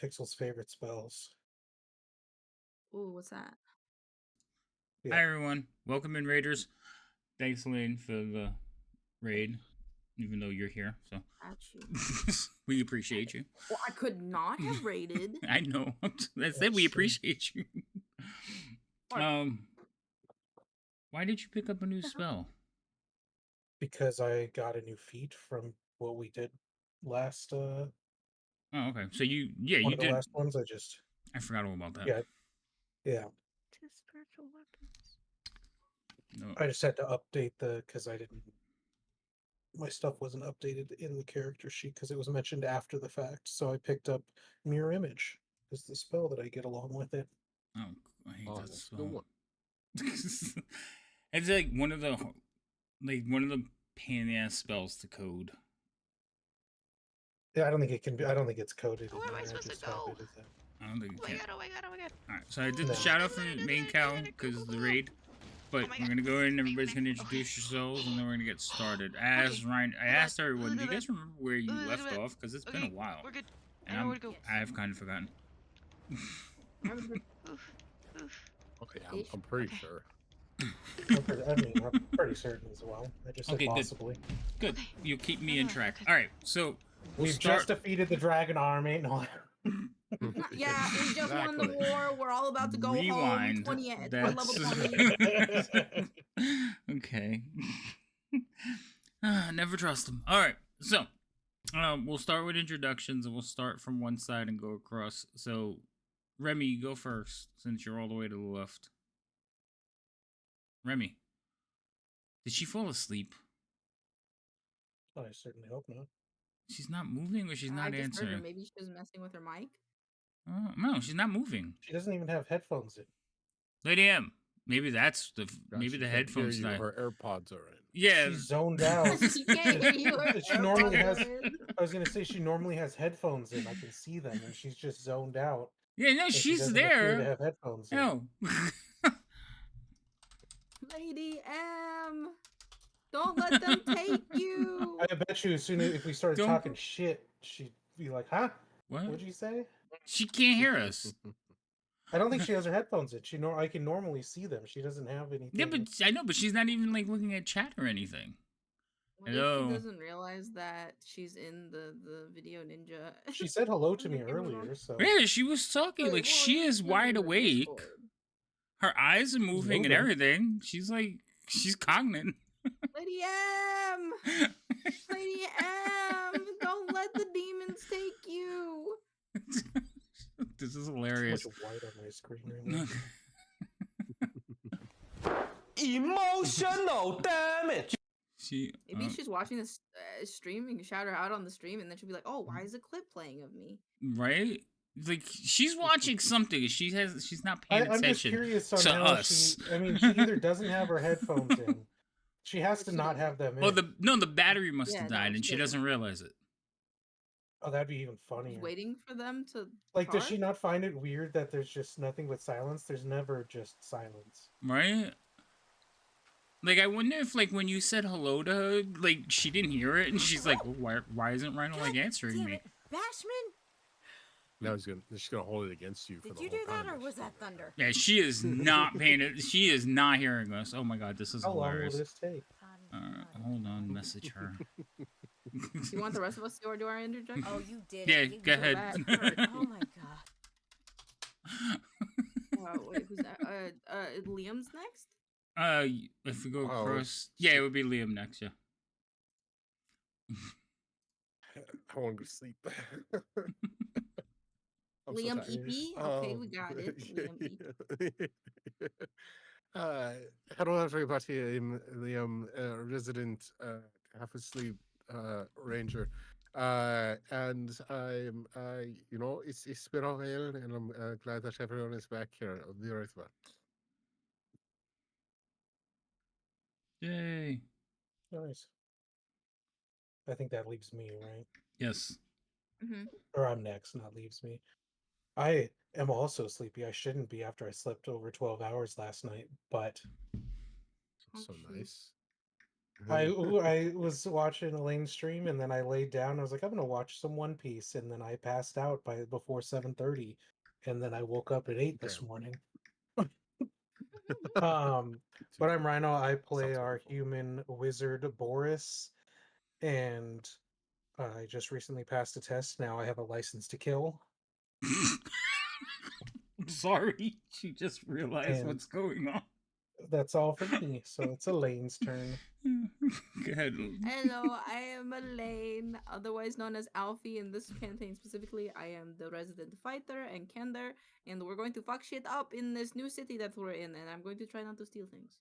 Pixel's favorite spells. Ooh, what's that? Yeah. Hi everyone, welcome in Raiders. Thanks, Lane, for the raid, even though you're here. So Got you. we appreciate you. Well, I could not have raided. I know. I said we appreciate you. Why did you pick up a new spell? Because I got a new feat from what we did last. Oh, okay. So you one of the did. last ones. I forgot all about that. Yeah. Two spiritual weapons. No. I just had to update because I didn't. My stuff wasn't updated in the character sheet because it was mentioned after the fact. So I picked up Mirror Image as the spell that I get along with it. Oh, I hate that that's spell. a good one. It's like one of the pain in the ass spells to code. Yeah, I don't think it can be. I don't think it's coded. Where am I supposed to go? I don't think it can. Oh my god. Alright, so I did the shout out for main cow because the raid. But we're gonna go in, everybody's gonna introduce yourselves, and then we're gonna get started. As Ryan, I asked everyone, do you guys remember where you left off? Because it's been a while. We're good. And I've kind of forgotten. Okay, I'm pretty sure. I'm pretty certain as well. I just said possibly. Good. You keep me in track. Alright, so we've just defeated the Dragon Army. No. Yeah, we just won the war. We're all about to go home. 20 level 20. Okay. Never trust them. All right, so we'll start with introductions, and we'll start from one side and go across. So, Remy, you go first, since you're all the way to the left. Remy, did she fall asleep? I certainly hope not. She's not moving, or she's not answering. Maybe she was messing with her mic. No, she's not moving. She doesn't even have headphones in. Lady M, maybe that's the headphones die. Her AirPods are in. Yeah, she's zoned out. She can't hear you. She normally has. I was gonna say she normally has headphones in. I can see them, and she's just zoned out. Yeah, no, she's there. To have headphones in. No. Lady M, don't let them take you. I bet you as soon as if we started talking shit, she'd be like, "Huh? What? What'd you say?" She can't hear us. I don't think she has her headphones in. I can normally see them. She doesn't have anything. Yeah, but I know, but she's not even like looking at chat or anything. What if she doesn't realize that she's in the video ninja? She said hello to me earlier, so yeah, she was talking like she is wide awake. Her eyes are moving and everything. She's cognate. Lady M, Lady M, don't let the demons take you. This is hilarious. Too much white on my screen right now. Emotional damage. Maybe she's watching this stream. You can shout her out on the stream, and then she'll be like, "Oh, why is a clip playing of me?" Right? Like she's watching something. She's not paying attention. I'm just curious on to how us. She either doesn't have her headphones in. She has to not have them in. Oh, the battery must have died, and she doesn't realize it. Oh, that'd be even funnier. She's waiting for them to. Like, does she not find it weird that there's just nothing but silence? There's never just silence. Right? Like, I wonder if, like, when you said hello to her, like, she didn't hear it, and she's like, well, why isn't Rhino, like, answering me? Bashman? Now she's gonna hold it against you for the whole time. Did you do that, or was that thunder? Yeah, she is not paying it. She is not hearing us. Oh my god, this is hilarious. How long will this take? Hold on, message her. You want the rest of us to do our interjection? Oh, you did. Yeah, go ahead. Oh my god. Wait, who's that? Liam's next? If we go across, yeah, it would be Liam next. Yeah. I want to go to sleep. Liam EP? Okay, we got it. Liam EP. Hello everybody, I'm Liam, resident half asleep ranger. And I'm it's been a while, and I'm glad that everyone is back here. I'll be right back. Yay. Nice. I think that leaves me, right? Yes. Mm-hmm. Or I'm next, not leaves me. I am also sleepy. I shouldn't be after I slept over 12 hours last night, but... So nice. I was watching Elaine's stream and then I laid down. I was like, I'm gonna watch some One Piece, and then I passed out before 7:30, and then I woke up at 8 this Damn. morning. But I'm Rhino. I play Sounds our wonderful. human wizard Boris, and I just recently passed a test. Now I have a license to kill. I'm sorry. She just realized And what's going on. that's all for me. So it's Elaine's turn. Go ahead. Hello, I am Elaine, otherwise known as Alfie. In this campaign specifically, I am the resident fighter and Kender, and we're going to fuck shit up in this new city that we're in, and I'm going to try not to steal things.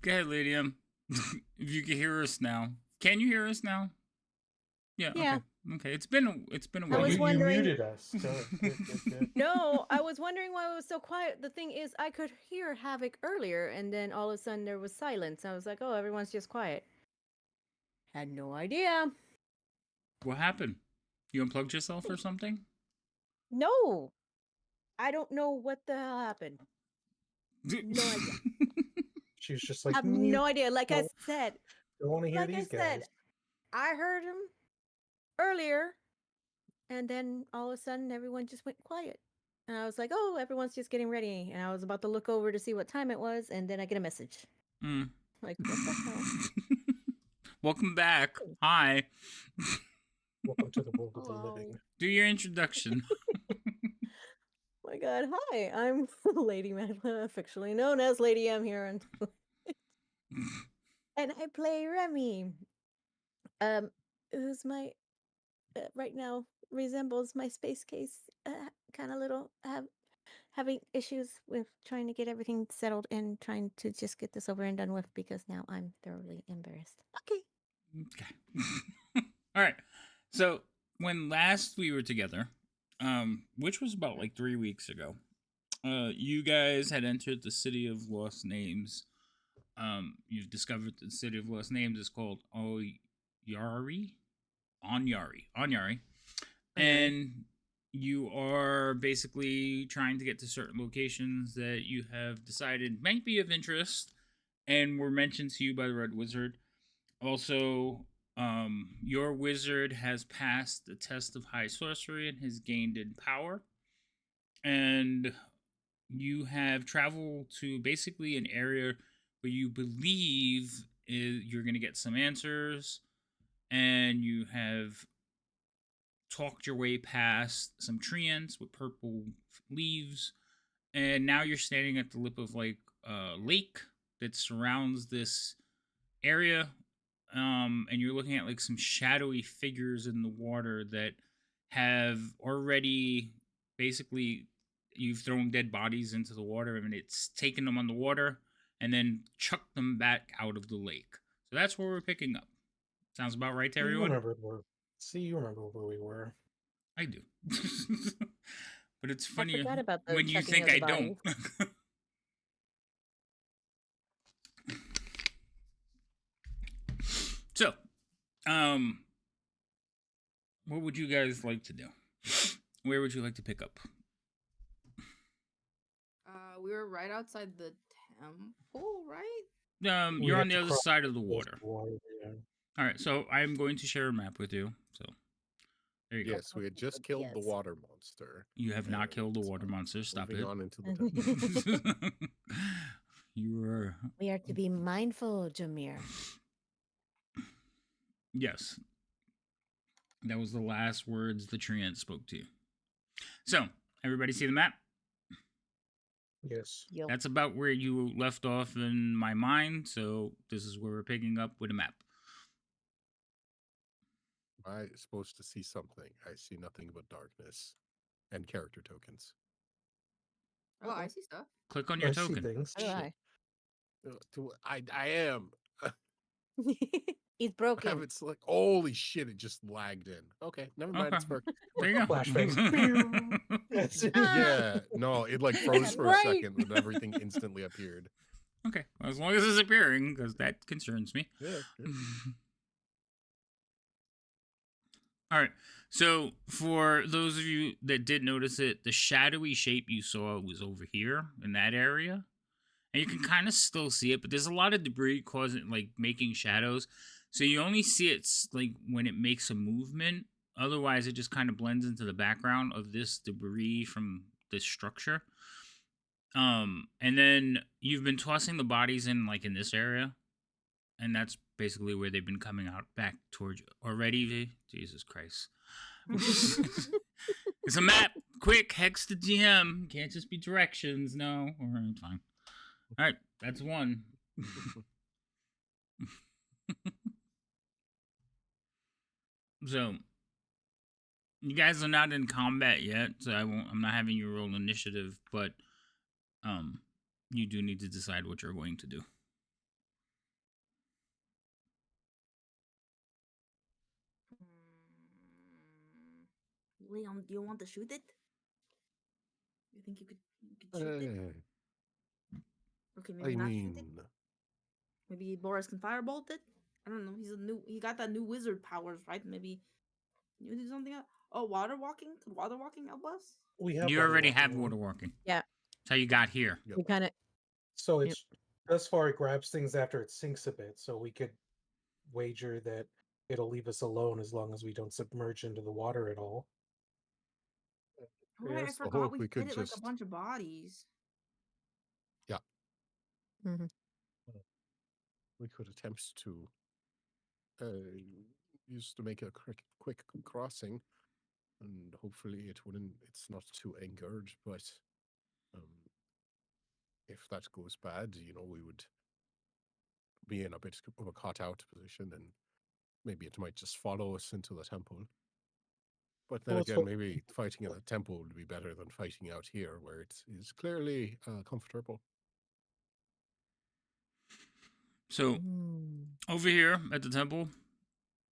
Go ahead, Lady M. If you can hear us now. Can you hear us now? Yeah. Yeah. Okay. It's been a I while. was You wondering- muted us. Good. No, I was wondering why it was so quiet. The thing is, I could hear Havoc earlier, and then all of a sudden there was silence. I was like, oh, everyone's just quiet. Had no idea. What happened? You unplugged yourself or something? No. I don't know what the hell happened. No idea. She was just I like, have "Mute. no idea. Like I Don't- said, Don't want to hear like I these said, guys." I heard him earlier, and then all of a sudden everyone just went quiet. And I was like, oh, everyone's just getting ready. And I was about to look over to see what time it was, and then I get a message. Mm. Like, what the hell? Welcome back. Hi. Welcome to the world of the Hello. living. Do your introduction. My God, hi, I'm Lady Magla, officially known as Lady M here, and I play Remy. Who's my right now resembles my space case, kind of little having issues with trying to get everything settled and trying to just get this over and done with because now I'm thoroughly embarrassed. Okay. Okay. All right. So when last we were together, which was about like 3 weeks ago, you guys had entered the City of Lost Names. You've discovered the City of Lost Names is called Onyari. And you are basically trying to get to certain locations that you have decided might be of interest and were mentioned to you by the Red Wizard. Also, your wizard has passed the test of high sorcery and has gained in power. And you have traveled to basically an area where you believe you're going to get some answers. And you have talked your way past some treants with purple leaves. And now you're standing at the lip of like a lake that surrounds this area. And you're looking at like some shadowy figures in the water that have already basically you've thrown dead bodies into the water and it's taken them on the water and then chucked them back out of the lake. So that's where we're picking up. Sounds about right to everyone? You remember where we were. I do. But it's funny forgot about the when you chucking think of I the don't. So, what would you guys like to do? Where would you like to pick up? We were right outside the temple, right? We You're have on the to other cross side of the water. Yeah. All right, so I'm going to share a map with you. So there you go. Yes, we had just killed the Yes. water monster. You have not and, killed the water monster. Stop moving it. on into the temple. You were We are to be mindful, Jameer. yes. That was the last words the treant spoke to you. So everybody see the map? Yes. Yo. That's about where you left off in my mind. So this is where we're picking up with a map. Am I supposed to see something? I see nothing but darkness and character tokens. Oh, I see stuff. Click on your I see token. things. So do I am. I. He's I broken. have it select. Holy shit! It just lagged in. Okay, never mind. Okay. It's worked. There you go. Flashbangs. That's it. Yeah, no, it like froze for a Right. second, and everything instantly appeared. Okay, well, as long as it's appearing, because that concerns me. Yeah. All right. So, for those of you that did notice it, the shadowy shape you saw was over here in that area. and you can kind of still see it, but there's a lot of debris causing, like, making shadows. So you only see it like when it makes a movement. Otherwise, it just kind of blends into the background of this debris from this structure. And then you've been tossing the bodies in, like, in this area, and that's basically where they've been coming out back towards you already. V? Jesus Christ. It's a map. Quick, hex the GM. Can't just be directions. No. All right, fine. All right, that's one. So, you guys are not in combat yet, so I'm not having you roll initiative, but you do need to decide what you're going to do. Leon, do you want to shoot it? You think you could shoot it? Okay, maybe I not shoot it. mean, Maybe Boris can firebolt it. I don't know. He got that new wizard powers, right? Maybe you do something else. Oh, water walking? Could water walking help us? We have You water already walking have on. water walking. Yeah. That's how you got here. Yep. We kind of. So Yep. it's thus far it grabs things after it sinks a bit. So we could wager that it'll leave us alone as long as we don't submerge into the water at all. Oh, right, I Here's the forgot hope we we could hit it like a just bunch of bodies. we could attempt to use to make a quick crossing, and hopefully it's not too angered, but if that goes bad, we would be in a bit of a caught out position, and maybe it might just follow us into the temple. But then Well, it's again, what- maybe fighting in the temple would be better than fighting out here, where it is clearly comfortable. So, over here at the temple,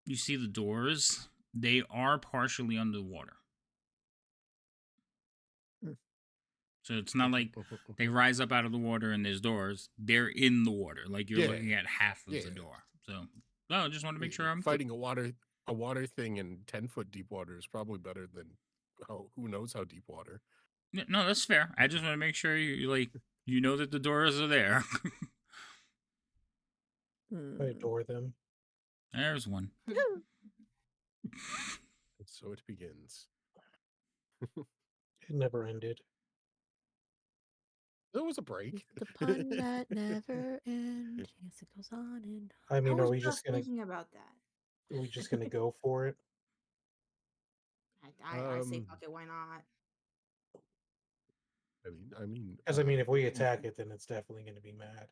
you see the doors. They are partially underwater. So it's not like they rise up out of the water and there's doors. They're in the water. Like you're Yeah. looking at half of the Yeah. door. So, no, I just want to make sure I'm fighting a water thing in 10-foot deep water is probably better than who knows how deep water. Yeah, no, that's fair. I just want to make sure you know that the doors are there. I adore them. There's one. And so it begins. It never ended. There was a break. The pun that never ends. Yes, it goes on and on. I mean, I are was we just gonna thinking about that. go for it? I say fuck it. Why not? I mean, Because if we attack it, then it's definitely going to be mad.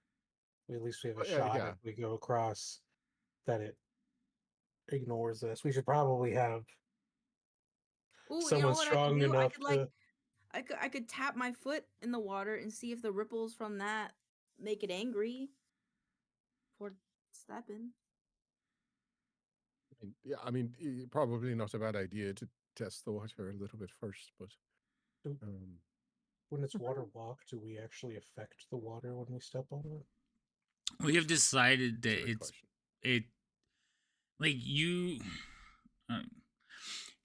At least we have a shot if we go across that it ignores us. We should probably have Ooh, someone you know what strong I could do? enough to. I could tap my foot in the water and see if the ripples from that make it angry for stepping. probably not a bad idea to test the water a little bit first, but When it's water walk, do we actually affect the water when we step on it? We have decided that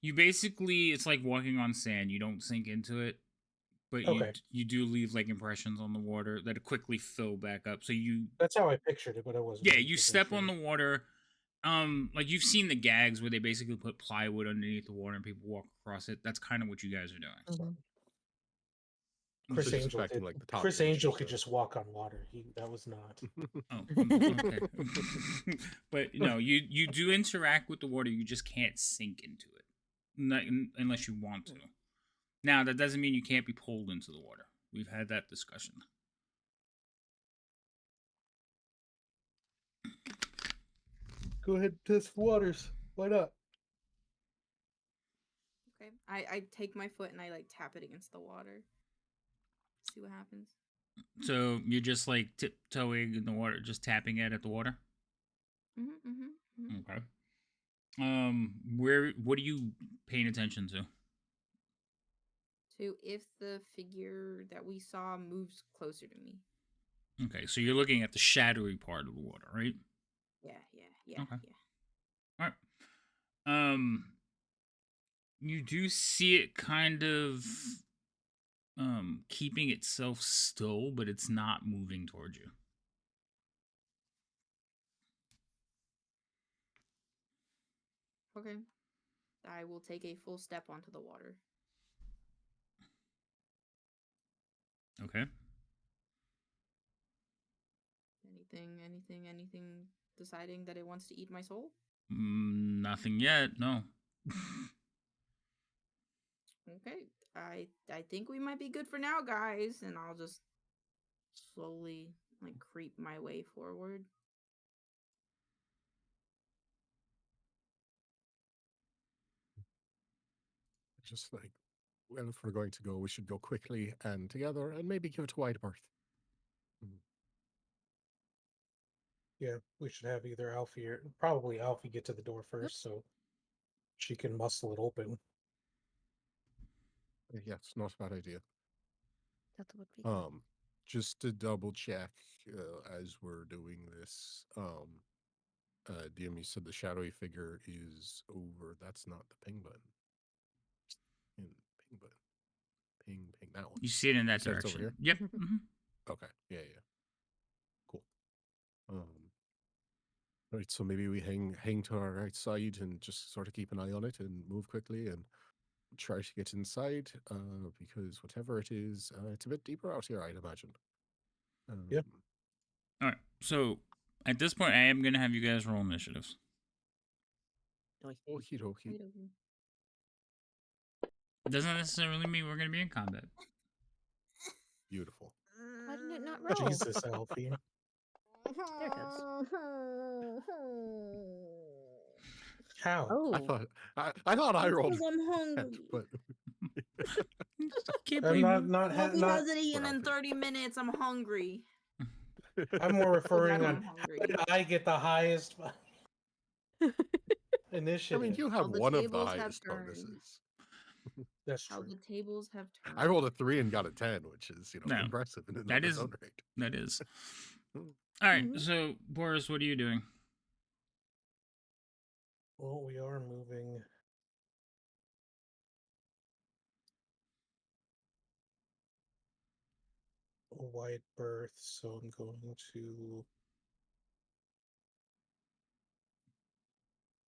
you basically, it's like walking on sand. You don't sink into it, but you do leave like impressions on the water that quickly fill back up. So that's how I pictured it, but I wasn't. Yeah, you step on the water. Like you've seen the gags where they basically put plywood underneath the water and people walk across it. That's kind of what you guys are doing. Chris Angel did. Chris Angel could just walk on water. That was not. Okay. But no, you do interact with the water. You just can't sink into it, unless you want to. Now that doesn't mean you can't be pulled into the water. We've had that discussion. Go ahead and test waters. Why not? Okay. I take my foot and I like tap it against the water. See what happens. So you're just like tiptoeing in the water, just tapping it at the water? Okay. What are you paying attention to? To if the figure that we saw moves closer to me. Okay, so you're looking at the shadowy part of the water, right? Yeah. Okay. All right. You do see it kind of keeping itself still, but it's not moving towards you. Okay. I will take a full step onto the water. Okay. Anything deciding that it wants to eat my soul? Nothing yet. No. Okay. I think we might be good for now, guys, and I'll just slowly like creep my way forward. Just like, well, if we're going to go, we should go quickly and together, and maybe give it a wide berth. Yeah, we should have either Alfie or probably Alfie get to the door first, so she can muscle it open. Yes, not a bad idea. That would be good. Just to double check, as we're doing this, DM, you said the shadowy figure is over. That's not the ping button. Ping button. Ping, that one. You see it in that So it's over direction. here? Yep. Mm-hmm. Okay. Yeah. Cool. Right, so maybe we hang to our right side and just sort of keep an eye on it and move quickly and try to get inside, because whatever it is, it's a bit deeper out here, I'd imagine. Yeah. All right. So at this point, I am gonna have you guys roll initiatives. Okie dokie. Doesn't necessarily mean we're gonna be in combat. Beautiful. Why didn't it not roll? Jesus, Alfie. There it goes. How? Oh, I thought I rolled, Because I'm hungry. but I can't I'm blame not Alfie not. hasn't eaten in Alfie. 30 minutes. I'm hungry. I'm more referring I'm on hungry. did I get the highest I initiative. mean, you How have the one of the tables have highest turned. bonuses. That's How true. the tables have turned. I rolled a 3 and got a 10, which is, No, impressive in and that of its is- own right. That is. All right. Mhm. So Boris, what are you doing? Well, we are moving. A wide berth, so I'm going to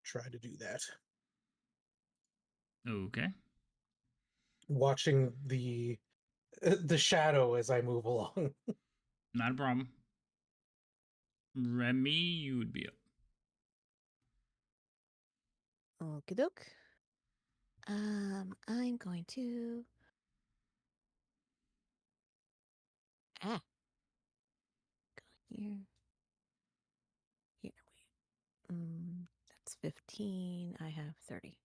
try to do that. Okay. Watching the shadow as I move along. Not a problem. Remy, you would be up. okie doke. I'm going to. Go here. Here, wait. That's 15. I have 30.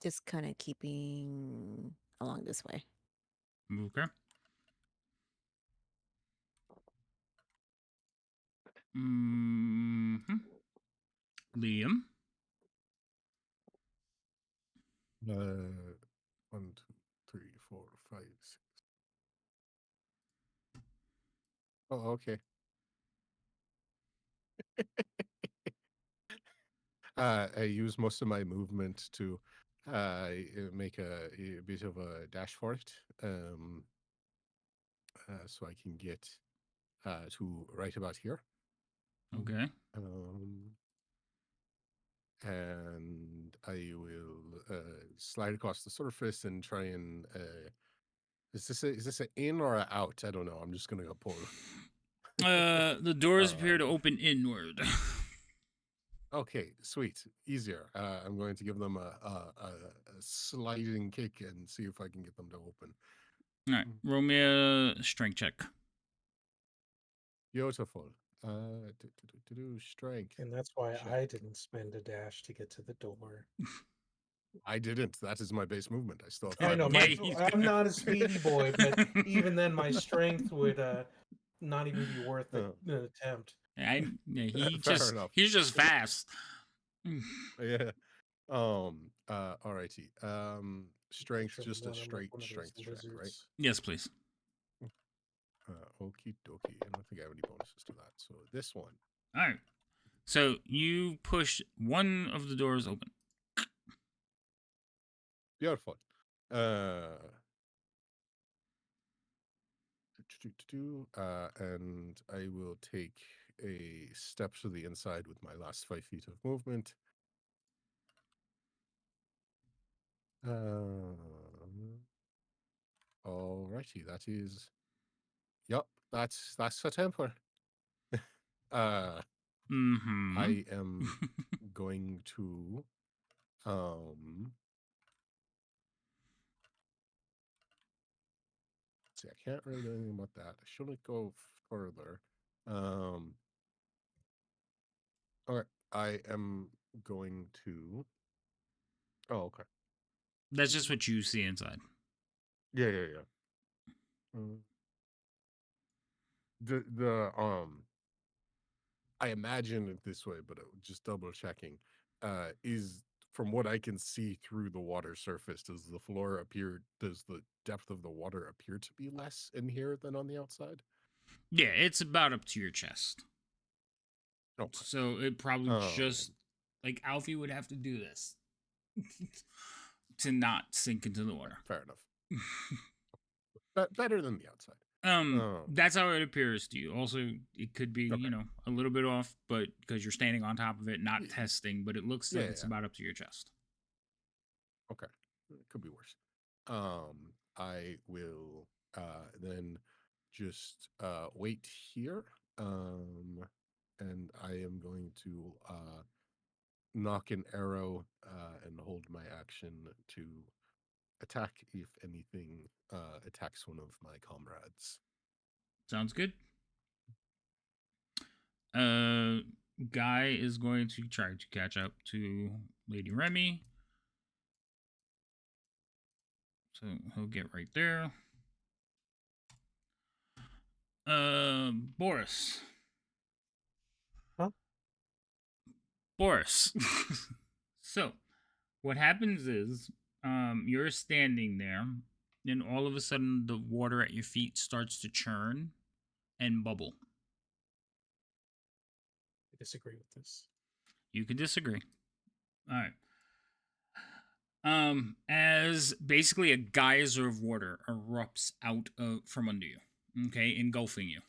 Just kind of keeping along this way. Okay. Liam. 1, 2, 3, 4, 5, 6. Oh, okay. I use most of my movement to make a bit of a dash for it, so I can get to right about here. Okay. And I will slide across the surface and try and is this an in or a out? I don't know. I'm just gonna go pull. The doors appear to open inward. Okay, sweet, easier. I'm going to give them a sliding kick and see if I can get them to open. All right. Roll me a strength check. Beautiful. Strength. And that's why Check. I didn't spend a dash to get to the door. I didn't. That is my base movement. I still have I 5 know, movement. I'm not a speedy boy, but even then my strength would not even be worth an attempt. Fair enough. He's just fast. Yeah. Alrighty. Strength, Should just a run 'em like straight one of those strength check, right? lizards. Yes, please. Okie dokie. I don't think I have any bonuses to that. So this one. All right. So you push one of the doors open. Beautiful. And I will take a step to the inside with my last 5 feet of movement. Alrighty, that is. Yep, that's the temper. Mm-hmm. I am going to see, I can't really do anything about that. I shouldn't go further. Okay, I am going to. Oh, okay. That's just what you see inside. Yeah. The I imagine it this way, but just double checking. Is from what I can see through the water surface, does the depth of the water appear to be less in here than on the outside? Yeah, it's about up to your chest. Okay. So it probably just like Alfie would have to do this to not sink into the water. Fair enough. Better than the outside. That's how it appears to you. Also, it could be, Okay. a little bit off, but because you're standing on top of it, not testing, but it looks like it's about up to your chest. Okay. It could be worse. I will then just wait here. And I am going to knock an arrow and hold my action to attack if anything attacks one of my comrades. Sounds good. Guy is going to try to catch up to Lady Remy. So he'll get right there. Boris. Huh? Boris. So, what happens is, you're standing there, and all of a sudden the water at your feet starts to churn and bubble. I disagree with this. You can disagree. All right. As basically a geyser of water erupts out from under you, okay, engulfing you.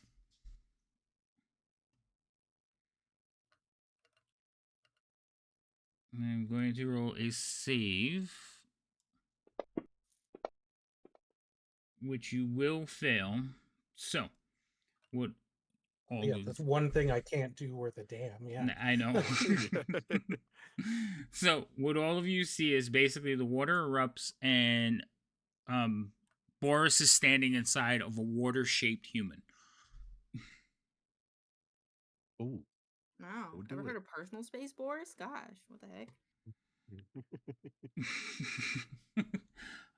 I'm going to roll a save, which you will fail. So, what all Yeah, of that's one thing I can't do worth a damn. Yeah. I know. So, what all of you see is basically the water erupts and Boris is standing inside of a water-shaped human. Oh. Wow. We'll Ever do heard it. of personal space, Boris? Gosh, what the heck?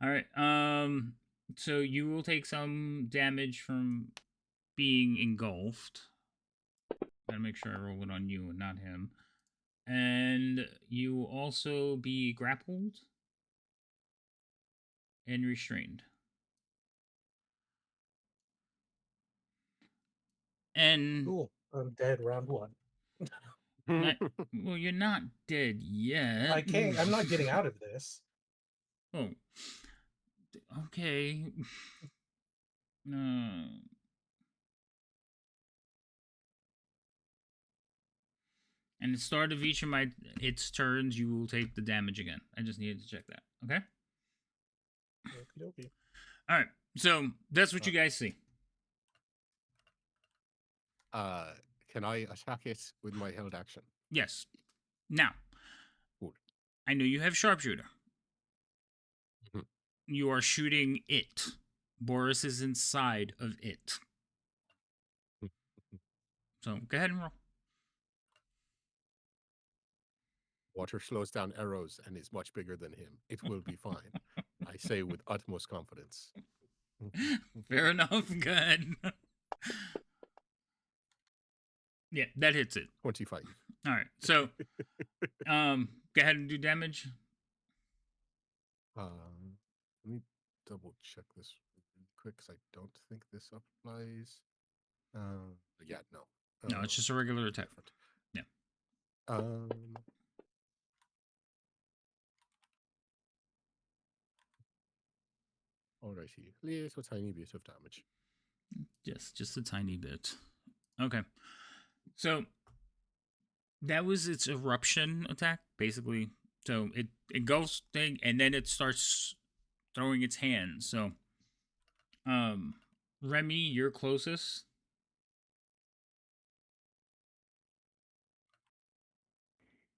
All right. So you will take some damage from being engulfed. Gotta make sure I roll it on you and not him. And you will also be grappled and restrained. And Cool. I'm dead round one. well, you're not dead yet. I can't. I'm not getting out of this. Oh. Okay. No. And at the start of each of its turns, you will take the damage again. I just needed to check that. Okay? Okey-dokey. All right. So that's what you guys see. Can I attack it with my held action? Yes. Now, Good. I know you have sharpshooter. Mhm. You are shooting it. Boris is inside of it. So go ahead and roll. Water slows down arrows and is much bigger than him. It will be fine. I say with utmost confidence. Fair enough. Good. Yeah, that hits it. 25. All right. So, go ahead and do damage. Let me double check this really quick because I don't think this applies. Yeah, no. No, it's just a regular attack. Different. Yeah. Um. Alrighty, little tiny bit of damage. Yes, just a tiny bit. Okay. So that was its eruption attack, basically. So it goes thing and then it starts throwing its hands. So Remy, you're closest.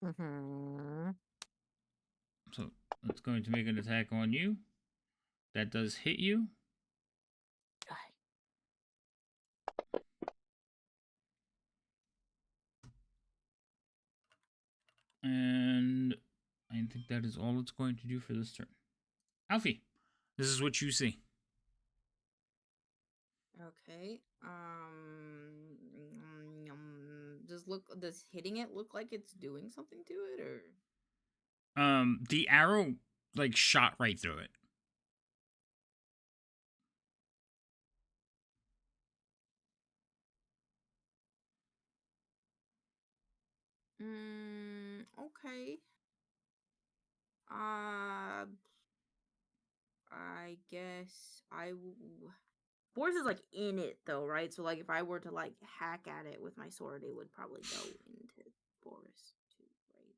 Mm-hmm. So it's going to make an attack on you. That does hit you. And I think that is all it's going to do for this turn. Alfie, this is what you see. Okay. Does hitting it look like it's doing something to it, or? The arrow like shot right through it. Okay. I guess Boris is like in it though, right? So like if I were to like hack at it with my sword, it would probably go into Boris too, right?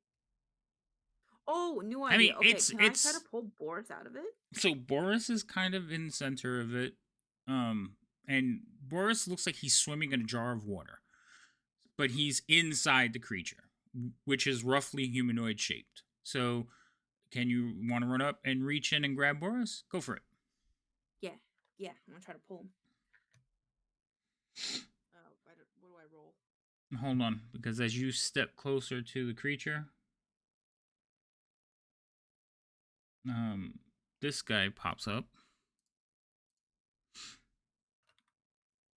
Oh, new I idea. mean, Okay, can I try to pull Boris out of it? So Boris is kind of in the center of it. And Boris looks like he's swimming in a jar of water. But he's inside the creature, which is roughly humanoid shaped. So can you want to run up and reach in and grab Boris? Go for it. Yeah, I'm gonna try to pull him. Oh, what do I roll? Hold on, because as you step closer to the creature, this guy pops up.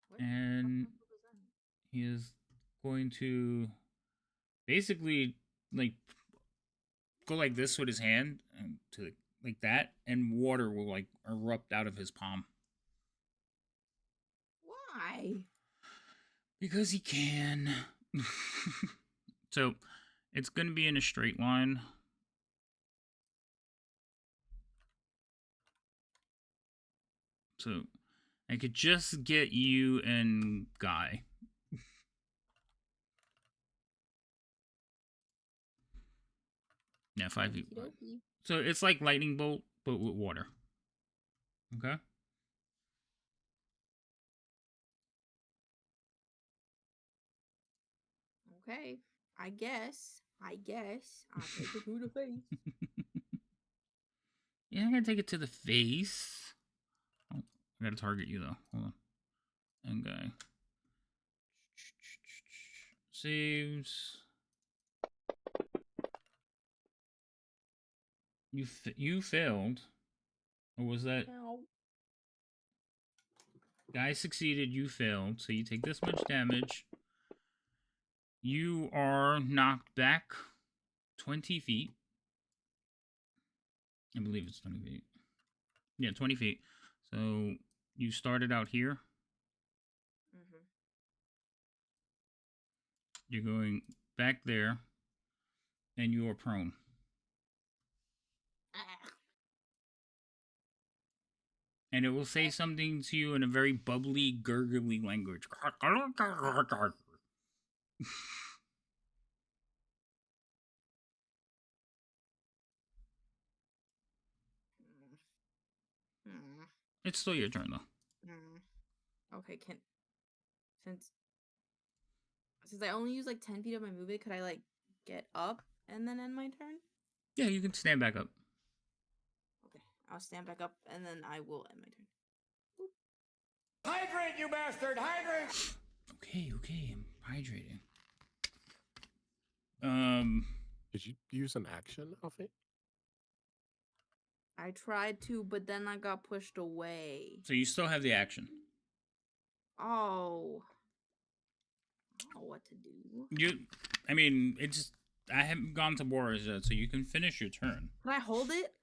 What? And he is going to basically like go like this with his hand and to like that, and water will like erupt out of his palm. Why? Because he can. So it's going to be in a straight line. So I could just get you and Guy. Yeah, 5 feet wide. So it's like lightning bolt, but with water. Okay. Okay. I guess. I'll take it to the face. Yeah, I'm gonna take it to the face. Oh, I gotta target you though. Hold on. And Guy. Saves. You failed. Or was that? Ow. Guy succeeded, you failed. So you take this much damage. You are knocked back 20 feet. I believe it's 20 feet. Yeah, 20 feet. So you started out here. Mm-hmm. You're going back there. And you are prone. And it will say something to you in a very bubbly, gurgly language. It's still your turn, though. Okay, since I only use like 10 feet of my movement, could I like get up and then end my turn? Yeah, you can stand back up. Okay, I'll stand back up and then I will end my turn. Hydrate, you bastard! Hydrate! Okay, I'm hydrating. Did you use an action of it? I tried to, but then I got pushed away. So you still have the action. Oh. I don't know what to do. I haven't gone to Boris yet, so you can finish your turn. Can I hold it?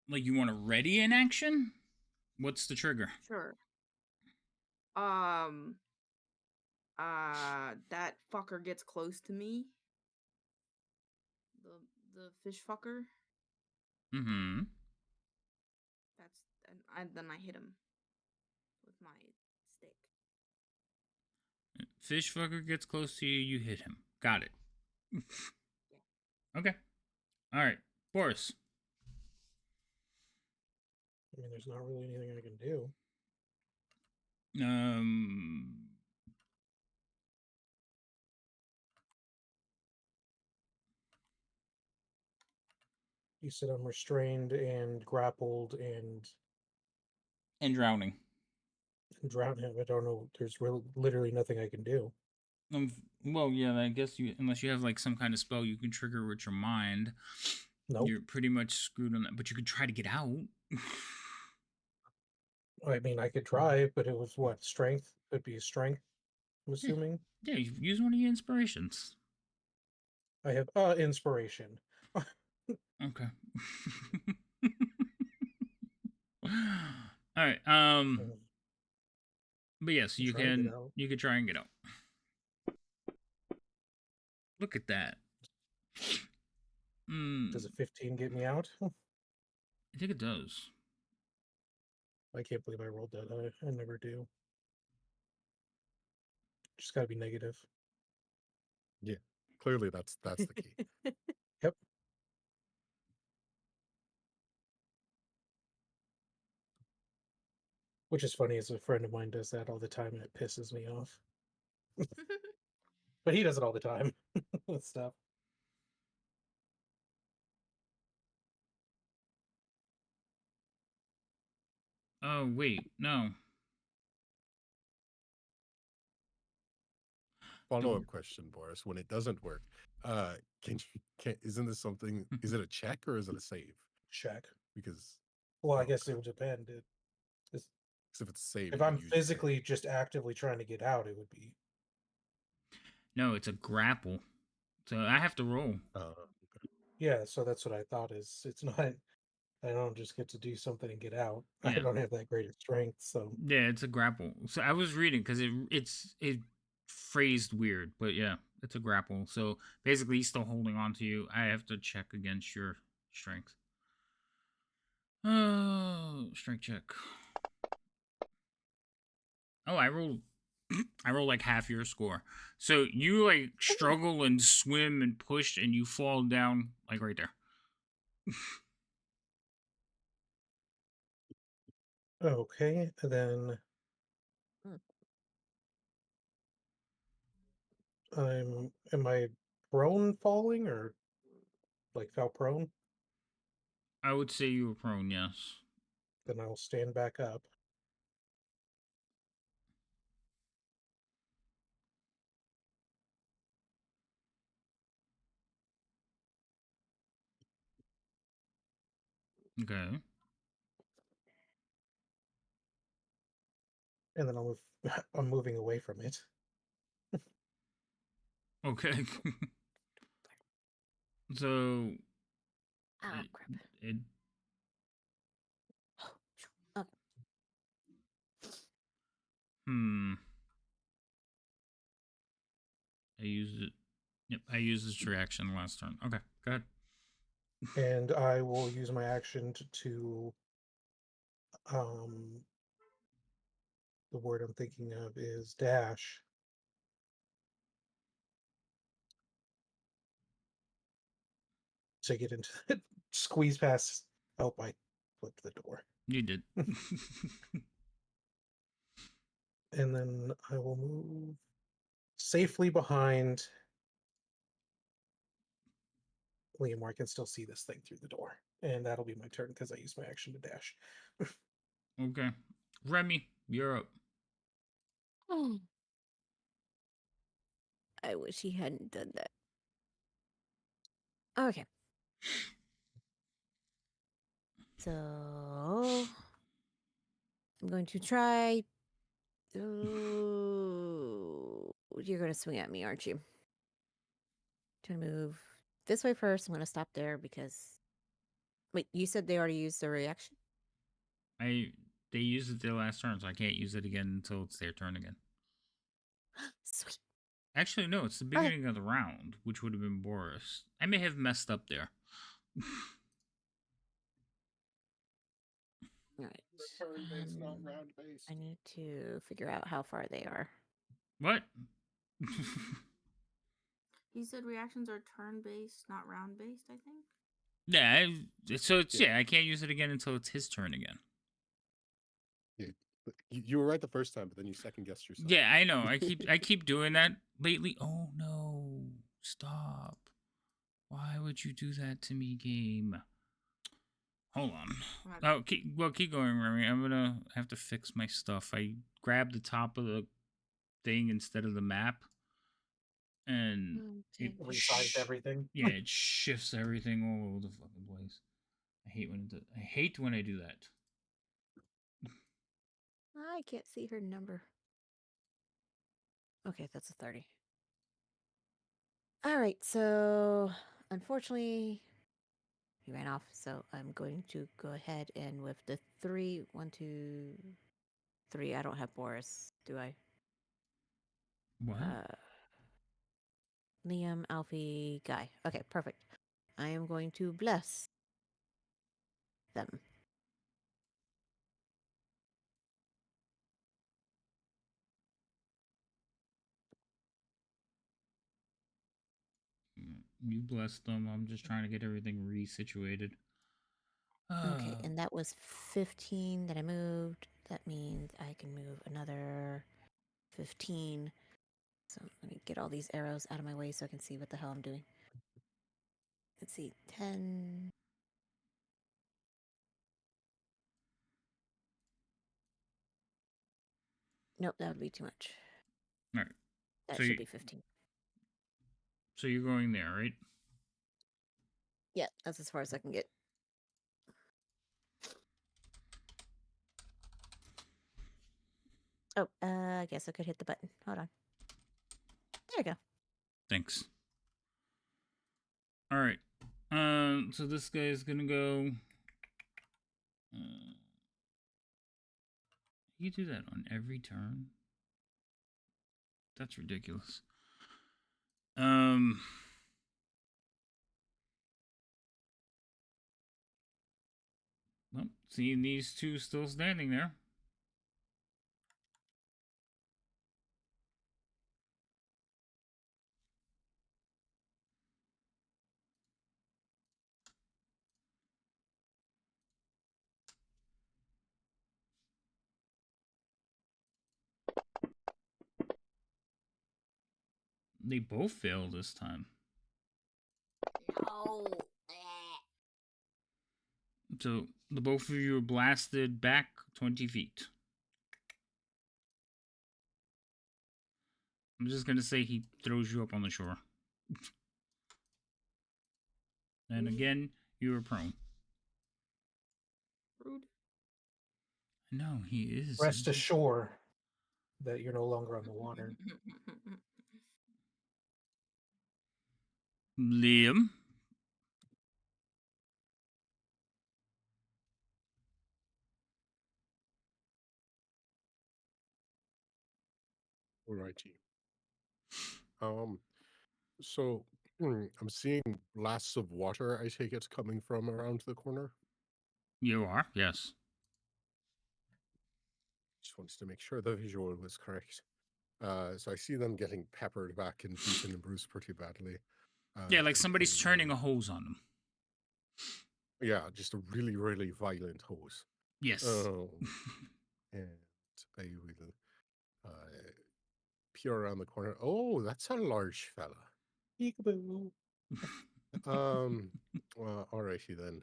Like, you want to ready an action? What's the trigger? Sure. that fucker gets close to me. The fish fucker. Mm-hmm. Then I hit him with my stick. Fish fucker gets close to you, you hit him. Got it. Okay. All right. Boris. I mean, there's not really anything I can do. You said I'm restrained and grappled and drowning. drown him. I don't know. There's literally nothing I can do. Well, yeah, I guess unless you have like some kind of spell you can trigger with your mind, Nope. you're pretty much screwed on that. But you could try to get out. I mean, I could try, but it was what? Strength? Could be strength, I'm assuming. Yeah, you use one of your inspirations. I have inspiration. Okay. All right. But yes, you Try and get can out. try and get out. Look at that. Does a 15 get me out? I think it does. I can't believe I rolled that. I never do. Just gotta be negative. Yeah, clearly that's the key. Yep. Which is funny, as a friend of mine does that all the time, and it pisses me off. But he does it all the time with stuff. Oh wait, no. Follow-up question, Boris. When it doesn't work, isn't this something? Is it a check or is it a save? Check. Because Well, I guess it would depend. if it's a save, If you I'm could use your save. physically just actively trying to get out, it would be. No, it's a grapple. So I have to roll. Okay. Yeah, so that's what I thought. It's not. I don't just get to do something and get out. I Yeah. don't have that great of strength, so. Yeah, it's a grapple. So I was reading because it phrased weird, but yeah, it's a grapple. So basically, he's still holding on to you. I have to check against your strength. Oh, strength check. Oh, I rolled. I roll like half your score. So you like struggle and swim and push, and you fall down like right there. Okay, then am I prone falling or like fell prone? I would say you were prone, yes. Then I'll stand back up. Okay. And then I'll move. I'm moving away from it. Okay. So Oh, crap. it Oh, I used it. Yep, I used this reaction last turn. Okay, go ahead. And I will use my action to the word I'm thinking of is dash. To get into it, squeeze past. Oh, I flipped the door. You did. And then I will move safely behind Liam, where I can still see this thing through the door. And that'll be my turn because I used my action to dash. Okay. Remy, you're up. oh. I wish he hadn't done that. Okay. So I'm going to try. Ooh, you're going to swing at me, aren't you? Trying to move this way first. I'm going to stop there because. Wait, you said they already used their reaction? They used it their last turn, so I can't use it again until it's their turn again. Sweet. Actually, no, it's the beginning of the round, which would have been Boris. I may have messed up there. All right. Turn-based, not Um, round-based. I need to figure out how far they are. What? He said reactions are turn based, not round based, I think. Yeah, so it's Yeah. I can't use it again until it's his turn again. Yeah. But you were right the first time, but then you second guessed yourself. Yeah, I know. I keep doing that lately. Oh no. Stop. Why would you do that to me, game? Hold on. Right. Oh, keep going, Remy. I'm gonna have to fix my stuff. I grabbed the top of the thing instead of the map, and it Resized everything. Yeah, it shifts everything all over the fucking place. I hate when I do that. I can't see her number. Okay, that's a 30. All right, so unfortunately, he ran off. So I'm going to go ahead and with the 3, 1, 2, 3. I don't have Boris, do I? What? Liam, Alfie, Guy. Okay, perfect. I am going to bless them. You bless them. I'm just trying to get everything resituated. Okay, and that was 15 that I moved. That means I can move another 15. So let me get all these arrows out of my way so I can see what the hell I'm doing. Let's see, 10. Nope, that would be too much. All right. That So should you- be 15. So you're going there, right? Yeah, that's as far as I can get. Oh, I guess I could hit the button. Hold on. There we go. Thanks. All right. So this guy is gonna go. You do that on every turn. That's ridiculous. Well, seeing these two still standing there. They both failed this time. No. So the both of you are blasted back 20 feet. I'm just gonna say he throws you up on the shore. And again, you are prone. Rude. No, he is. Rest assured that you're no longer on the water. Liam. Alrighty. So I'm seeing blasts of water, I take it, coming from around the corner. You are, yes. Just wanted to make sure the visual was correct. So I see them getting peppered back and beaten and bruised pretty badly. Yeah, like somebody's turning a hose on them. Yeah, just a really, really violent hose. Yes. And I will peer around the corner. Oh, that's a large fella. Peekaboo. Well, alrighty then.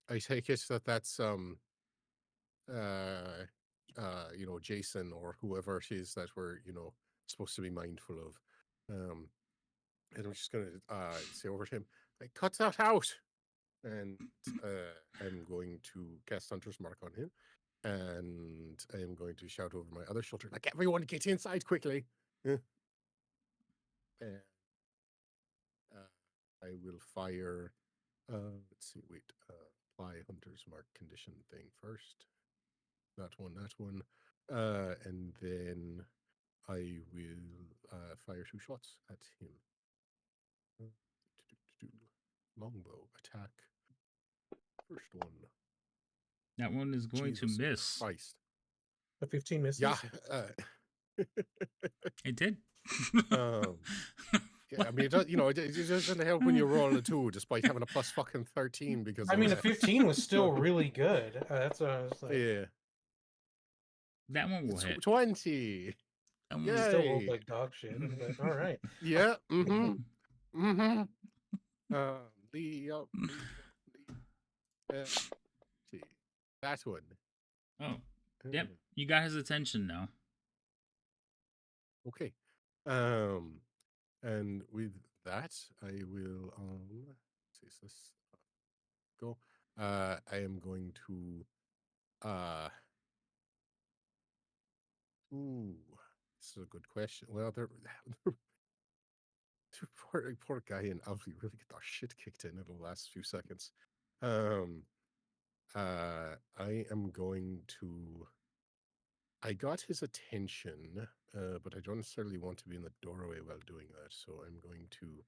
I take it that that's Jason or whoever it is that we're supposed to be mindful of. And I'm just gonna say over to him, like, cut that out, and I'm going to cast Hunter's Mark on him, and I'm going to shout over my other shoulder, like, everyone get inside quickly. And I will fire. Let's see. Wait. Apply Hunter's Mark condition thing first. That one. And then I will fire 2 shots at him. Longbow attack. First one. That one is going Jesus to miss. Christ. A 15 misses. Yeah. It did. Yeah, I mean, it does, it doesn't help when you roll a 2, despite having a plus fucking 13 because I of mean, a that. 15 was still really good. That's what I was like. Yeah. That one will hit. 20. That one It will- still rolled Yay. like dog shit. But all right. Yeah. Mm-hmm. Mm-hmm. Leo. See. That one. Oh, yep. You got his attention now. Okay. And with that, I will let's go. I am going to ooh, this is a good question. Well, they're poor guy and Alfie really get their shit kicked in the last few seconds. I am going to. I got his attention, but I don't necessarily want to be in the doorway while doing that. So I'm going to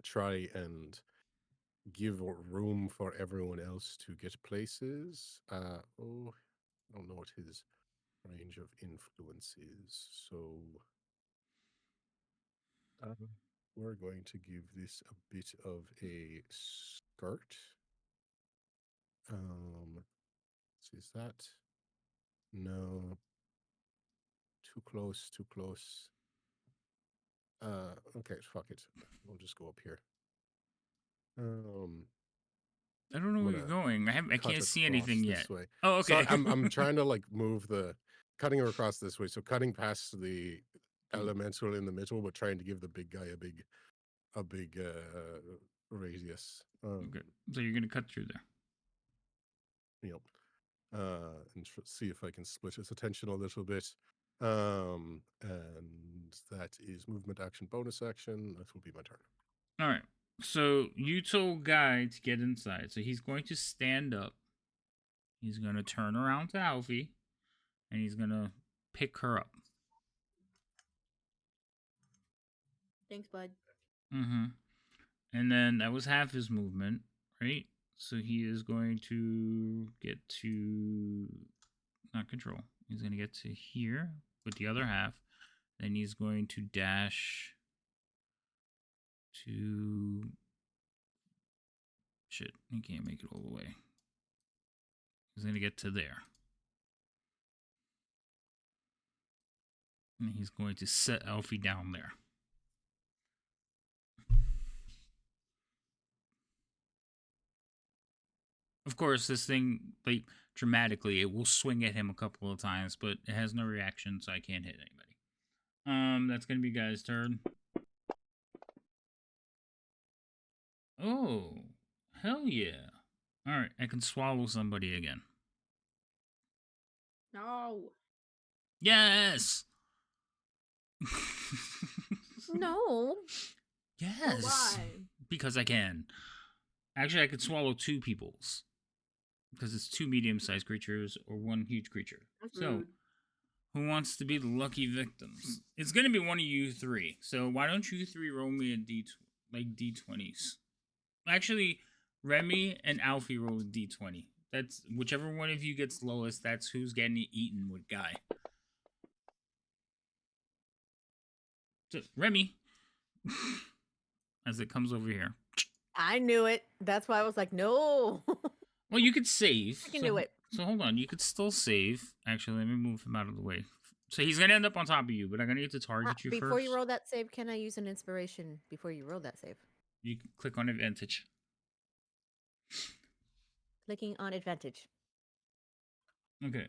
try and give room for everyone else to get places. I don't know what his range of influence is. So we're going to give this a bit of a skirt. Is that? No. Too close, too close. Okay, fuck it. We'll just go up here. I don't know where you're going. I cut can't see across anything yet. this way. Oh, okay. So I'm trying to like move cutting her across this way. So cutting past the elemental in the middle, but trying to give the big guy a big radius. Okay. So you're gonna cut through there. Yep. And see if I can split his attention a little bit. And that is movement, action, bonus action. That will be my turn. All right. So you told Guy to get inside. So he's going to stand up. He's going to turn around to Alfie. And he's going to pick her up. Thanks, bud. Mm-hmm. And then that was half his movement, right? So he is going to get to... Not control. He's going to get to here with the other half. Then he's going to dash to... Shit, he can't make it all the way. He's going to get to there. And he's going to set Alfie down there. Of course, this thing, like, dramatically, it will swing at him a couple of times, but it has no reaction, so I can't hit anybody. That's going to be Guy's turn. Oh, hell yeah. Alright, I can swallow somebody again. No. Yes! No. Yes! Why? Because I can. Actually, I could swallow 2 peoples. Because it's 2 medium-sized creatures or 1 huge creature. That's So, rude. who wants to be the lucky victims? It's going to be one of you 3. So why don't you 3 roll me a D20s? Actually, Remy and Alfie roll a D20. That's whichever one of you gets lowest, that's who's getting eaten with Guy. So, Remy, as it comes over here. I knew it. That's why I was like, no. Well, you could save. I can do it. So hold on, you could still save. Actually, let me move him out of the way. So he's gonna end up on top of you, but I'm gonna need to target you Before first. you roll that save, can I use an inspiration before you roll that save? You can click on advantage. Clicking on advantage. Okay.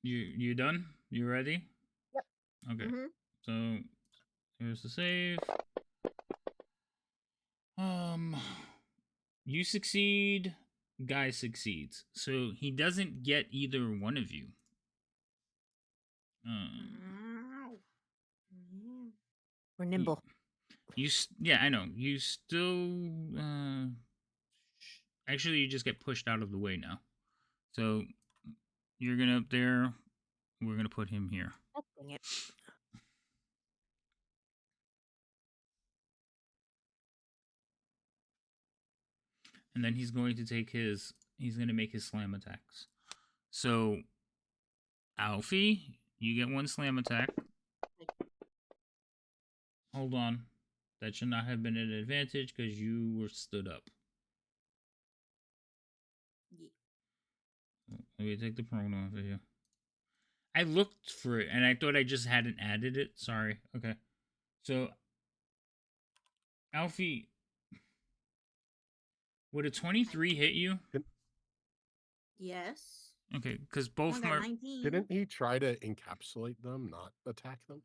You done? You ready? Yep. Okay. Mhm. So here's the save. You succeed. Guy succeeds. So he doesn't get either one of you. We're nimble. Yeah, I know. You still actually you just get pushed out of the way now. So you're gonna up there. We're gonna put him here. Oh, dang it. And then he's going to take his. He's gonna make his slam attacks. So, Alfie, you get one slam attack. Hold on. That should not have been an advantage because you were stood up. Yeah. Let me take the prone off of you. I looked for it and I thought I just hadn't added it. Sorry. Okay. So, Alfie, would a 23 hit you? Yes. Okay, because I both got my 19. Didn't he try to encapsulate them, not attack them?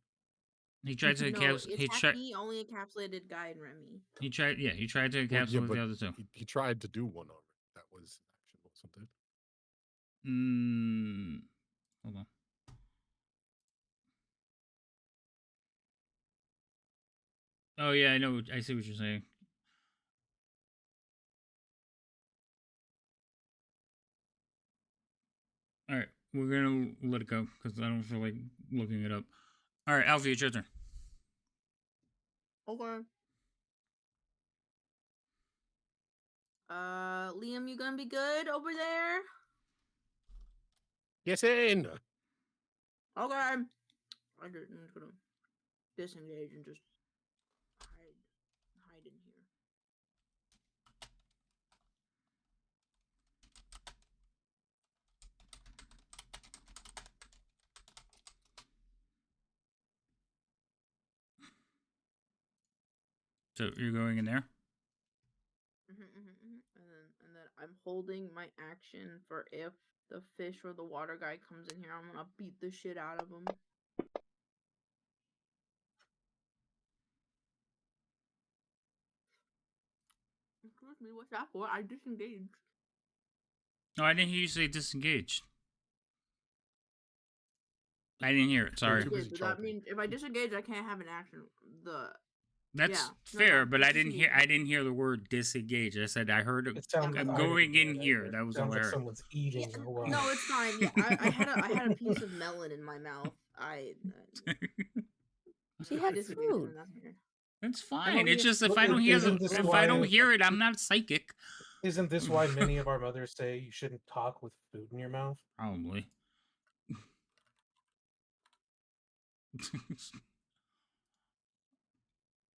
he tried to No, encapsulate. He attack tried. me only encapsulated Guy and Remy. He tried. Yeah, he tried to Well, yeah, encapsulate but the other two. he tried to do one already. That was action, wasn't it? Hold on. Oh yeah, I know. I see what you're saying. All right, we're gonna let it go because I don't feel like looking it up. All right, Alfie, it's your turn. Okay. Liam, you gonna be good over there? Yes, in. Okay. I'm just gonna disengage and just hide in here. So you're going in there. And then I'm holding my action for if the fish or the water guy comes in here, I'm gonna beat the shit out of him. Excuse me, what's that for? I disengaged. No, I didn't hear you say disengaged. I didn't hear it. Sorry. Too busy Does that chomping. mean if I disengage, I can't have an action? That's Yeah. No, fair, no, but I didn't hear. disengage. I didn't hear the word disengage. I said I heard it. It sounds I'm like going in here. That was all sounds I like heard. someone's eating. Yeah, a lot. no, it's fine. Yeah, I had a piece of melon in my mouth. She I had disengaged food. and that's weird. That's Oh, fine. It's yeah. just if Well, I don't hear isn't this if why- I don't hear it, I'm not psychic. Isn't this why many of our mothers say you shouldn't talk with food in your mouth? Probably.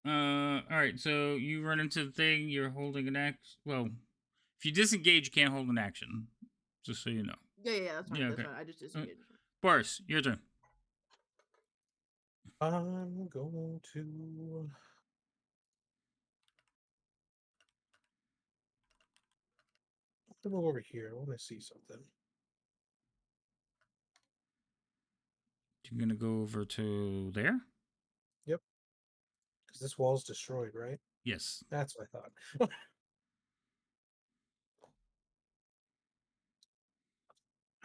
All right. So you run into the thing. You're holding an action. Well, if you disengage, you can't hold an action. Just so you know. Yeah, that's fine. Yeah, That's okay. fine. I just disengaged. Boris, your turn. I'm going to. Go over here. I want to see something. You're gonna go over to there. Because this wall's destroyed, right? Yes. That's what I thought.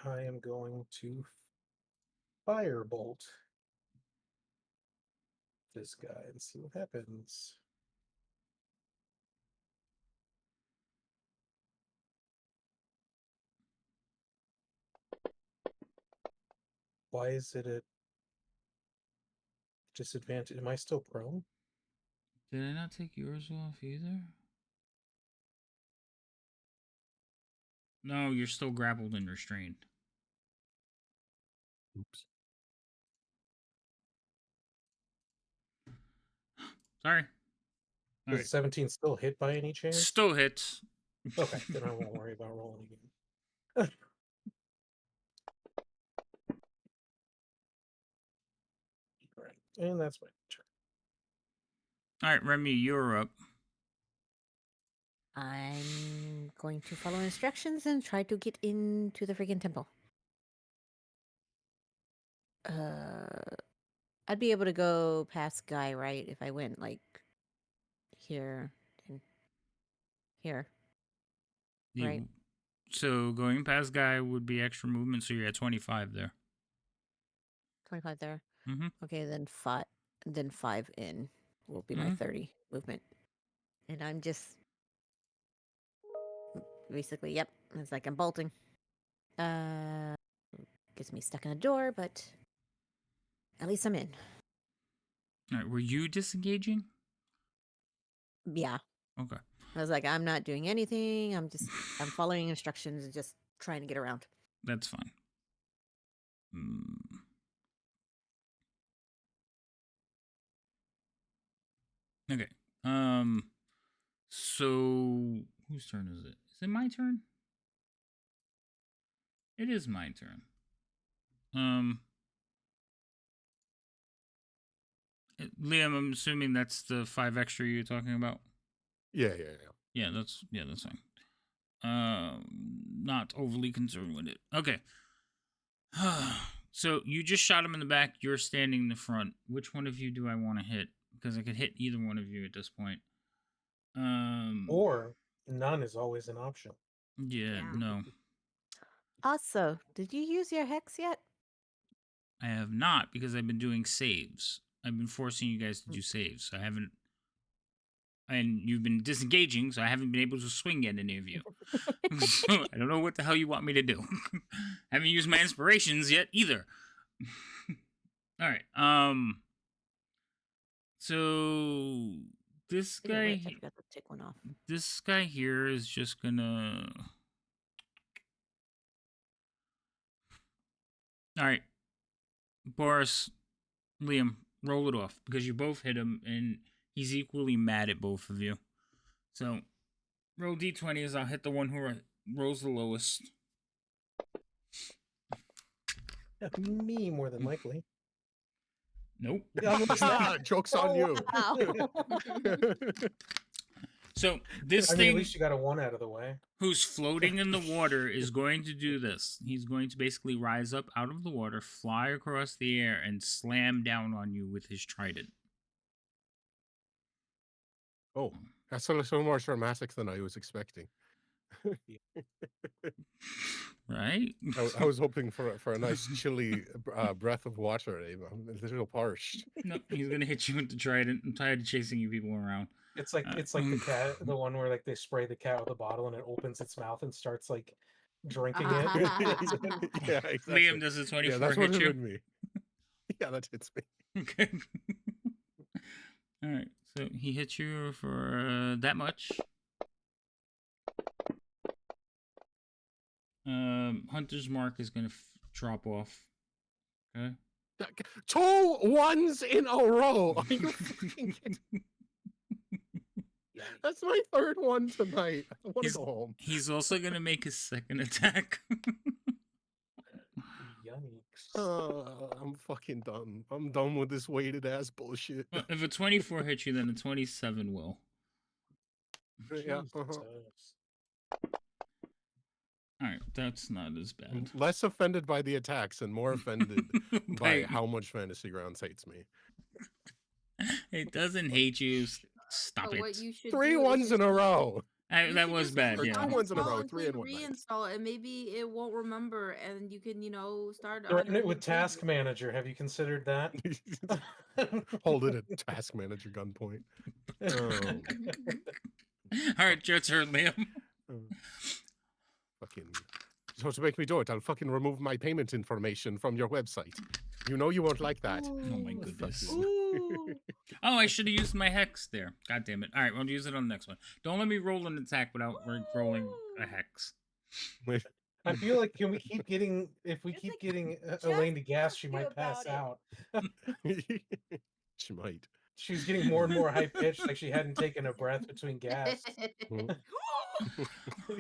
I am going to firebolt this guy and see what happens. Why is it a disadvantage? Am I still prone? Did I not take yours off either? No, you're still grappled and restrained. Oops. Sorry. All Does right. 17 still hit by any chance? Still hits. Okay, then I won't worry about rolling again. Right, and that's my turn. All right, Remy, you're up. I'm going to follow instructions and try to get into the freaking temple. I'd be able to go past Guy, right? If I went like here and here. Right. So going past Guy would be extra movement, so you're at 25 there. 25 there. Mm-hmm. Okay, then five in will be my Mhm. 30 movement. And I'm just basically, yep. It's like I'm bolting. Gets me stuck in a door, but at least I'm in. All right, were you disengaging? Yeah. Okay. I was like, I'm not doing anything. I'm following instructions and just trying to get around. That's fine. Mm. Okay. So whose turn is it? Is it my turn? It is my turn. Liam, I'm assuming that's the 5 extra you're talking about. Yeah. Yeah, that's fine. Not overly concerned with it. Okay. So you just shot him in the back. You're standing in the front. Which one of you do I want to hit? Because I could hit either one of you at this point. Or none is always an option. Yeah, no, Also, did you use your hex yet? I have not because I've been doing saves. I've been forcing you guys to do saves. I haven't, and you've been disengaging, so I haven't been able to swing at any of you. So I don't know what the hell you want me to do. I haven't used my inspirations yet either. All right. So this Speaking of guy, which, I forgot to take one off. this guy here is just gonna. All right, Boris, Liam, roll it off because you both hit him, and he's equally mad at both of you. So roll d20s. I'll hit the one who rolls the lowest. Me, more than likely. Nope. Joke's on you. Wow. So this I mean, thing at least you got a 1 out of the way. who's floating in the water is going to do this. He's going to basically rise up out of the water, fly across the air, and slam down on you with his trident. Oh, that's a little more dramatic than I was expecting. Right? I was hoping for a nice chilly breath of water. I'm a little parched. No, he's gonna hit you with the trident. I'm tired of chasing you people around. It's like the cat, the one where like they spray the cat with a bottle and it opens its mouth and starts like drinking it. Yeah, exactly. Liam, does a 24 Yeah, that's what hit it you? would me. Yeah, that hits me. Okay. All right. So he hits you for that much. Hunter's mark is gonna drop off. Okay. 2 1s in a row. Are you fucking kidding? That's my 3rd one tonight. I want to go home. He's also gonna make his second attack. Yikes. I'm fucking done. I'm done with this weighted ass bullshit. Well, if a 24 hits you, then a 27 will. Yeah. Jesus. All right, that's not as I'm bad. less offended by the attacks and more offended by By- how much Fantasy Grounds hates me. It doesn't hate you. Stop So it. what you should 3 do ones is in a row. you That should was just bad. Or Yeah. 2 ones in a row, uninstall 3 in until one you night. reinstall, and maybe it won't remember, and you can, start on Threaten a it new with playthrough. Task Manager. Have you considered that? Hold it at Task Manager gunpoint. All right, your turn, Liam. Fucking. So to make me do it, I'll fucking remove my payment information from your website. You know you won't like that. Oh my goodness. Fuck you. Oh, I should have used my hex there. God damn it. All right, we'll use it on the next one. Don't let me roll an attack without rolling a hex. I feel like can we keep getting if we It's keep like, getting just Elaine to gas, she ask you might pass about out. She might. She was getting more and more high pitched, like she hadn't taken a breath between gas.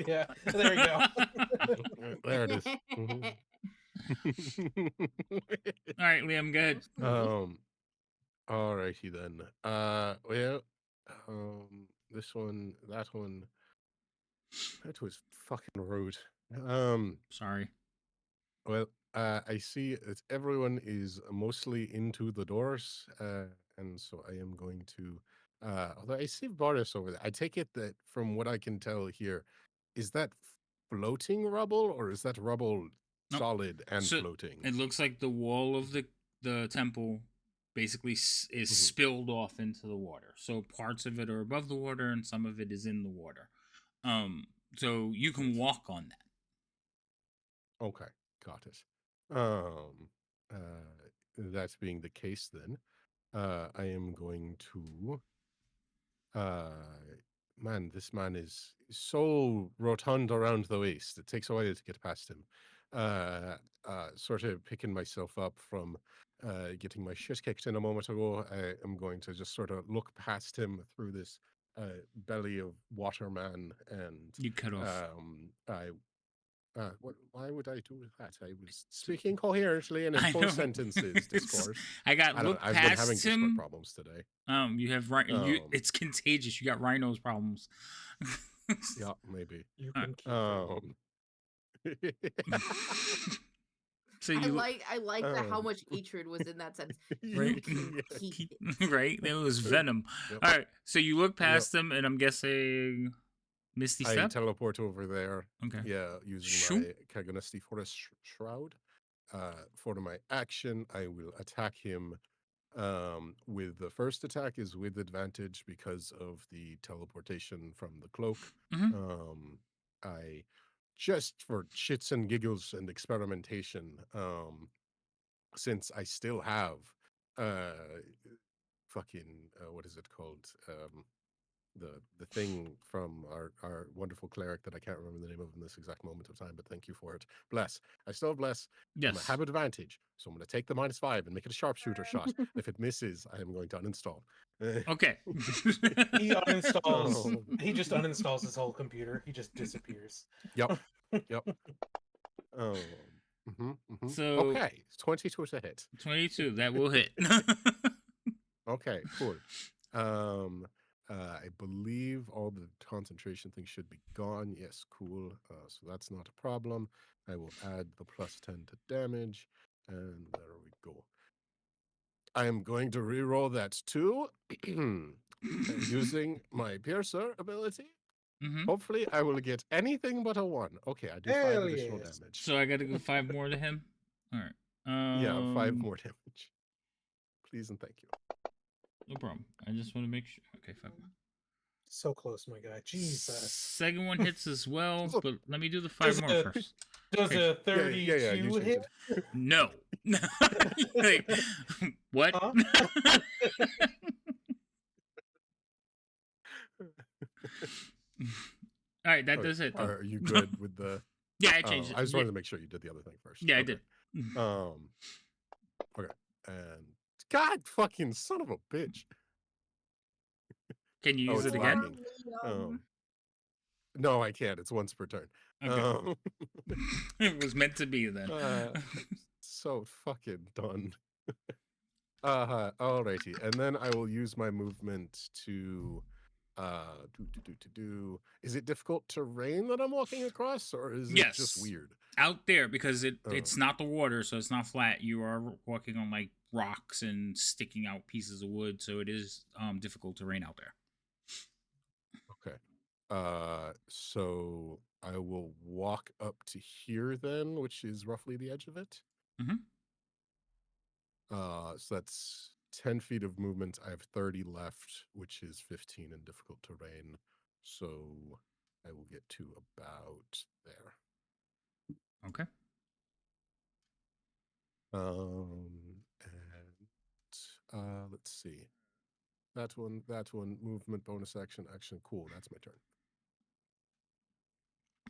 Yeah, there you go. There it is. All right, Liam, go ahead. Alrighty then. Well, this one, that one. That was fucking rude. Sorry. Well, I see that everyone is mostly into the doors, and so I am going to. Although I see Boris over there, I take it that from what I can tell here, is that floating rubble or is that rubble Nope. solid and So, floating? It looks like the wall of the temple basically is spilled off into the water. So parts of it are above the water and some of it is in the water. So you can walk on that. Okay, got it. Um, that being the case, then I am going to. Man, this man is so rotund around the waist. It takes a while to get past him. Sort of picking myself up from getting my shit kicked in a moment ago. I am going to just sort of look past him through this belly of waterman, and You cut off. I. Why would I do that? I was speaking coherently and in I full know. sentences. Discourse. I got I don't know. look I've been having past Discord him. problems today. You have right. You. Um, It's contagious. You got rhinos problems. Yeah, maybe. You All can keep going. So I you like how Um, much hatred was in that sentence. right, You can yeah, keep it. right. There was venom. Yep. All right. So you look Yep. past them, and I'm guessing Misty I Step. teleport over there. Okay. Yeah, using Shoot. my Kaganasti Forest Shroud. For my action, I will attack him. With the first attack is with advantage because of the teleportation from the cloak. Mhm. I just for shits and giggles and experimentation. Since I still have fucking what is it called? The thing from our wonderful cleric that I can't remember the name of in this exact moment of time, but thank you for it. Bless. I still have bless. I'm Yes. a have advantage, so I'm going to take the -5 and make it a sharpshooter shot. If it misses, I am going to uninstall. Okay. He uninstalls. Oh, He just uninstalls his whole computer. He just disappears. yep, yep. Oh, So okay. 22 to hit. 22. That will hit. Okay, cool. I believe all the concentration things should be gone. Yes, cool. So that's not a problem. I will add the +10 to damage, and there we go. I am going to reroll that too, using my Piercer ability. Mhm. Hopefully, I will get anything but a 1. Okay, I do 5 Hell additional yes. damage. So I got to go 5 more to him. All right. Yeah, 5 more damage. Please and thank you. No problem. I just want to make sure. Okay, 5 more. So close, my guy. Jesus. Second one hits as well, but let me do the 5 Does more a- first. Does Okay. a 32 Yeah, you change hit? it. No. Like, what? Huh? All right, that Okay, does it though. Are you good with the? Yeah, I changed it. I just Yeah, wanted to make sure you did the other thing first. yeah, I Okay. did. Okay, and God, fucking son of a bitch. Can you Oh, use it's it again? lagging. No, I can't. It's once per turn. Okay. It was meant to be then. So fucking done. Alrighty, and then I will use my movement to Is it difficult terrain that I'm walking across, or is it just Yes. weird? Out there, because it's not the water, so it's not flat. You are walking on like rocks and sticking out pieces of wood, so it is difficult terrain out there. Okay. So I will walk up to here then, which is roughly the edge of it. Mhm. So that's 10 feet of movement. I have 30 left, which is 15 in difficult terrain. So I will get to about there. Okay. And let's see. That one, movement, bonus action, cool. That's my turn.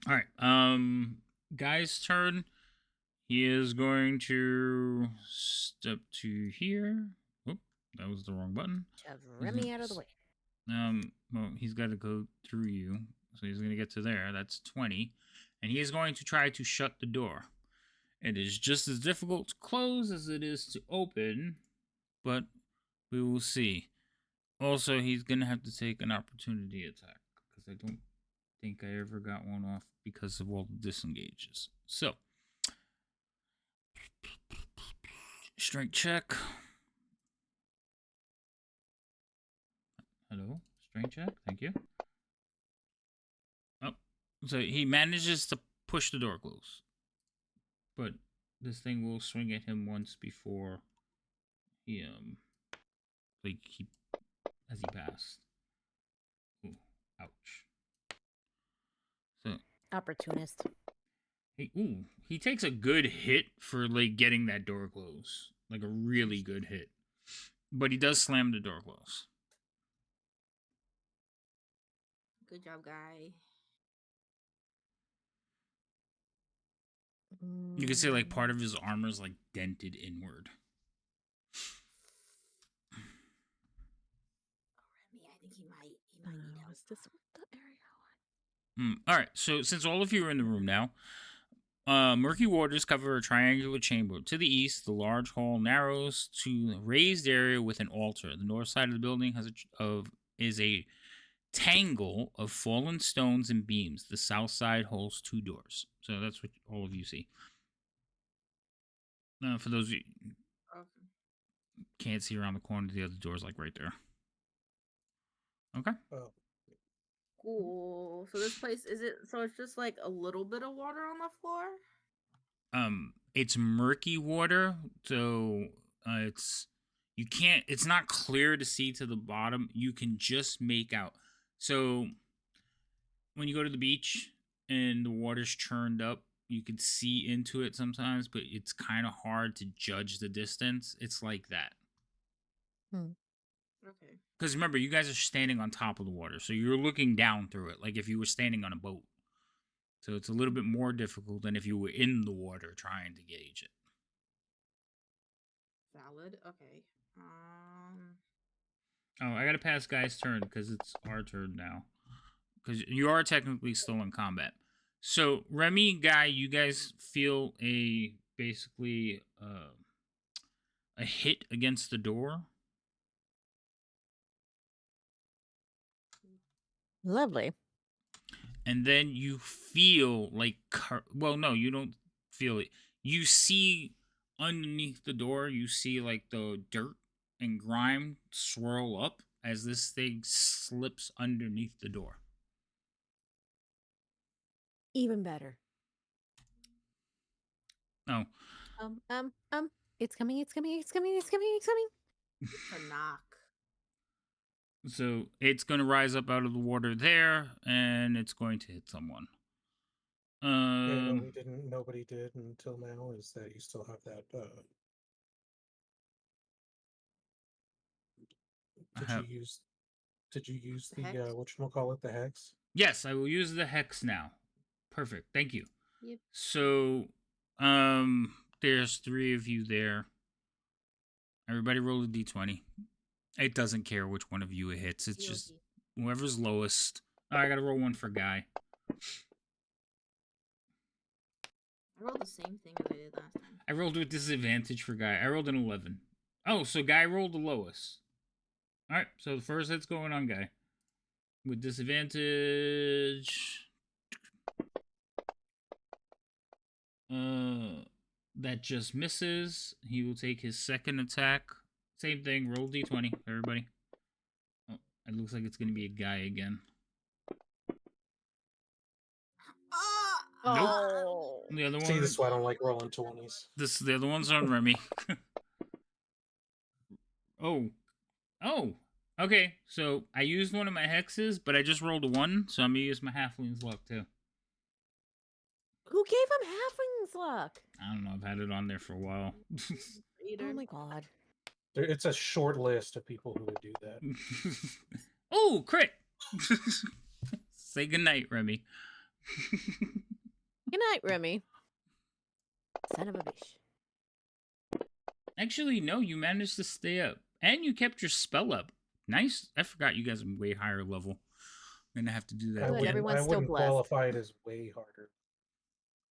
All right. Guy's turn. He is going to step to here. Oh, that was the wrong button. Shove Remy out of the way. Well, he's got to go through you, so he's going to get to there. That's 20, and he is going to try to shut the door. It is just as difficult to close as it is to open, but we will see. Also, he's going to have to take an opportunity attack, because I don't think I ever got one off because of all the disengages. So, strength check. Hello? Strength check? Thank you. Oh, so he manages to push the door closed. But this thing will swing at him once before he, as he passed. Ooh, ouch. So Opportunist. He takes a good hit for like getting that door closed, like a really good hit. But he does slam the door closed. Good job, guy. You can see like part of his armor is like dented inward. Remy, I think he might need help. Is this what the area? All right, so since all of you are in the room now, murky waters cover a triangular chamber. To the east, the large hall narrows to a raised area with an altar. The north side of the building is a tangle of fallen stones and beams. The south side holds 2 doors. So that's what all of you see. For those of you can't see around the corner, the other door's like right there. Okay. Oh, Cool. So this place so it's just like a little bit of water on the floor? It's murky water, so it's not clear to see to the bottom. You can just make out. So when you go to the beach and the water's churned up, you can see into it sometimes, but it's kind of hard to judge the distance. It's like that. Okay. Because remember, you guys are standing on top of the water, so you're looking down through it, like if you were standing on a boat. So it's a little bit more difficult than if you were in the water trying to gauge it. Valid. Okay. Oh, I gotta pass Guy's turn because it's our turn now. Because you are technically still in combat. So Remy, Guy, you guys feel basically a hit against the door. Lovely. And then you feel like, well, no, you don't feel it. You see underneath the door, you see like the dirt and grime swirl up as this thing slips underneath the door. Even better. Oh. It's coming. It's coming. It's coming. It's coming. It's coming. It's a knock. So it's going to rise up out of the water there, and it's going to hit someone. yeah, no, we didn't. Nobody did until now. Is that you still have that? Did you use the whatchamacallit, the hex? Yes, I will use the hex now. Perfect. Thank you. Yep. So, there's 3 of you there. Everybody roll a d20. It doesn't care which one of you it hits. It's just whoever's lowest. Oh, I gotta roll one for Guy. I rolled the same thing as I did last time. I rolled with disadvantage for Guy. I rolled an 11. Oh, so Guy rolled the lowest. Alright, so the first hit's going on Guy. With disadvantage... that just misses. He will take his second attack. Same thing, roll d20, everybody. Oh, it looks like it's going to be a Guy again. Nope. The other one. See, this is why I don't like rolling 20s. The other one's on Remy. Oh. Okay, so I used one of my hexes, but I just rolled a 1, so I'm going to use my halfling's luck too. Who gave him halfling's luck? I don't know, I've had it on there for a while. Oh my god. It's a short list of people who would do that. Oh, crit! Say goodnight, Remy. Good night, Remy. Son of a bitch. Actually, no, you managed to stay up. And you kept your spell up. Nice. I forgot you guys are way higher level. I'm going to have to do that Good, again. everyone's I still wouldn't blessed. qualify it as way harder.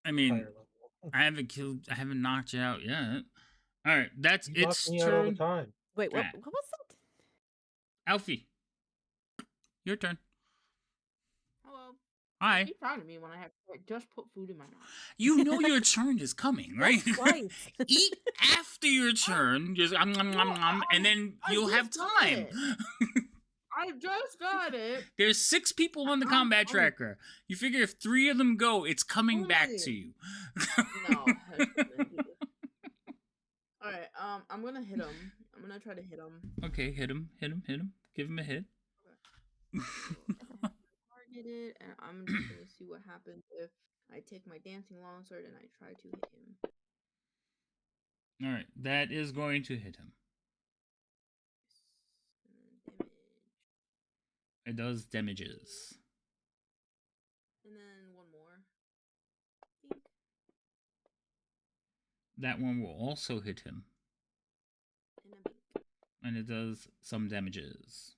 I mean, Higher level. I haven't knocked you out yet. All right, that's You knock its me out all the turn. time. Wait, what Ah. was that? Alfie, your turn. Hello. Hi. Be proud of me when I have to just put food in my mouth. You know your turn is coming, right? Twice. Eat after your turn, just and then you'll have just got time. it. I just got it. There's 6 people on the combat tracker. You figure if 3 of them go, it's coming back to you. No. All right. I'm gonna hit him. I'm gonna try to hit him. Okay, hit him. Give him a hit. Target it, and I'm just gonna see what happens if I take my dancing longsword and I try to hit him. All right, that is going to hit him. Damage. It does damages. And then one more. I think. That one will also hit him. And a bink. And it does some damages.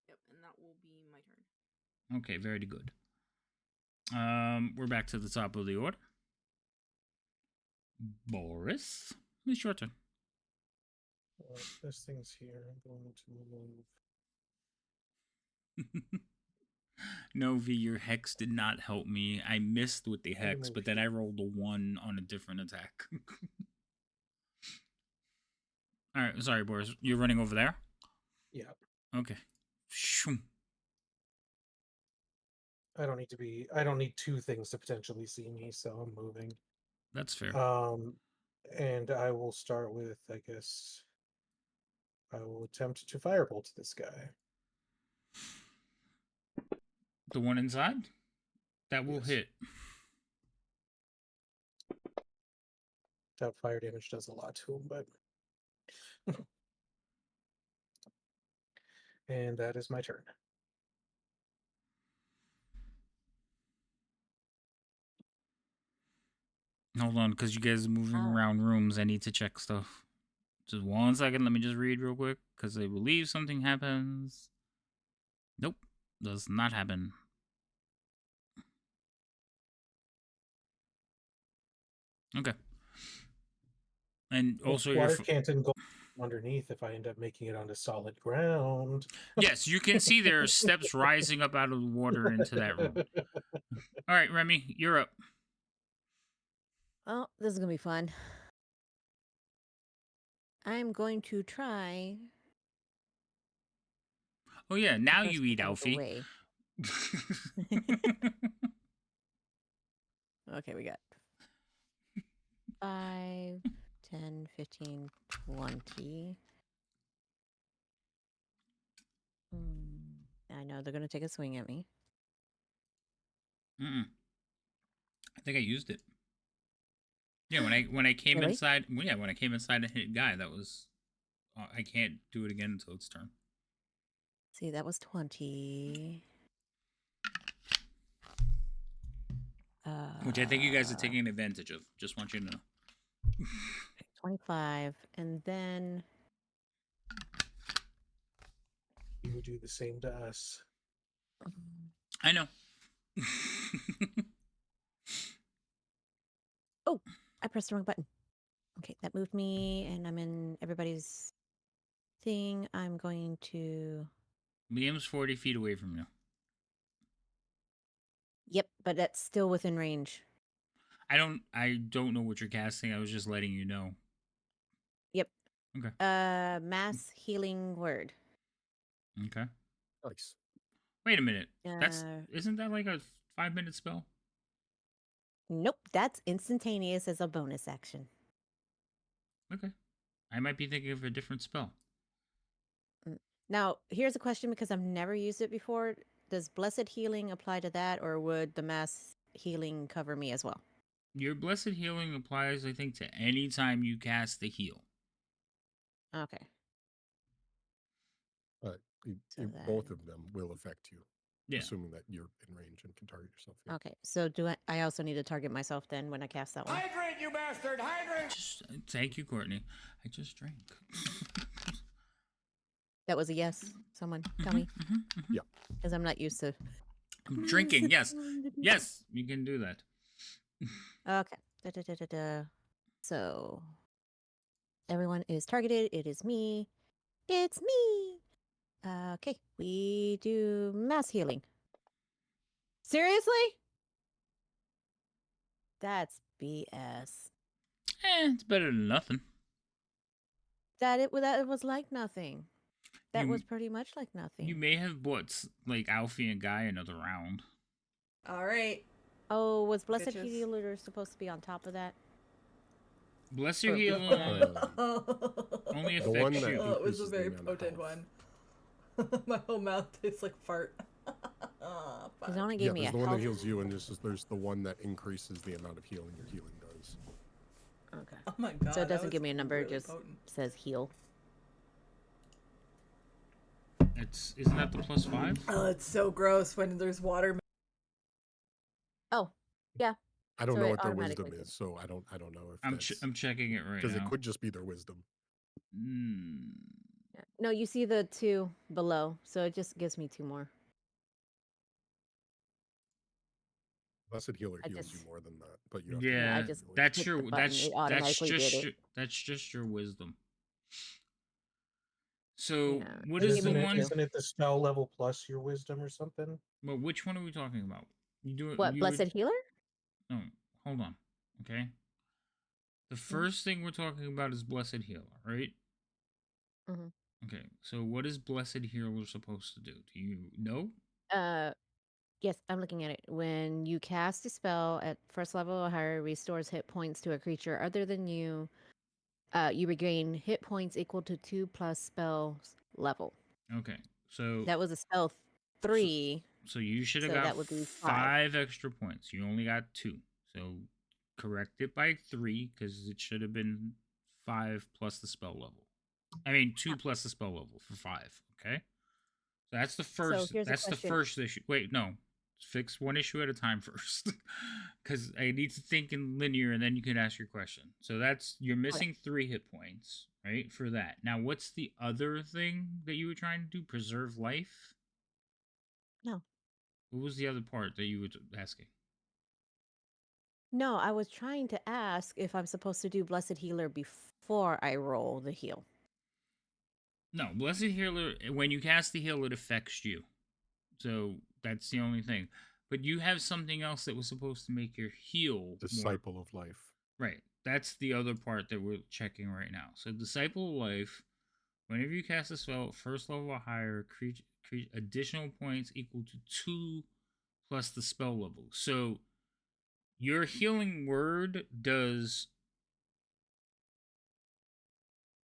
Yep, and that will be my turn. Okay, very good. We're back to the top of the order. Boris, it's your turn. This thing's here. I'm going to move. Novi, your hex did not help me. I missed with the hex, but then I rolled a 1 on a different attack. Alright, sorry, Boris. You're running over there? Yeah. Okay. Shoom. I don't need 2 things to potentially see me, so I'm moving. That's fair. And I will start with, I guess, I will attempt to firebolt this guy. The one inside? That will Yes. hit. That fire damage does a lot to him, but... And that is my turn. Hold on, because you guys are moving around rooms. I need to check stuff. Just 1 second. Let me just read real quick, because I believe something happens. Nope. Does not happen. Okay. And also your water can't go underneath if I end up making it onto solid ground. Yes, you can see there are steps rising up out of the water into that room. All right, Remy, you're up. Well, this is gonna be fun. I'm going to try. Oh yeah, now First you eat out of the Alfie. way. Okay, we got 5, 10, 15, 20. I know they're gonna take a swing at me. I think I used it. Yeah, when I came Really? inside. Well, yeah, when I came inside and hit guy, that was. I can't do it again until it's turn. See, that was 20. Which I think you guys are taking advantage of. Just want you to know. 25, and then You would do the same to us. I know. oh, I pressed the wrong button. Okay, that moved me, and I'm in everybody's thing. I'm going to. Liam's 40 feet away from you. Yep, but that's still within range. I don't know what you're casting. I was just letting you know. Yep. Okay. Mass healing word. Okay. Nice. Wait a minute. Isn't that like a 5-minute spell? Nope, that's instantaneous as a bonus action. Okay. I might be thinking of a different spell. Now, here's a question because I've never used it before. Does blessed healing apply to that, or would the mass healing cover me as well? Your blessed healing applies, I think, to any time you cast the heal. Okay. But So both of them will affect you, Yeah. assuming that you're in range and can target yourself. Yeah. Okay, so do I also need to target myself then when I cast that one? Hydrate, you bastard! Hydrate! Thank you, Courtney. I just drank. That was a yes. Someone tell me. Yeah. Because I'm not used to. I'm drinking, yes. Yes, you can do that. Okay. So, everyone is targeted. It is me. It's me. Okay, we do mass healing. Seriously? That's BS. It's better than nothing. That was like nothing. That was pretty much like nothing. You may have bought, like, Alfie and Guy another round. All right. Oh, was Blessed Bitches. Healer supposed to be on top of that? Bless your Or- healing only The one affects that you. Oh, it was a increases the very amount of potent health. one. My whole mouth tastes like fart. Because it only gave me there's a the one that health. heals you, and there's the one that increases the amount of healing your healing does. Okay. Oh my god. So it that doesn't give was me a number, really it just potent. says heal. Isn't that the +5? Oh, it's so gross when there's water. Oh, yeah. I don't So know it what their wisdom automatically is, so I don't know if I'm that's I'm checking it right because now. it could just be their wisdom. Mm. Yeah. No, you see the 2 below, so it just gives me 2 more. Blessed healer I heals you just- more than that, but you have Yeah, I Yeah, just that's hit your the button, it automatically did it. that's just your wisdom. So Yeah, what it is gave the me one? two. Isn't it the spell level plus your wisdom or something? Well, which one are we talking about? You do it. What, Blessed Healer? No, hold on. Okay. The first thing we're talking about is Blessed Healer, right? Mhm. Okay. So what is Blessed Healer supposed to do? Do you know? Yes, I'm looking at it. When you cast a spell at first level or higher, restores hit points to a creature other than you. You regain hit points equal to 2 plus spells level. Okay. So That was a spell 3. So you should have So got that would be 5. 5 extra points. You only got 2. So correct it by 3 because it should have been 5 plus the spell level. I mean 2 plus the spell level for 5. Okay. So that's the first. here's a That's the question. first issue. Wait, no. Fix one issue at a time first, because I need to think in linear, and then you can ask your question. So that's you're missing 3 hit points, right? For that. Now, what's the other thing that you were trying to do? Preserve life. No. What was the other part that you were asking? No, I was trying to ask if I'm supposed to do Blessed Healer before I roll the heal. No, Blessed Healer, when you cast the heal, it affects you. So that's the only thing. But you have something else that was supposed to make your heal Disciple more. of life. Right. That's the other part that we're checking right now. So Disciple of Life, whenever you cast a spell at first level or higher, create additional points equal to 2 plus the spell level. So your healing word does...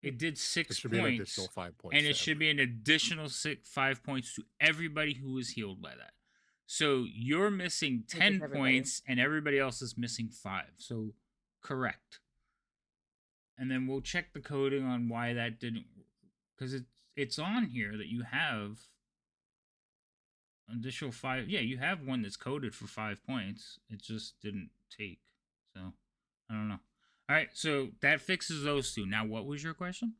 It did 6 It should be an additional 5 points. and it should be an additional 5 points to everybody who was healed by that. So you're missing 10 points, and everybody else is missing 5. So correct. And then we'll check the coding on why that didn't, because it's on here that you have additional 5. Yeah, you have one that's coded for 5 points. It just didn't take. So I don't know. All right, so that fixes those 2. Now, what was your question?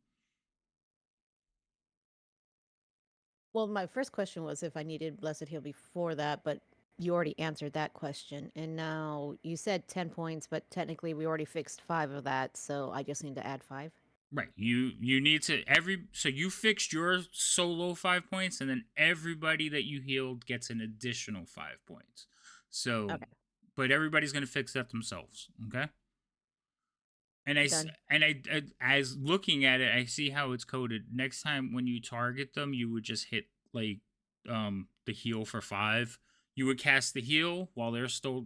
Well, my first question was if I needed Blessed Heal before that, but you already answered that question. And now you said 10 points, but technically we already fixed 5 of that, so I just need to add 5. Right. You need to so you fixed your solo 5 points, and then everybody that you healed gets an additional 5 points. So, Okay. but everybody's gonna fix that themselves. Okay. And I as looking at it, I see how it's coded. Next time when you target them, you would just hit like the heal for 5. You would cast the heal while they're still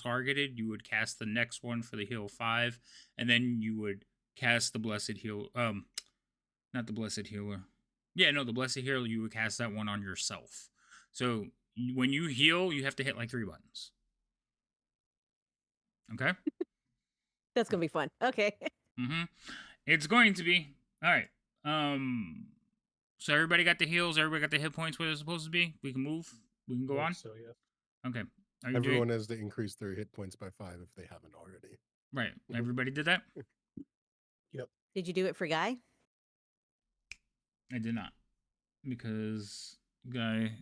targeted. You would cast the next one for the heal 5, and then you would cast the blessed heal. Not the blessed healer. Yeah, no, the blessed healer. You would cast that one on yourself. So when you heal, you have to hit like 3 buttons. Okay. That's going to be fun. Okay. Mm-hmm. It's going to be. All right. So everybody got the heals. Everybody got the hit points where they're supposed to be. We can move. We can go on. So yeah. Okay. Are you Everyone has to increase their hit points by 5 if they haven't already. right? Everybody did that. Yep. Did you do it for Guy? I did not, because Guy.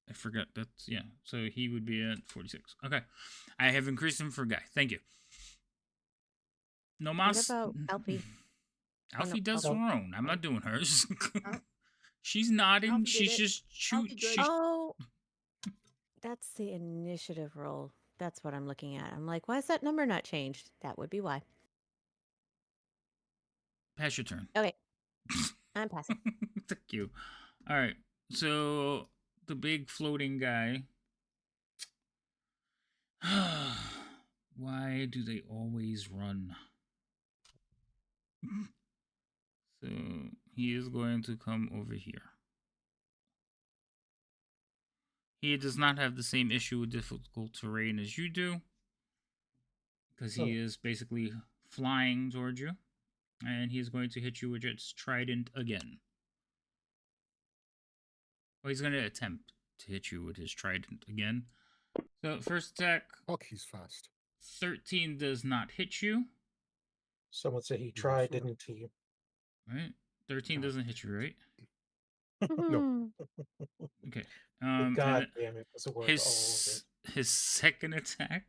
I forgot that's yeah. So he would be at 46. Okay. I have increased him for Guy. Thank you. No mas. What about Alfie? Alfie no, does Alfie. her own. I'm not doing hers. She's nodding. Alfie She's did it. just Alfie good. Oh, that's the initiative roll. That's what I'm looking at. I'm like, why is that number not changed? That would be why. Pass your turn. Okay. I'm passing. Thank you. All right. So the big floating guy. Why do they always run? So he is going to come over here. He does not have the same issue with difficult terrain as you do, because he is basically flying towards you, and he is going to hit you with its trident again. Well, he's going to attempt to hit you with his trident again. So first attack, Fuck, he's fast. 13 does not hit you. Someone said he tried, didn't he? Right? 13 doesn't hit you, right? No. Okay. God And damn it, was it worth all of it? his second attack.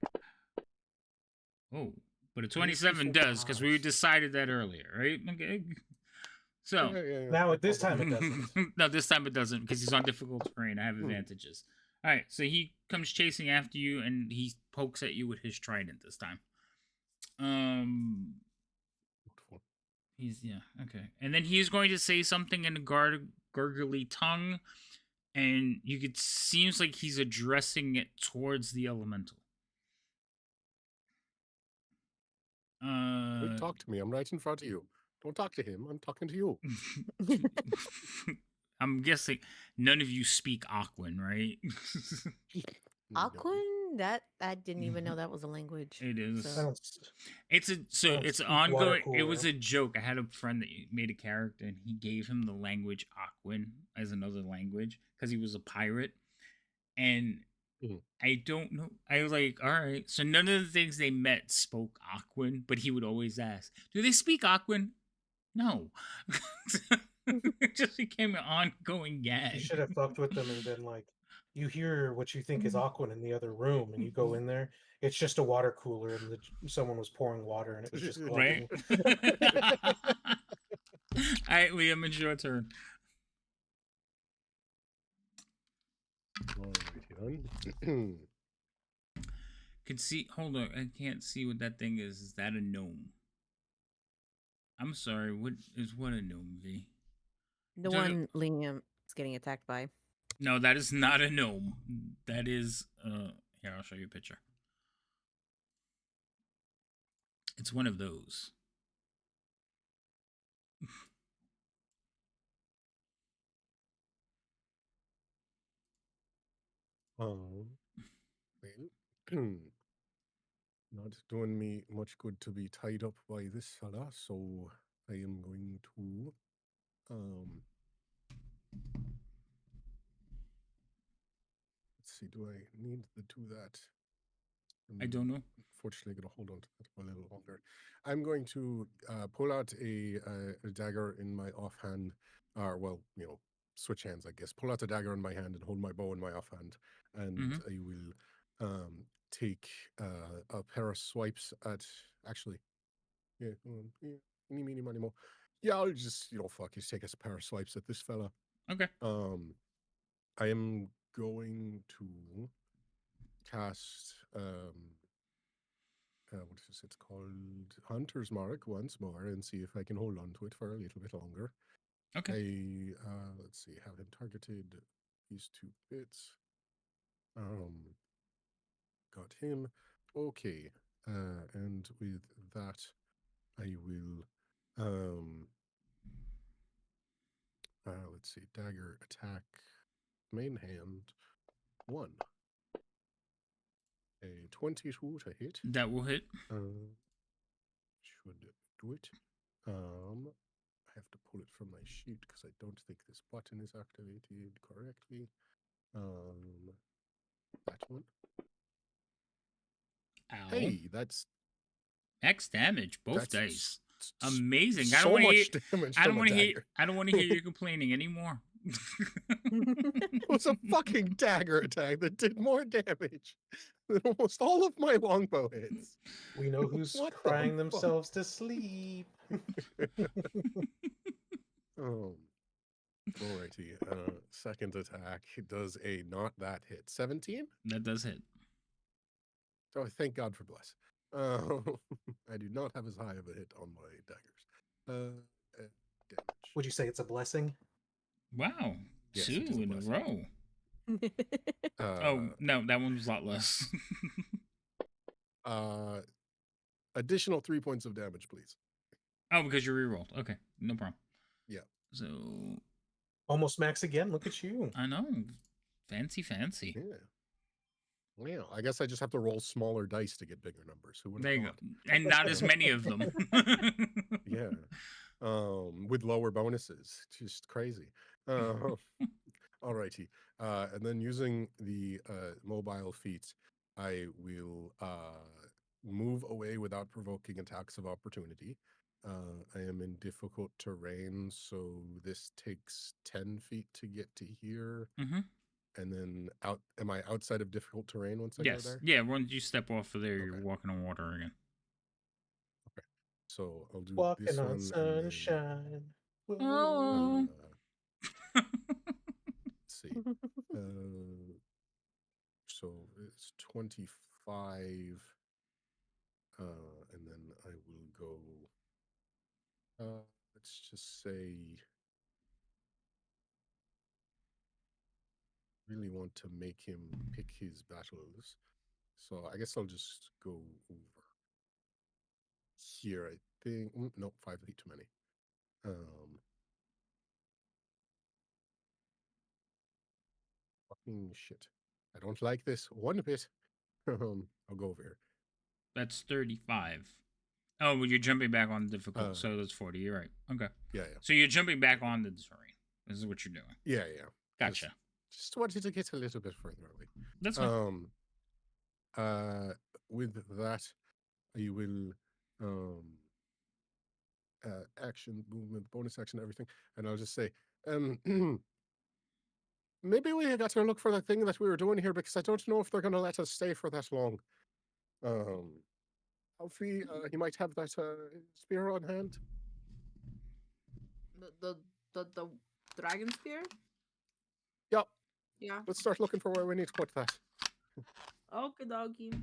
Oh, but a Why is he 27 so does, because we fast? decided that earlier, right? Okay. So Yeah. Now no at this problem. time it doesn't. no, this time it doesn't, because he's on difficult terrain. I have advantages. All right, so he comes chasing after you, and he pokes at you with his trident this time. He's okay, and then he's going to say something in a gurgly tongue, and seems like he's addressing it towards the elemental. Don't talk to me. I'm right in front of you. Don't talk to him. I'm talking to you. I'm guessing none of you speak Aquan, right? No. Aquan? That I didn't even know that was a language. It is. So- It's don't it's speak ongoing. water It was cooler. a joke. I had a friend that made a character, and he gave him the language Aquan as another language because he was a pirate, and I don't know. I was like, all right. So none of the things they met spoke Aquan, but he would always ask, "Do they speak Aquan?" No. It just became an ongoing gag. You should have fucked with them and been like, you hear what you think is Aquan in the other room, and you go in there, it's just a water cooler, and someone was pouring water, and it was just Right? glowing. All right, Liam, it's your turn. Alrighty then. Can see. Hold on, I can't see what that thing is. Is that a gnome? I'm sorry. What a gnome, V? The one Liam is getting attacked by. No, that is not a gnome. That is here, I'll show you a picture. It's one of those. Well, not doing me much good to be tied up by this fella, so I am going to let's see, do I need to do that? I don't know. Unfortunately, going to hold on to that for a little longer. I'm going to pull out a dagger in my offhand, or well, switch hands, I guess. Pull out a dagger in my hand and hold my bow in my offhand, and I will take a pair of swipes at. Actually, eeny, meeny, miny, mo. Yeah, I'll just fuck, just take a pair of swipes at this fella. Okay. I am going to cast what is it called? Hunter's Mark once more and see if I can hold on to it for a little bit longer. Okay. Let's see, have him targeted these 2 bits. Got him. Okay. And with that I will let's see, dagger attack main hand 1. A 22 to hit. That will hit. Should do it. I have to pull it from my sheet because I don't think this button is activated correctly. That one. Ow. Hey, that's X damage, both that's dice. Amazing. So much damage. I don't want to hear. I don't want to hear you complaining anymore. It was a fucking dagger attack that did more damage than almost all of my longbow hits. We know who's What the crying fuck? themselves to sleep. Alrighty. Second attack does a not that hit. 17? That does hit. So thank God for bless. I do not have as high of a hit on my daggers. Damage. Would you say it's a blessing? Wow. Yes, 2 it is a in a blessing. row. Oh no, that one was a lot less. Additional 3 points of damage, please. Oh, because you rerolled. Okay, no problem. Yeah. So Almost max again. Look at you. I know. Fancy, fancy. Yeah. Well, I guess I just have to roll smaller dice to get bigger numbers. Who would There have you go. thought? And not as many of them. Yeah. With lower bonuses. Just crazy. Alrighty. And then using the mobile feat, I will move away without provoking attacks of opportunity. I am in difficult terrain, so this takes 10 feet to get to here. Mm-hmm. And then am I outside of difficult terrain once I go Yes. there? Yeah, once you step off of there, you're Okay. walking on water again. Okay. So I'll do Walking this on one. sunshine. And Oh. then, let's see. So it's 25. And then I will go. Let's just say. Really want to make him pick his battles. So I guess I'll just go over here. I think. No, 5 feet too many. Fucking shit. I don't like this one bit. I'll go over here. That's 35. Oh, well, you're jumping back on difficult, Uh, so that's 40. You're right. Okay. Yeah. So you're jumping back on the terrain. This is what you're doing. Yeah. Gotcha. Just wanted to get a little bit further away. That's fine. With that, you will action, movement, bonus action, everything, and I'll just say, maybe we got to look for the thing that we were doing here because I don't know if they're going to let us stay for that long. Alfie, you might have that spear on hand. The dragon spear? Yep. Yeah. Let's start looking for where we need to put that. Okay, doggy.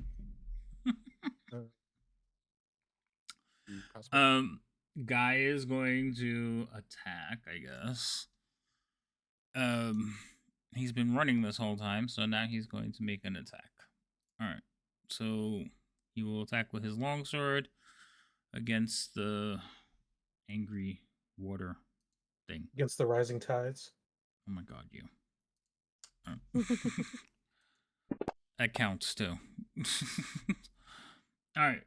Guy is going to attack, I guess. He's been running this whole time, so now he's going to make an attack. All right. So he will attack with his longsword against the angry water thing. Against the rising tides. Oh my god, you. That counts too. All right.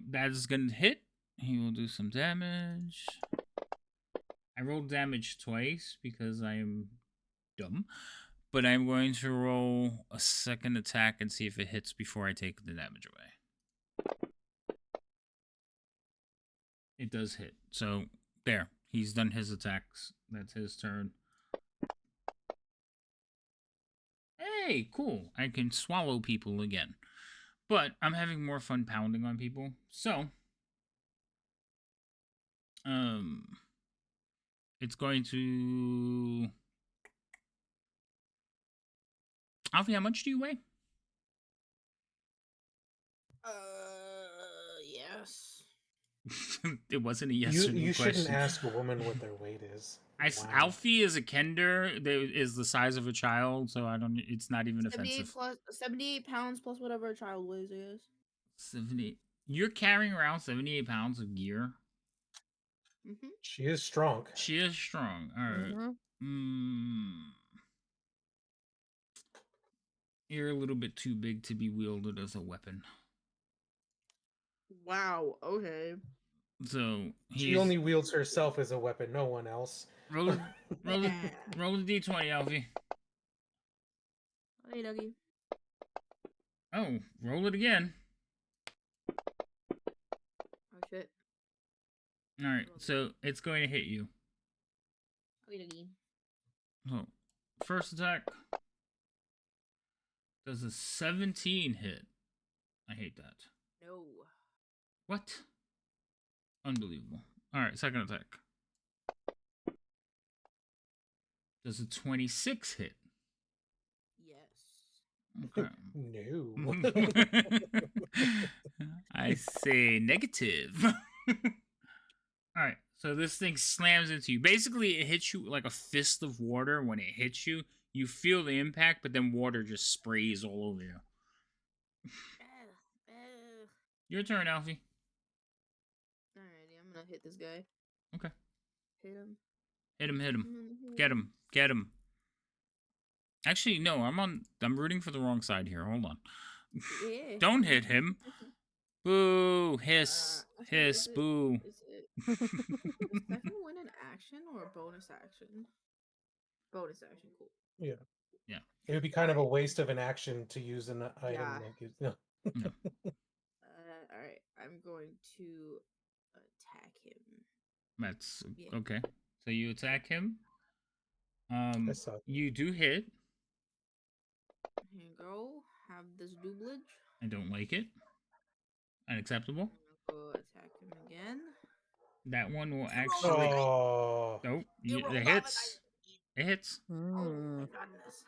That is gonna hit. He will do some damage. I rolled damage twice because I am dumb, but I'm going to roll a second attack and see if it hits before I take the damage away. It does hit. So there, he's done his attacks. That's his turn. Hey, cool. I can swallow people again. But I'm having more fun pounding on people. So, it's going to... Alfie, how much do you weigh? Yes. It wasn't a yes or no You question. shouldn't ask a woman what their weight is. Wow. Alfie is a kender that is the size of a child, so I don't. It's not even offensive. 78 pounds plus whatever a child weighs, I guess. 70. You're carrying around 78 pounds of gear. Mm-hmm. She is strong. She is strong. All right. You're a little bit too big to be wielded as a weapon. Wow. Okay. So she only wields herself as a weapon, no one else. Roll the d20, Alfie. Hey, doggy. Oh, roll it again. Oh shit. All right, so it's going to hit you. Okay, doggy. Oh, first attack does a 17 hit. I hate that. No. What? Unbelievable. All right, second attack. Does a 26 hit? Yes. Okay. No. I say negative. All right, so this thing slams into you. Basically, it hits you like a fist of water. When it hits you, you feel the impact, but then water just sprays all over you. Your turn, Alfie. Alrighty, I'm gonna hit this guy. Okay. Hit him. Hit him. Get him. Actually, no. I'm rooting for the wrong side here. Hold on. Yeah. Don't hit him. Boo! Hiss! Actually, Hiss! Boo! is it the second win an action or a bonus action? Bonus action, cool. Yeah. Yeah. It would be kind of a Alright. waste of an action to use an item Yeah. like it. No. No. All right. I'm going to attack him. That's Yeah. okay. So you attack him. I saw that. You do hit. Here you go. Have this doublage. I don't like it. Unacceptable. I'm gonna go attack him again. That one will You actually. rolled Oh, Nope. You It rolled on hits. It hits. Oh my goodness.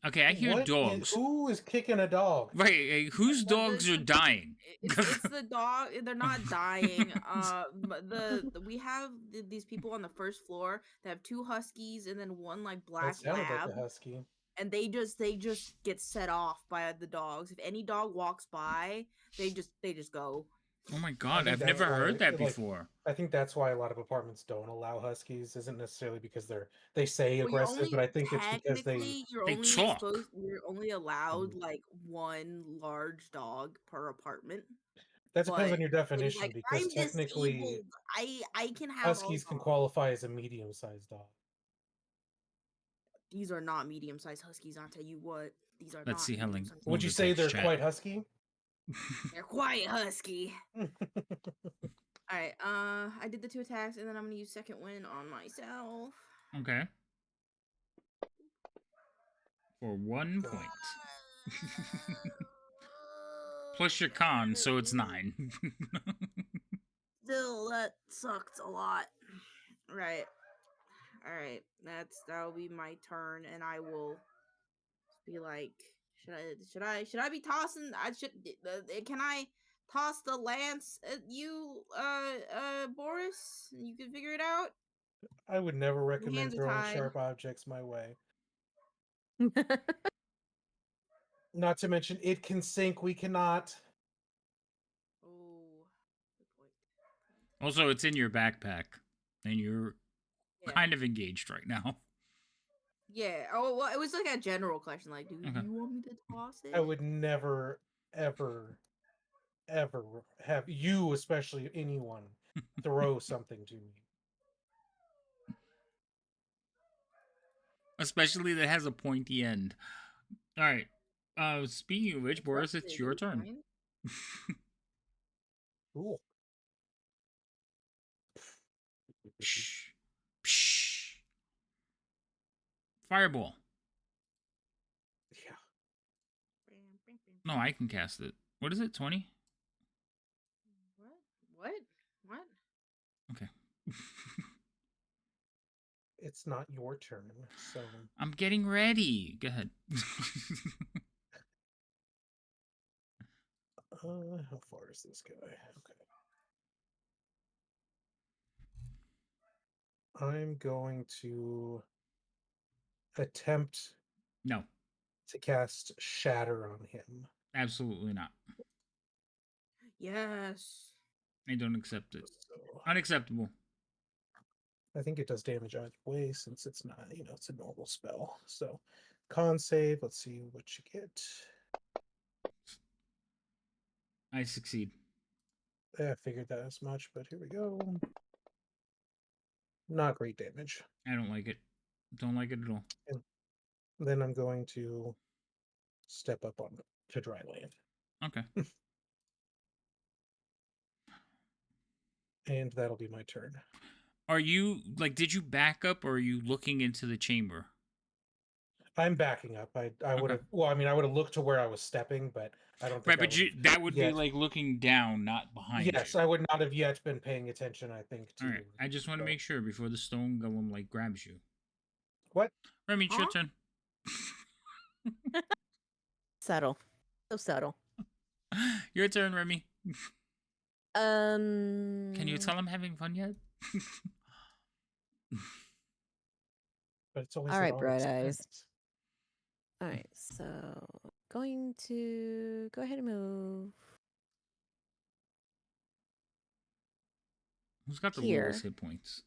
Okay, I hear what dogs. who is kicking a dog? Right, whose The- dogs are the- dying? It's the dog. They're not dying. But we have these people on the first floor that have 2 huskies and then 1 like That black sounded lab, like a husky. and they just get set off by the dogs. If any dog walks by, they just go. Oh my god, think I've that's never why, heard that like, before. I think that's why a lot of apartments don't allow huskies. Isn't necessarily because they say Well, you're aggressive, but I think it's because they. technically you're they only talk. you're only allowed like 1 large dog per apartment. That depends But on your when, definition like, because I'm technically disabled, I can have huskies all can dogs. qualify as a medium-sized dog. These are not medium-sized huskies. I'll tell you what. These are Let's not see how medium-sized Would you Longer say text they're chat. quite husky? They're quite husky. All right. I did the 2 attacks, and then I'm gonna use second wind on myself. Okay. For 1 point. Plus your con, so it's 9. Still, that sucked a lot. Right. All right. That'll be my turn, and I will be like, should I be tossing? Can I toss the lance at you, Boris? You can figure it out. I would never Your recommend hands are throwing tied. sharp objects my way. Not to mention, it can sink. We cannot. Oh, good point. Also, it's in your backpack, and you're Yeah. kind of engaged right now. Yeah. Oh well, it was like a general question. Like, do Okay. you want me to toss it? I would never, ever, ever have you, especially anyone, throw something to me. Especially that has a pointy end. All right. Speaking of which, Boris, it's your turn. Fine. Cool. Psh, psh. Fireball. Yeah. No, I can cast it. What is it? 20? What? What? Okay. It's not your turn, so I'm getting ready. Go ahead. how far is this guy? Okay. I'm going to attempt No, to cast Shatter on him. absolutely not. Yes. I don't accept it. So Unacceptable. I think it does damage either way since it's not, it's a normal spell. So con save, let's see what you get. I succeed. I figured that as much, but here we go. Not great damage. I don't like it. Don't like it at all. And then I'm going to step up on to dry land. Okay. And that'll be my turn. Are you, like, did you back up or are you looking into the chamber? I'm backing up. I would have. Okay. Well, I mean, I would have looked to where I was stepping, but I don't think. Right, but that would be yet. like looking down, not behind you. Yes, I would not have yet been paying attention. I think. To All right. I just want to so- make sure before the stone golem like grabs you. What? Remy, it's your Huh? turn. Subtle. So subtle. Your turn, Remy. Can you Um. tell I'm having fun yet? But it's always All at right, our Bright Eyes. expense. All right, so going to go ahead and move Who's got the Here. lowest hit points?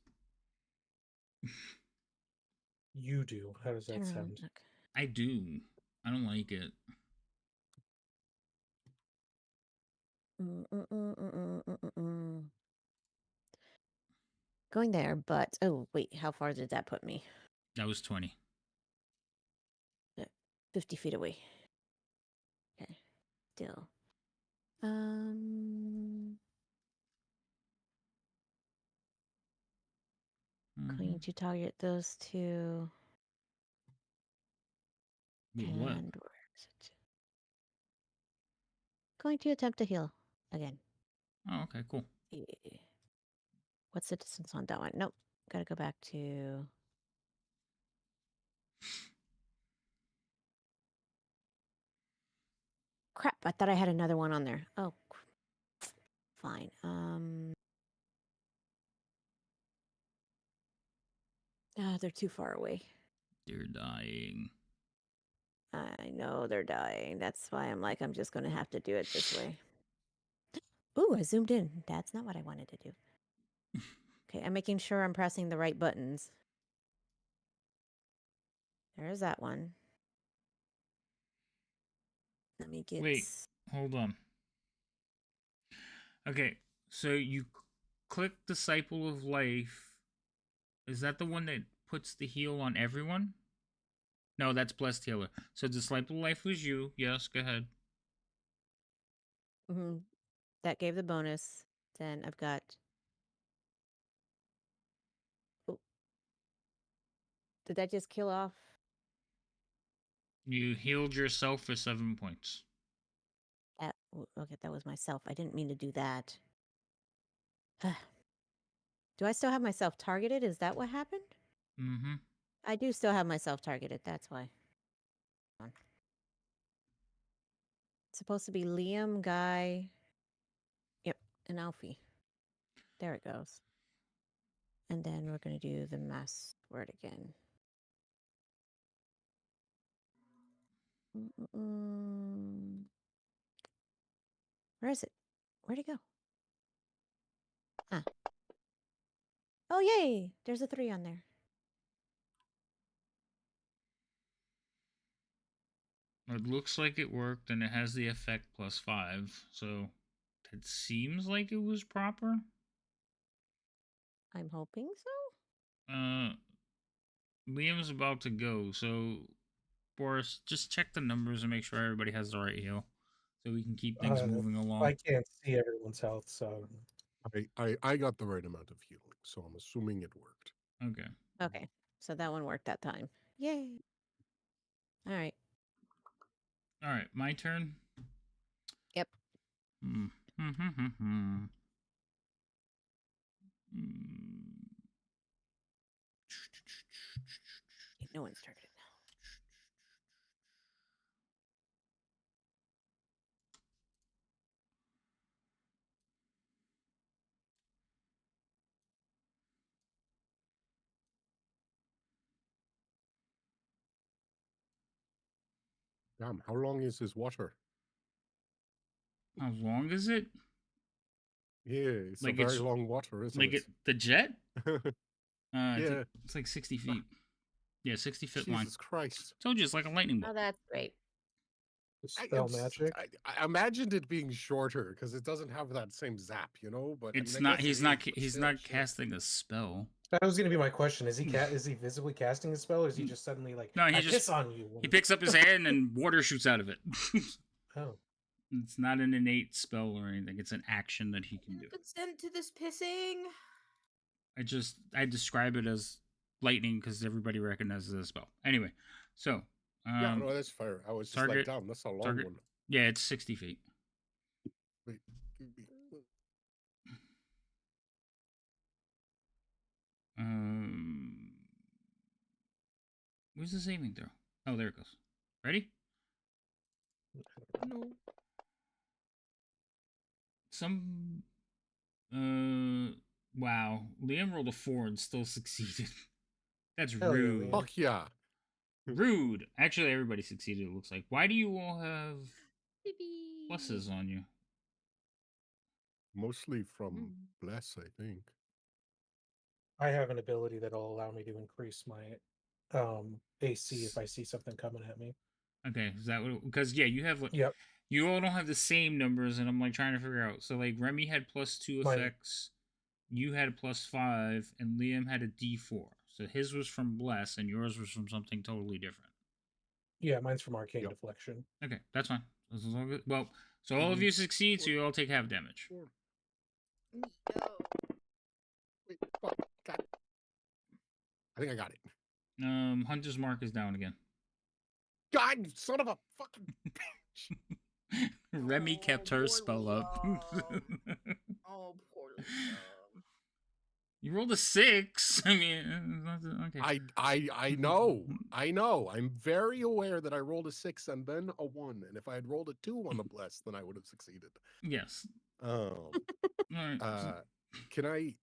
You do. How does that Turn around. sound? Okay. I do. I don't like it. Going there, but oh wait, how far did that put me? That was 20. 50 feet away. Okay, still. Going Mhm. to target those two. Wait, And what? where is it? Going to attempt to heal again. Oh, okay, cool. Yeah. What's the distance on that one? Nope. Gotta go back to. Crap! I thought I had another one on there. Oh, fine. They're too far away. They're dying. I know they're dying. That's why I'm like, I'm just gonna have to do it this way. Ooh, I zoomed in. That's not what I wanted to do. Okay, I'm making sure I'm pressing the right buttons. There's that one. Let me get. Wait, hold on. Okay, so you click Disciple of Life. Is that the one that puts the heal on everyone? No, that's Blessed Healer. So Disciple of Life was you. Yes, go ahead. That gave the bonus. Then I've got. Oh, did that just kill off? You healed yourself for 7 points. That okay, that was myself. I didn't mean to do that. Do I still have myself targeted? Is that what happened? Mm-hmm. I do still have myself targeted. That's why. It's supposed to be Liam, Guy. Yep, and Alfie. There it goes. And then we're gonna do the mass word again. Where is it? Where'd it go? Ah. Oh, yay! There's a 3 on there. It looks like it worked, and it has the effect +5. So it seems like it was proper. I'm hoping so. Liam's about to go, so Boris, just check the numbers and make sure everybody has the right heal, so we can keep things moving along. I can't see everyone's health, so I got the right amount of healing, so I'm assuming it worked. Okay. Okay, so that one worked that time. Yay! All right. All right, my turn. Yep. Hmm. No one's targeted now. Damn, how long is his water? How long is it? Yeah, it's Like a very it's- long water, isn't Like it? the jet? Yeah. It's like 60 feet. Yeah, 60-foot line. Jesus Christ. Told you it's like a lightning bolt. Oh, that's great. spell magic. I imagined it being shorter because it doesn't have that same zap, you know. But It's I mean, I not. guess He's it not. is, but He's still, not shit. casting a spell. That was going to be my question. Is he visibly casting a spell, or is he just suddenly like, No, he I just- piss on you? He picks up his hand and water shoots out of it. Oh, It's not an innate spell or anything. It's an action that he can do. Consent to this pissing. I describe it as lightning because everybody recognizes it as a spell. Anyway, so Yeah, no, that's fair. I was just like, target- damn, that's a long target- one. yeah, it's 60 feet. Wait, Where's the saving throw? Oh, there it goes. Ready? No. Wow. Liam rolled a 4 and still succeeded. That's Hell yeah, rude. Liam. fuck yeah. Rude. Actually, everybody succeeded, it looks like. Why do you all have pluses on you? Mostly from Bless, I think. I have an ability that'll allow me to increase my AC if I see something coming at me. Okay, is that what? Because yeah, you have like Yep. you all don't have the same numbers, and I'm like trying to figure out. So like Remy had +2 Mine- effects, you had +5, and Liam had a D4. So his was from Bless, and yours was from something totally different. Yeah, mine's from Arcane Yep. Deflection. Okay, that's fine. As long as, well, so all of you succeed, so you all take half damage. Sure. Yo. Wait, fuck, God. I think I got it. Hunter's Mark is down again. God, son of a fucking. Remy kept her poor spell up. Oh, poor Liam. You rolled a 6. I mean, okay. I know. I know. I'm very aware that I rolled a 6 and then a 1. And if I had rolled a 2 on the bless, then I would have succeeded. Yes. All right. Can I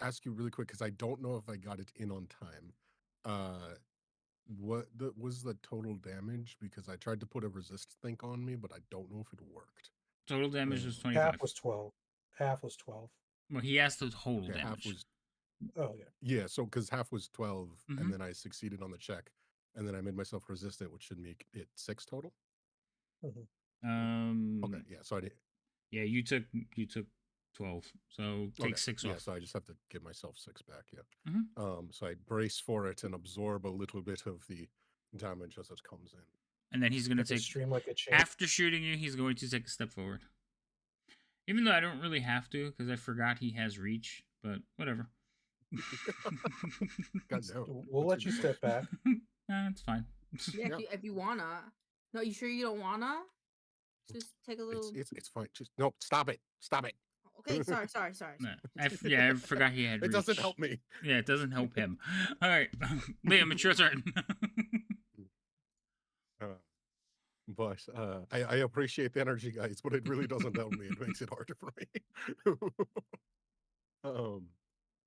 ask you really quick, because I don't know if I got it in on time. What was the total damage? Because I tried to put a resist think on me, but I don't know if it worked. Total damage was 25. Half was 12. Half was 12. Well, he asked the total Okay, damage. half was. Oh yeah. Yeah, so because half was 12, Mhm. and then I succeeded on the check, and then I made myself resistant, which should make it 6 total. Okay, yeah. So I did. Yeah, you took 12. So take Okay, 6 yeah, off. so I just have to give myself 6 back. Yeah. Mhm. So I brace for it and absorb a little bit of the damage as it comes in. And then he's going to Get the take, stream like a champ. after shooting you, he's going to take a step forward. Even though I don't really have to, because I forgot he has reach, but whatever. God no. We'll let you step back. It's fine. Yeah, Yeah. if you wanna. No, you sure you don't wanna? Just take a little. It's fine. Just no. Stop it. Stop it. Okay, sorry. No, I forgot he had It reach. doesn't help me. Yeah, it doesn't help him. All right, Liam, it's your turn. But I appreciate the energy, guys, but it really doesn't help me. It makes it harder for me.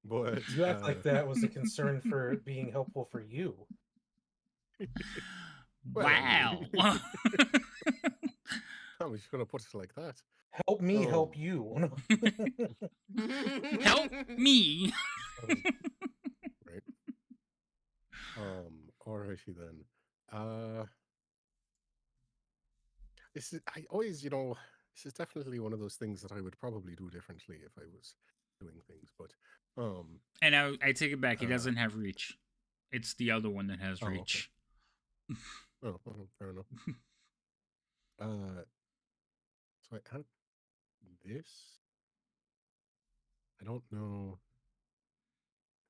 But You act like that was a concern for being helpful for you. Well, I Wow. I'm just gonna put it like that. Help me help you. Help me. Right. Alrighty then. This is I always, this is definitely one of those things that I would probably do differently if I was doing things, but And I take it back. He doesn't have reach. It's the other one that has okay. reach. Fair enough. So I had this. I don't know.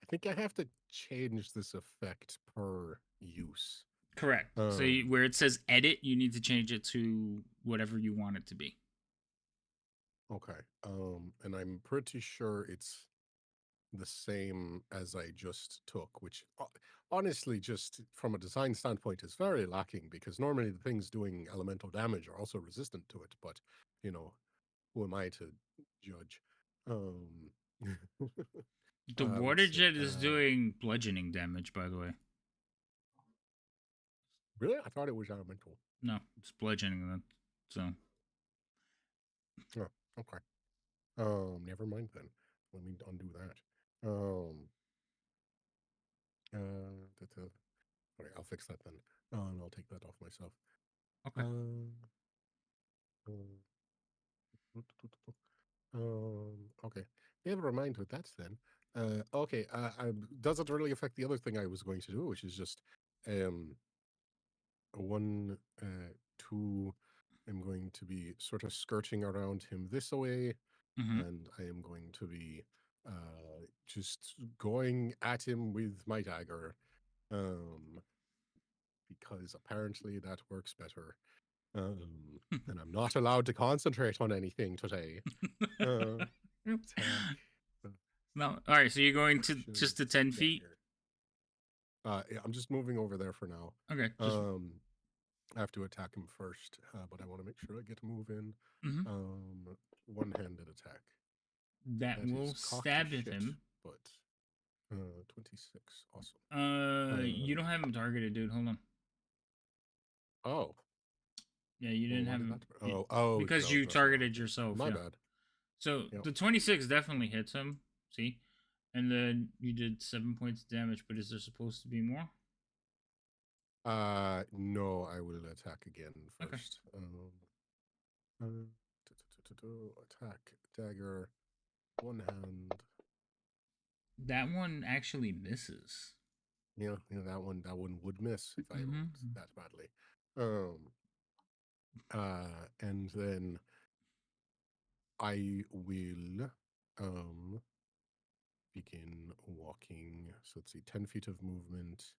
I think I have to change this effect per use. Correct. So where it says edit, you need to change it to whatever you want it to be. Okay. And I'm pretty sure it's the same as I just took, which honestly, just from a design standpoint, is very lacking, because normally the things doing elemental damage are also resistant to it, but who am I to judge? The let's water see, jet is doing bludgeoning damage, by the way. Really? I thought it was elemental. No, it's bludgeoning. So. Oh, okay. Never mind then. Let me undo that. Sorry, I'll fix that then. And I'll take that off myself. Okay. Okay. Never mind with that then. Okay. Doesn't really affect the other thing I was going to do, which is just 1, 2. I'm going to be sort of skirting around him this way, and I am going to be just going at him with my dagger, because apparently that works better. And I'm not allowed to concentrate on anything today. Attack. No. All right. So you're going to just to 10 feet. Yeah, I'm just moving over there for now. Okay. I have to attack him first, but I want to make sure I get a move in. One-handed attack. That will stab at him. But 26. Awesome. You don't have him targeted, dude. Hold on. Oh. Yeah, you didn't have him. Because you targeted yourself. My bad. So the 26 definitely hits him. See, And then you did 7 points of damage, but is there supposed to be more? No, I will attack again Okay. first. Attack, dagger, one hand. That one actually misses. That one would miss if I rolled Mhm. that badly. And then I will begin walking. So let's see, 10 feet of movement.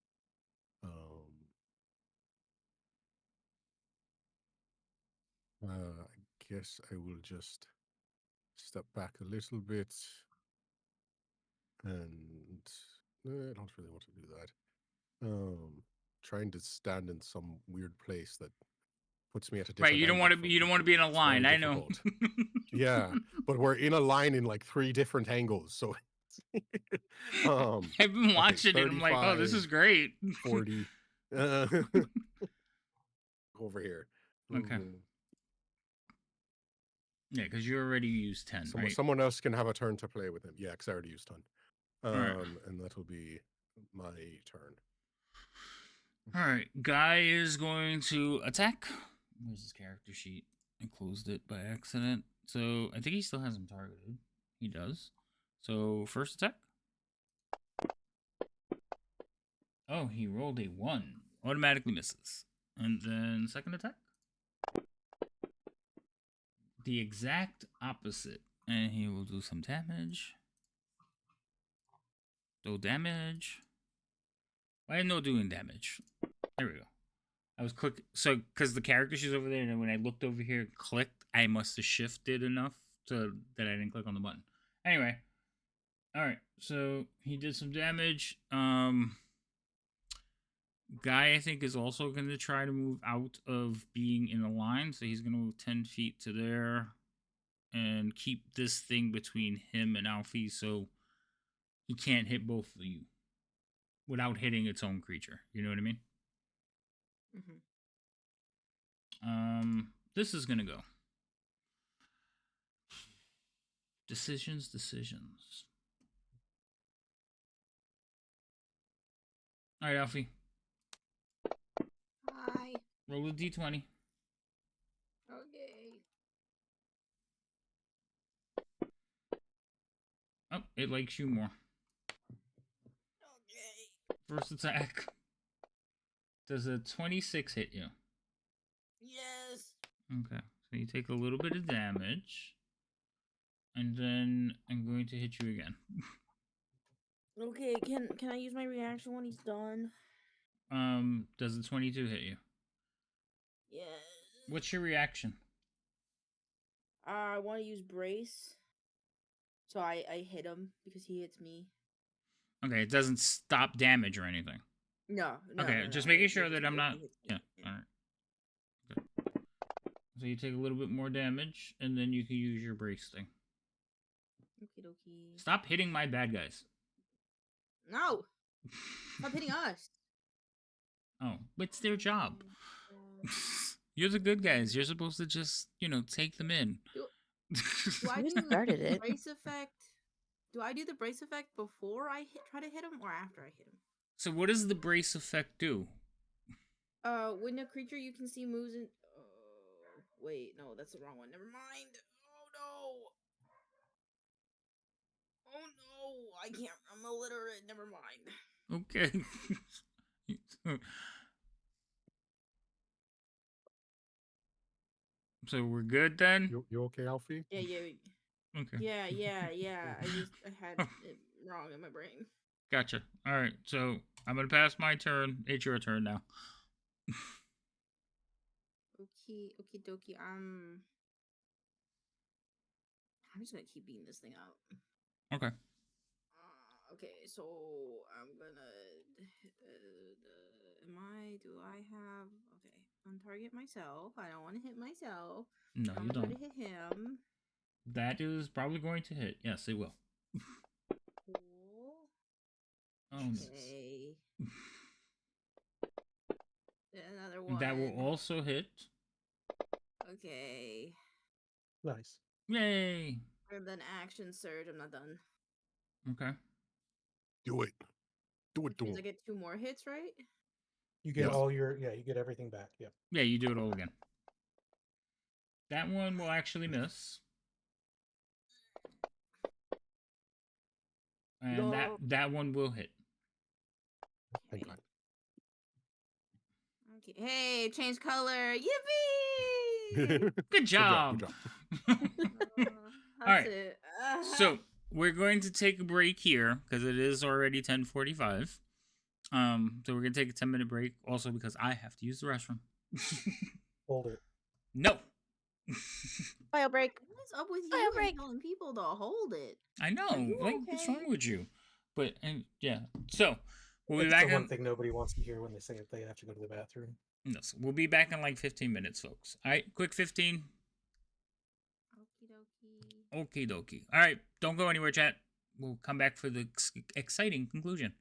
I guess I will just step back a little bit, and I don't really want to do that. Trying to stand in some weird place that puts me at a different Right, you don't angle want to from be. You don't want to people. be in a It's line. very I know. difficult. Yeah, but we're in a line in like 3 different angles, so I've been okay, watching it. I'm like, oh, this is 35, great. 40 over here. Okay. Yeah, because you already used 10, right? Someone else can have a turn to play with him. Yeah, because I already used 10. right. And that'll be my turn. All right, Guy is going to attack. Where's his character sheet? I closed it by accident. So I think he still has him targeted. He does. So first attack. Oh, he rolled a 1. Automatically misses. And then second attack. The exact opposite. And he will do some damage. No damage. Why no doing damage? There we go. I was click so because the character she's over there, and when I looked over here and clicked, I must have shifted enough to that I didn't click on the button. Anyway, all right. So he did some damage. Guy I think is also going to try to move out of being in the line, so he's going to move 10 feet to there and keep this thing between him and Alfie, so he can't hit both of you without hitting its own creature. You know what I mean? This is gonna go. Decisions. All right, Alfie. Hi. Roll a d20. Okay. Oh, it likes you more. Okay. First attack. Does a 26 hit you? Yes. Okay, so you take a little bit of damage, and then I'm going to hit you again. Okay. Can I use my reaction when he's done? Does a 22 hit you? Yes. What's your reaction? I want to use brace. So I hit him because he hits me. Okay, it doesn't stop damage or anything. No. Okay, just making sure that I'm not. Yeah. All right. Okay. So you take a little bit more damage, and then you can use your brace thing. Okie dokie. Stop hitting my bad guys. No. Stop hitting us. Oh, but it's their job. You're the good guys. You're supposed to just, take them in. Do I You do started the it. brace effect? Do I do the brace effect before I try to hit him or after I hit him? So what does the brace effect do? When a creature you can see moves in. Wait, no, that's the wrong one. Never mind. Oh no, I can't. I'm illiterate. Never mind. Okay. So we're good then? You okay, Alfie? Yeah. Okay. Yeah. I had it wrong in my brain. Gotcha. All right. So I'm going to pass my turn. It's your turn now. Okie dokie. I'm just gonna keep beating this thing out. Okay. Okay, so I'm gonna. Do I have? Okay, untarget myself. I don't want to hit myself. No, I'm you gonna try don't. to hit him. That is probably going to hit. Yes, it will. Cool. Oh, Okay. Another one. that will also hit. Okay. Nice. Yay. And then action surge. I'm not done. Okay. Do it. Do it Which to means I him. get 2 more hits, right? You get Yes. all your you get everything back. Yep. Yeah, you do it all again. That one will actually miss. And that one will hit. Thank Okay. God. Okay. Hey, change color. Yippee! Good job. Good job. That's Alright, it. So we're going to take a break here because it is already 10:45. So we're gonna take a 10-minute break. Also because I have to use the restroom. Hold it. No. Bio break. What's up with Bio you and break. telling people to hold it? I know. Are you Like, what's okay? wrong with you? But and yeah. So we'll be It's back the one in. thing nobody wants to hear when they say it. They have to go to the bathroom. Yes, we'll be back in like 15 minutes, folks. All right, quick 15. Okie dokie. Okie dokie. All right, don't go anywhere, chat. We'll come back for the exciting conclusion.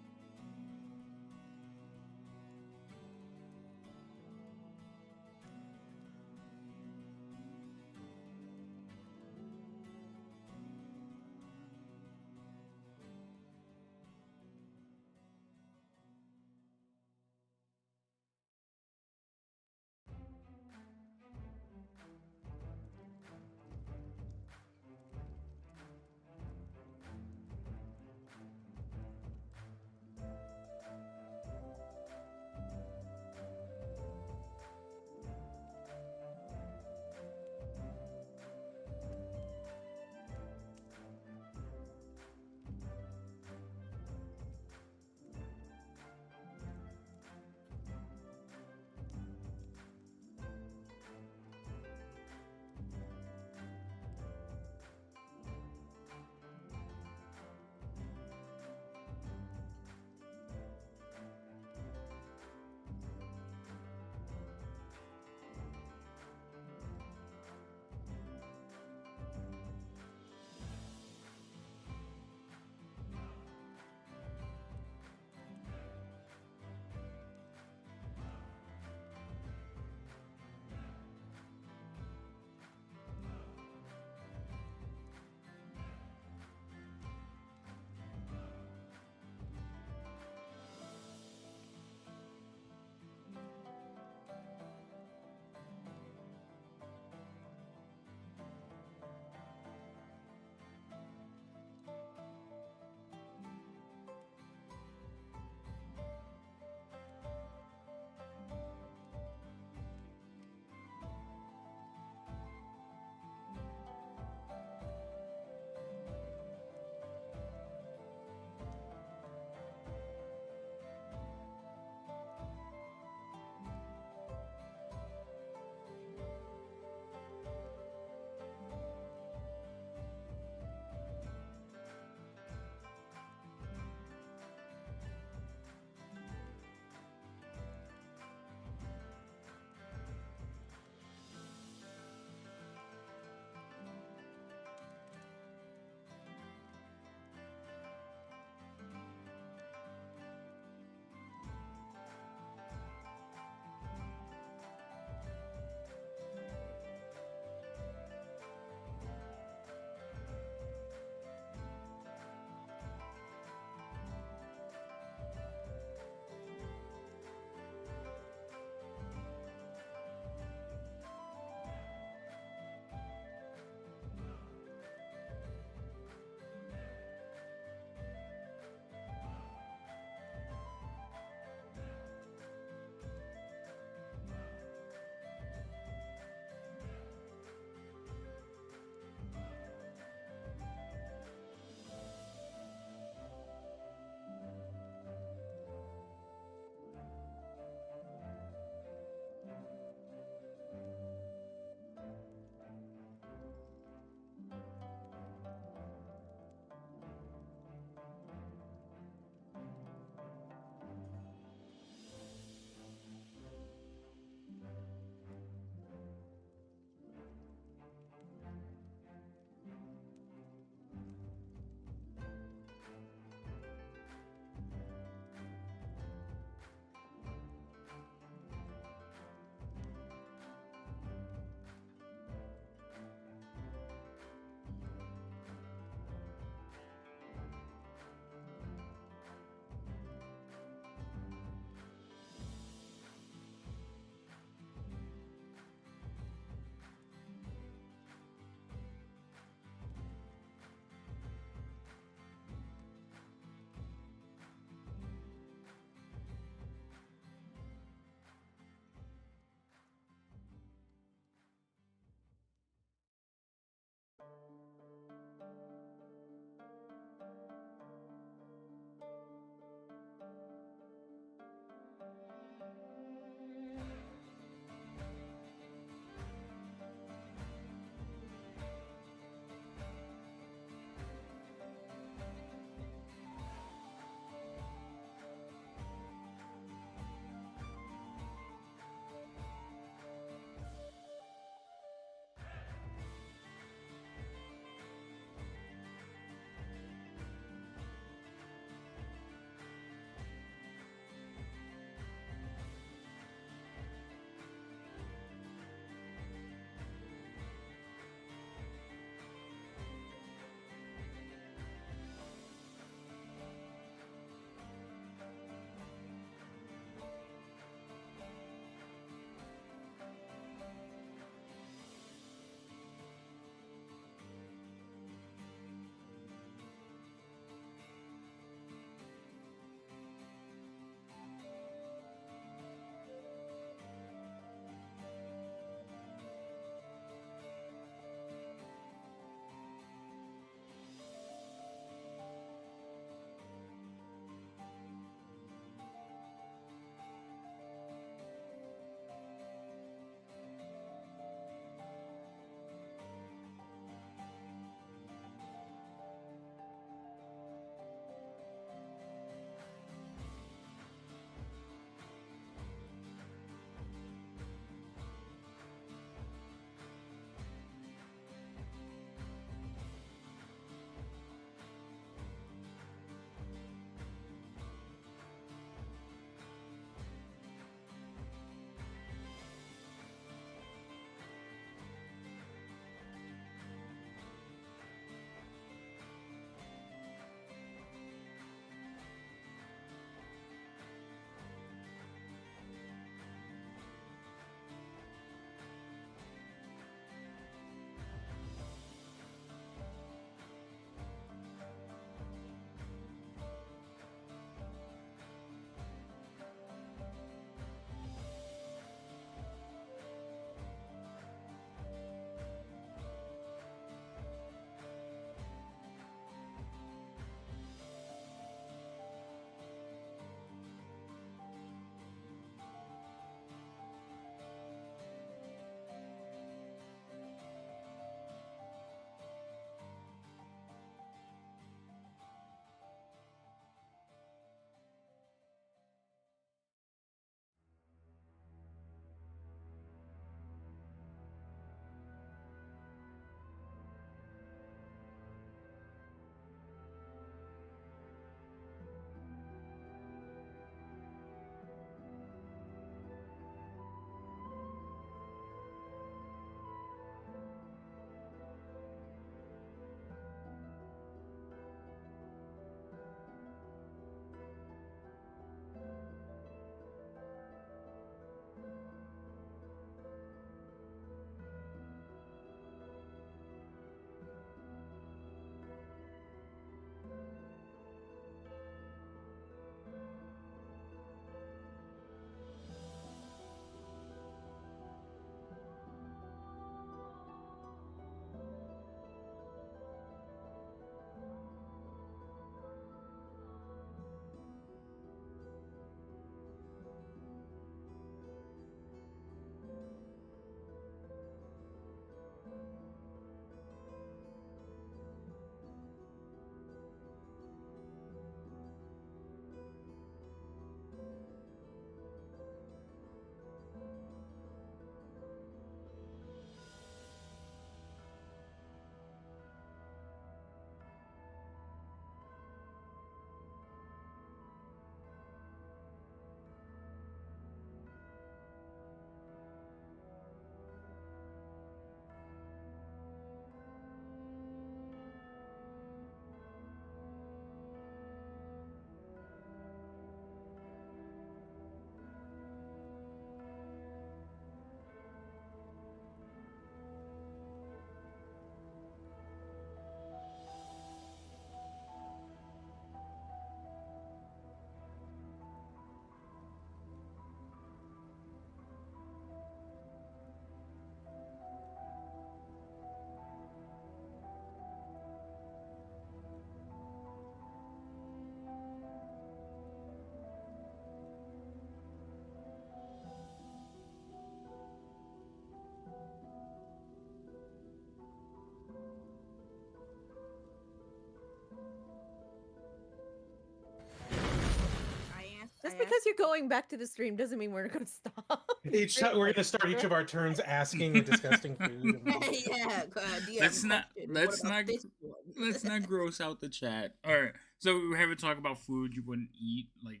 because you're going back to the stream doesn't mean we're going to stop. We're gonna start each of our turns asking a disgusting food. And then... yeah, DM Let's not. question. Let's What about not. this one? Let's not gross out the chat. All right. So we have a talk about food you wouldn't eat, like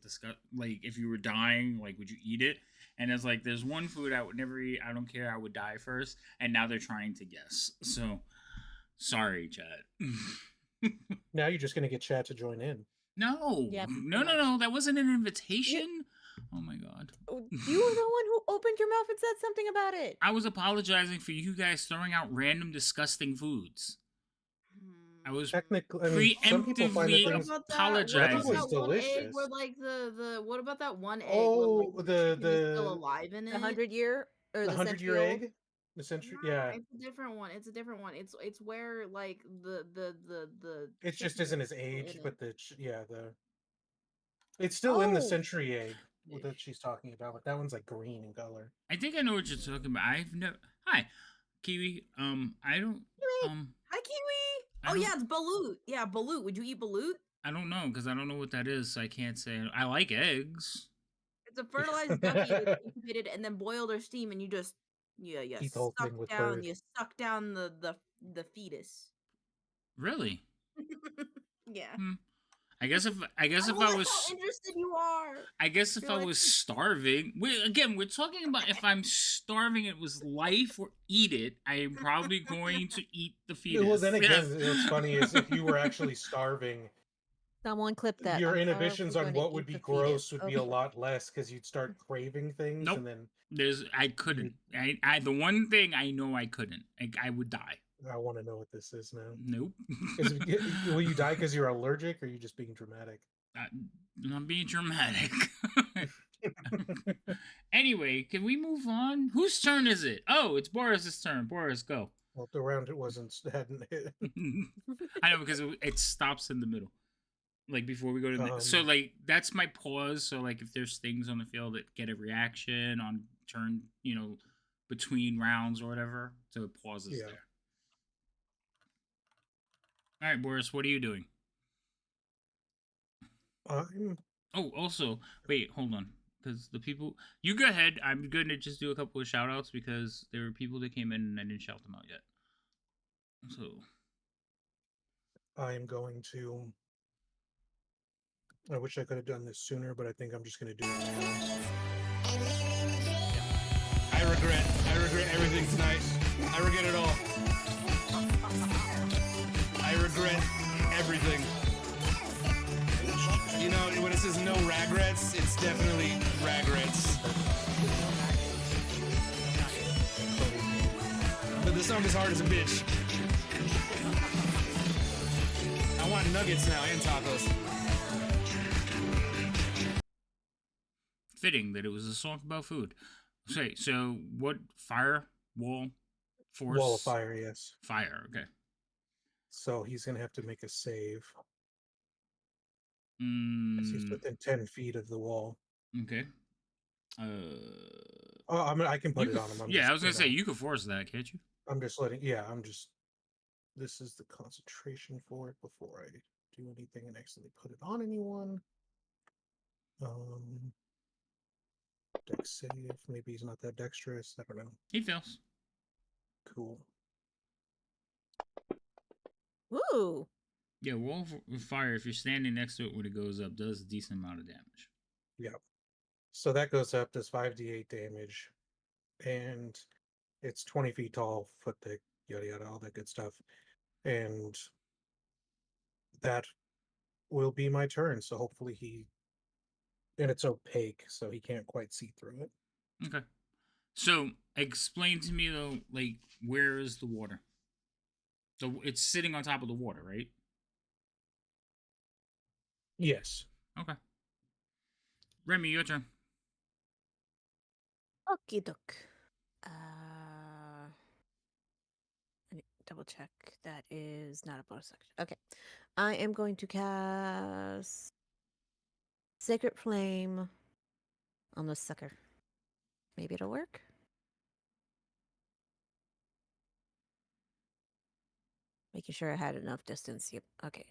discuss, like if you were dying, like would you eat it? And it's like there's one food I would never eat. I don't care. I would die first. And now they're trying to guess. So sorry, chat. Now you're just gonna get chat to join in. No, Yep. no. That wasn't an invitation. Oh my god. You were the one who opened your mouth and said something about it. I was apologizing for you guys throwing out random disgusting foods. I was Technically, I mean, some people find that preemptively things. apologizing. That was What about that one egg delicious. where like the what about that one egg Oh, where like, the chicken is still alive in it? The 100-year or The the 100-year century egg, the century. Nah, Yeah, it's a different one. It's a different one. It's where like the it just chicken isn't is as still in aged, it. but the it's still in the Oh. century egg that she's talking about, but that one's like green in color. I think I know what you're talking about. I've never. Hi, Kiwi. I don't. Hi Kiwi. I Oh don't- yeah, it's balut. Yeah, balut. Would you eat balut? I don't know because I don't know what that is. So I can't say. I like eggs. It's a fertilized ducky that's incubated and then boiled or steamed, and you just you Eat the whole thing with birth. you suck down the fetus. Really? Yeah. I guess if I like was. how interested you are. I guess if You're I like- was starving, we're talking about if I'm starving, it was life or eat it. I am probably going to eat the fetus. Well, then again, Yes. what's funny is if you were actually starving, Someone clip that. your I'm inhibitions probably on gonna what would eat be the gross fetus. would be a lot less because you'd start craving things, Nope. and then I couldn't. I the one thing I know I couldn't. I would die. I want to know what this is now. Nope. Will you die because you're allergic, or are you just being dramatic? I'm being dramatic. Anyway, can we move on? Whose turn is it? Oh, it's Boris's turn. Boris, go. Well, the round it hadn't hit. I know because it stops in the middle. Like before we go to the so like that's my pause. So like if there's things on the field that get a reaction on turn, between rounds or whatever, so it pauses Yeah. there. All right, Boris, what are you doing? Oh, also, wait, hold on. Because the people... You go ahead. I'm going to just do a couple of shout-outs because there were people that came in and I didn't shout them out yet. So... I am going to... I wish I could have done this sooner, but I think I'm just going to do it now. I regret everything tonight. I regret it all. I regret everything. When it says no regrets, it's definitely regrets. But the song is hard as a bitch. I want nuggets now and tacos. Fitting that it was a song about food. Okay, so what? Fire? Wall? Force? Wall of fire, yes. Fire, okay. So he's going to have to make a save. He's Mm, within 10 feet of the wall. okay. I can put it on him. I was going to say, you could force that, can't you? I'm just this is the concentration for it before I do anything and accidentally put it on anyone. Dex save, maybe he's not that dexterous, I don't know. He fails. Cool. Ooh. Yeah, wall of fire, if you're standing next to it when it goes up, does a decent amount of damage. Yeah. So that goes up, does 5d8 damage, and it's 20 feet tall, foot thick, yada yada, all that good stuff. And that will be my turn. So hopefully and it's opaque, so he can't quite see through it. Okay. So explain to me though, like, where is the water? So it's sitting on top of the water, right? Yes. Okay. Remy, your turn. Okie doke. I need to double check. That is not a bonus action. Okay. I am going to cast Sacred Flame on the sucker. Maybe it'll work. Making sure I had enough distance. Yep. Okay.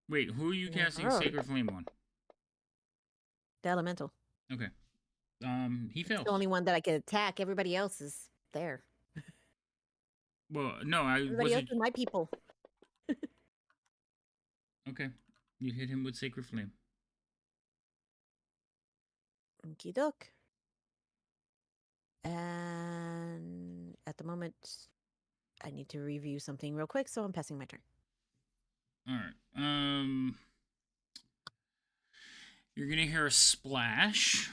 Wait, who are you casting Oh. Sacred Flame on? The elemental. Okay. He It's fails. the only one that I can attack. Everybody else is there. Well, no, I Everybody else wasn't. is my people. Okay. You hit him with Sacred Flame. Okie doke. And at the moment, I need to review something real quick, so I'm passing my turn. All right. You're gonna hear a splash.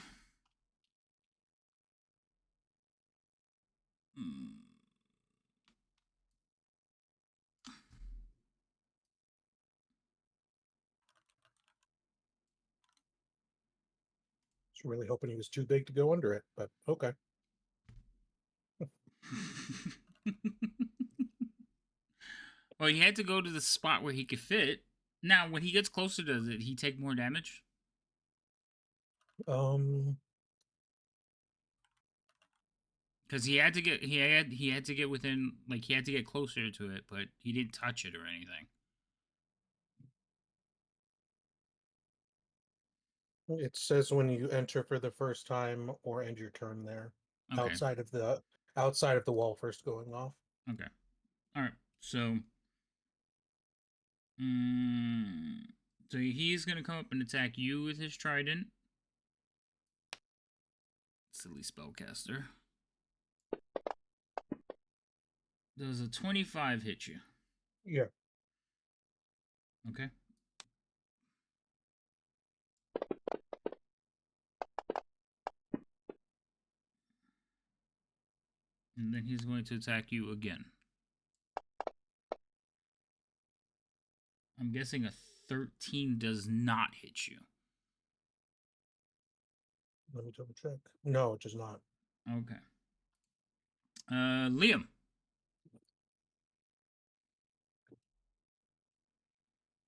I was really hoping he was too big to go under it, but okay. Well, he had to go to the spot where he could fit. Now, when he gets closer, does he take more damage? Because he had to get within, like, he had to get closer to it, but he didn't touch it or anything. It says when you enter for the first time or end your turn there, Okay. outside of the wall first going off. Okay. All right. So, so he's gonna come up and attack you with his trident. Silly spellcaster. Does a 25 hit you? Yeah. Okay. And then he's going to attack you again. I'm guessing a 13 does not hit you. Let me double check. No, it does not. Okay. Liam.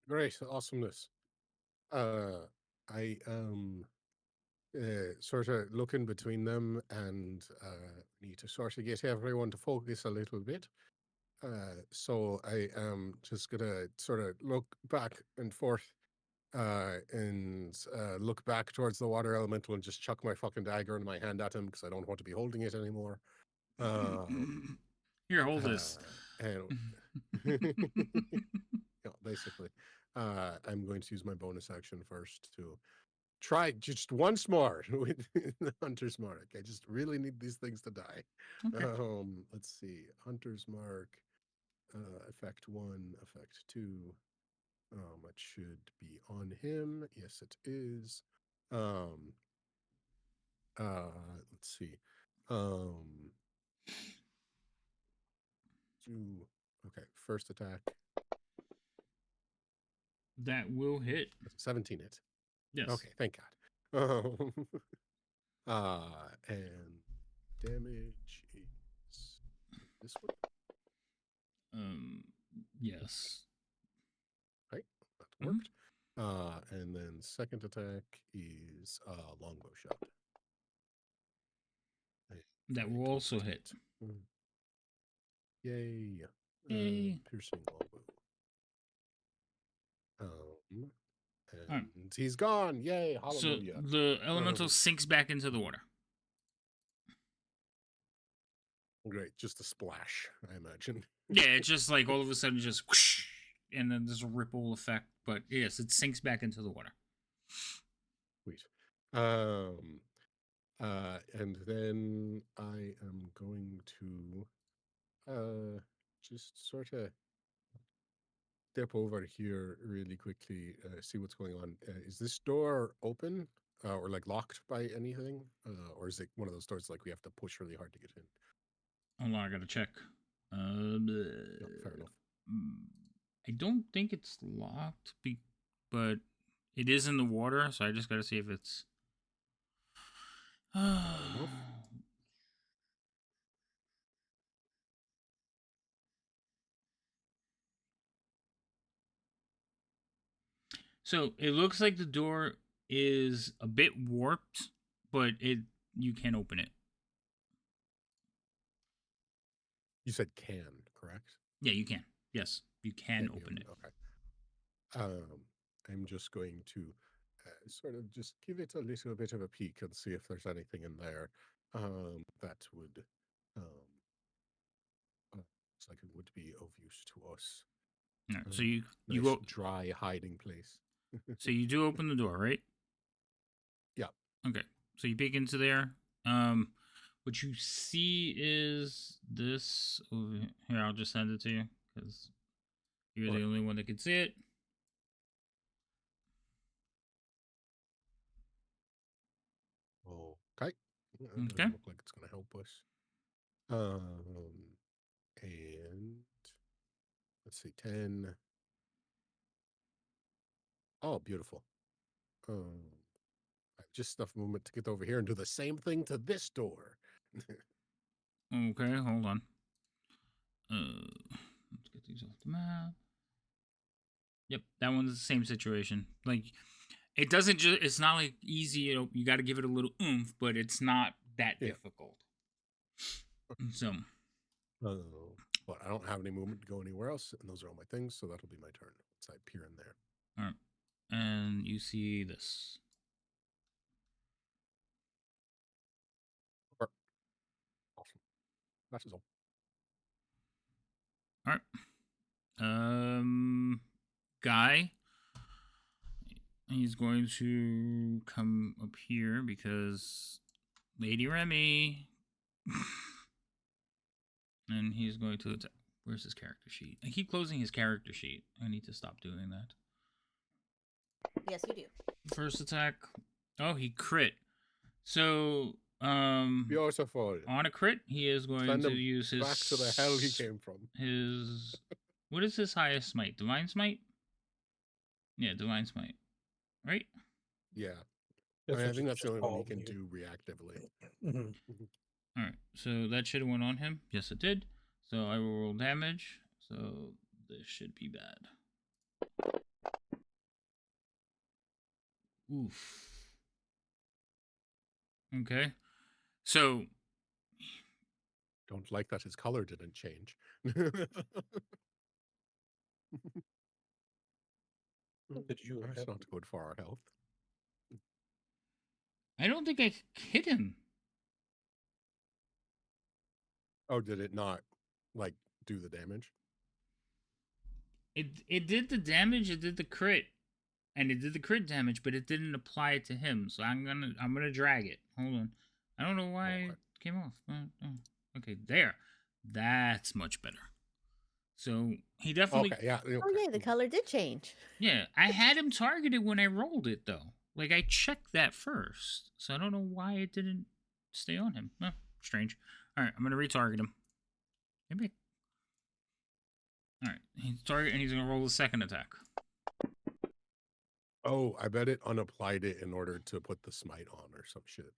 Great, awesomeness. I sort of looking between them and need to sort of get everyone to focus a little bit. So I am just gonna sort of look back and forth and look back towards the water elemental and just chuck my fucking dagger in my hand at him because I don't want to be holding it anymore. Here, hold this. And yeah, basically, I'm going to use my bonus action first to try just once more with the Hunter's Mark. I just really need these things to die. Okay. Let's see. Hunter's Mark, effect 1, effect 2. It should be on him. Yes, it is. Let's see. Okay, first attack. That will hit. 17 hit. Yes. Okay, thank God. And damage is this one. Yes. Right, that worked. And then second attack is longbow shot. That will also hit. Yay. Yay. Piercing longbow. And Alright. he's gone. Yay. Hallelujah. So the elemental sinks back into the water. Great. Just a splash, I imagine. Yeah, it's just like all of a sudden just whoosh, and then there's a ripple effect. But yes, it sinks back into the water. Sweet. And then I am going to just sort of step over here really quickly, see what's going on. Is this door open or like locked by anything? Or is it one of those doors like we have to push really hard to get in? Hold on, I gotta check. No, fair enough. I don't think it's locked, but it is in the water, so I just gotta see if it's. So it looks like the door is a bit warped, but you can open it. You said can, correct? Yeah, you can. Yes, you can open it. Okay. I'm just going to sort of just give it a little bit of a peek and see if there's anything in there that would looks like it would be of use to us. All right, so Nice you go. dry hiding place. So you do open the door, right? Yeah. Okay. So you peek into there. What you see is this over here. I'll just send it to you because you're the only one that can see it. Okay. That Okay. doesn't look like it's going to help us. And let's see, 10. Oh, beautiful. I have just enough movement to get over here and do the same thing to this door. Okay, hold on. Let's get these off the map. Yep, that one's the same situation. Like, it doesn't just. It's not like easy. You got to give it a little oomph, but it's not that difficult. So. But I don't have any movement to go anywhere else, and those are all my things, so that'll be my turn once I peer in there. All right, and you see this. Awesome. That is all. All right. Guy. He's going to come up here because Lady Remy. And he's going to attack. Where's his character sheet? I keep closing his character sheet. I need to stop doing that. Yes, you do. First attack. Oh, he crit. So, Beautiful. on a crit, he is going Send to him use his back to the hell he came from. His what is his highest smite? Divine smite? Yeah, divine smite. Right? Yeah. That's I what think you that's the just only one he called can me. do reactively. Mhm. All right. So that should have went on him. Yes, it did. So I will roll damage. So this should be bad. Oof. Okay. So Don't like that his color didn't change. Did you That's have not good for our health. I don't think I hit him. Oh, did it not like do the damage? It did the damage, it did the crit. And it did the crit damage, but it didn't apply it to him. So I'm gonna drag it. Hold on. I don't know why it came off. Okay, there. That's much better. So he definitely. Okay, yeah. Oh yeah, the color did change. Yeah, I had him targeted when I rolled it though. Like I checked that first, so I don't know why it didn't stay on him. Strange. All right, I'm gonna retarget him. Maybe. All right, he's target, and he's gonna roll the second attack. Oh, I bet it unapplied it in order to put the smite on or some shit.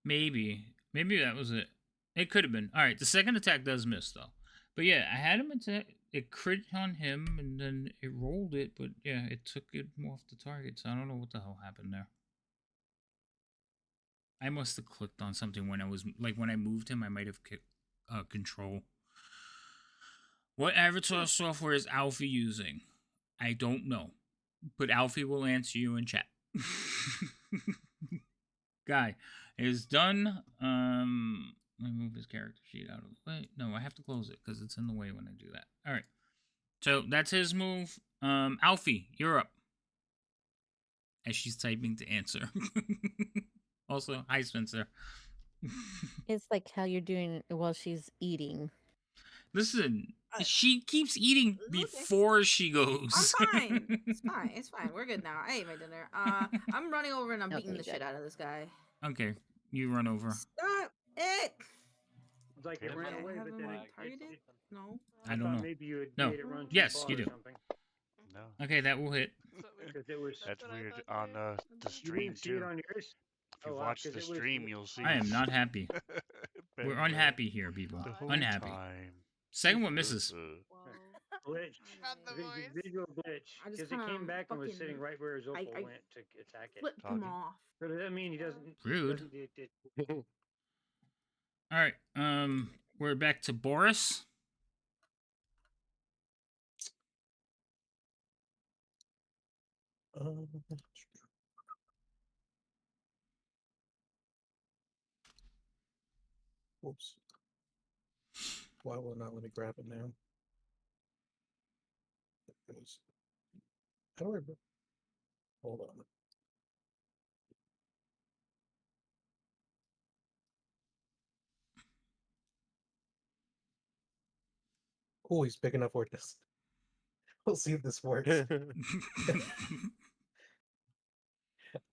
Maybe that was it. It could have been. All right, the second attack does miss though. But yeah, I had him attack. It crit on him, and then it rolled it. But yeah, it took it off the target. So I don't know what the hell happened there. I must have clicked on something when I was like when I moved him. I might have kicked control. What avatar software is Alfie using? I don't know, but Alfie will answer you in chat. Guy is done. Let me move his character sheet out of the way. No, I have to close it because it's in the way when I do that. All right. So that's his move. Alfie, you're up. As she's typing to answer. Also, hi Spencer. It's like how you're doing while she's eating. Listen, she keeps eating before she goes. I'm fine. It's fine. It's fine. We're good now. I ate my dinner. I'm running over and I'm Okay, beating the good. shit out of this guy. Okay, you run over. Stop it! It's like it ran Okay, away, I have but him then like it targeted? No. I don't thought know. maybe you had No. made it run too Yes, far you or do. something. No. Okay, that will hit. Because it was. That's weird on the You stream didn't see it too. on yours. If you wow, watch 'cause the it was- stream, you'll see. I am not happy. Been We're red unhappy here, people. the whole Unhappy. time. Second one misses. Glitch. Not the voice. Visual glitch. I just Because it came kinda back and was fucking- sitting right where his opal I went to attack it. Flipped him Talking. off. But does that mean he doesn't? Rude. All right. We're back to Boris. Oops. Why will it not let me grab it now? It goes. How do I? Hold on. Oh, he's big enough where this. We'll see if this works.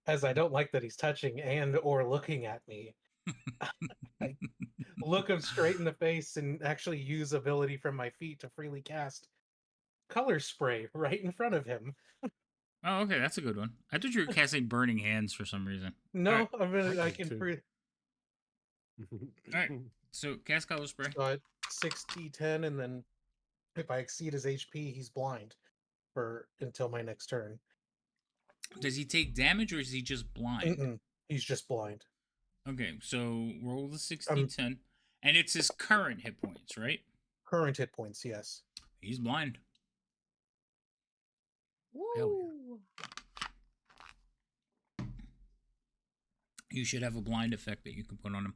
As I don't like that he's touching and or looking at me. I look him straight in the face and actually use ability from my feet to freely cast color spray right in front of him. Oh, okay, that's a good one. I thought you were casting Burning Hands for some reason. No, Alright. I can too. Alright, so cast color spray. So at 6d10, and then if I exceed his HP, he's blind for until my next turn. Does he take damage or is he just blind? He's just blind. Okay, so roll the 6d10. And it's his current hit points, right? Current hit points, yes. He's blind. Woo! You should have a blind effect that you can put on him.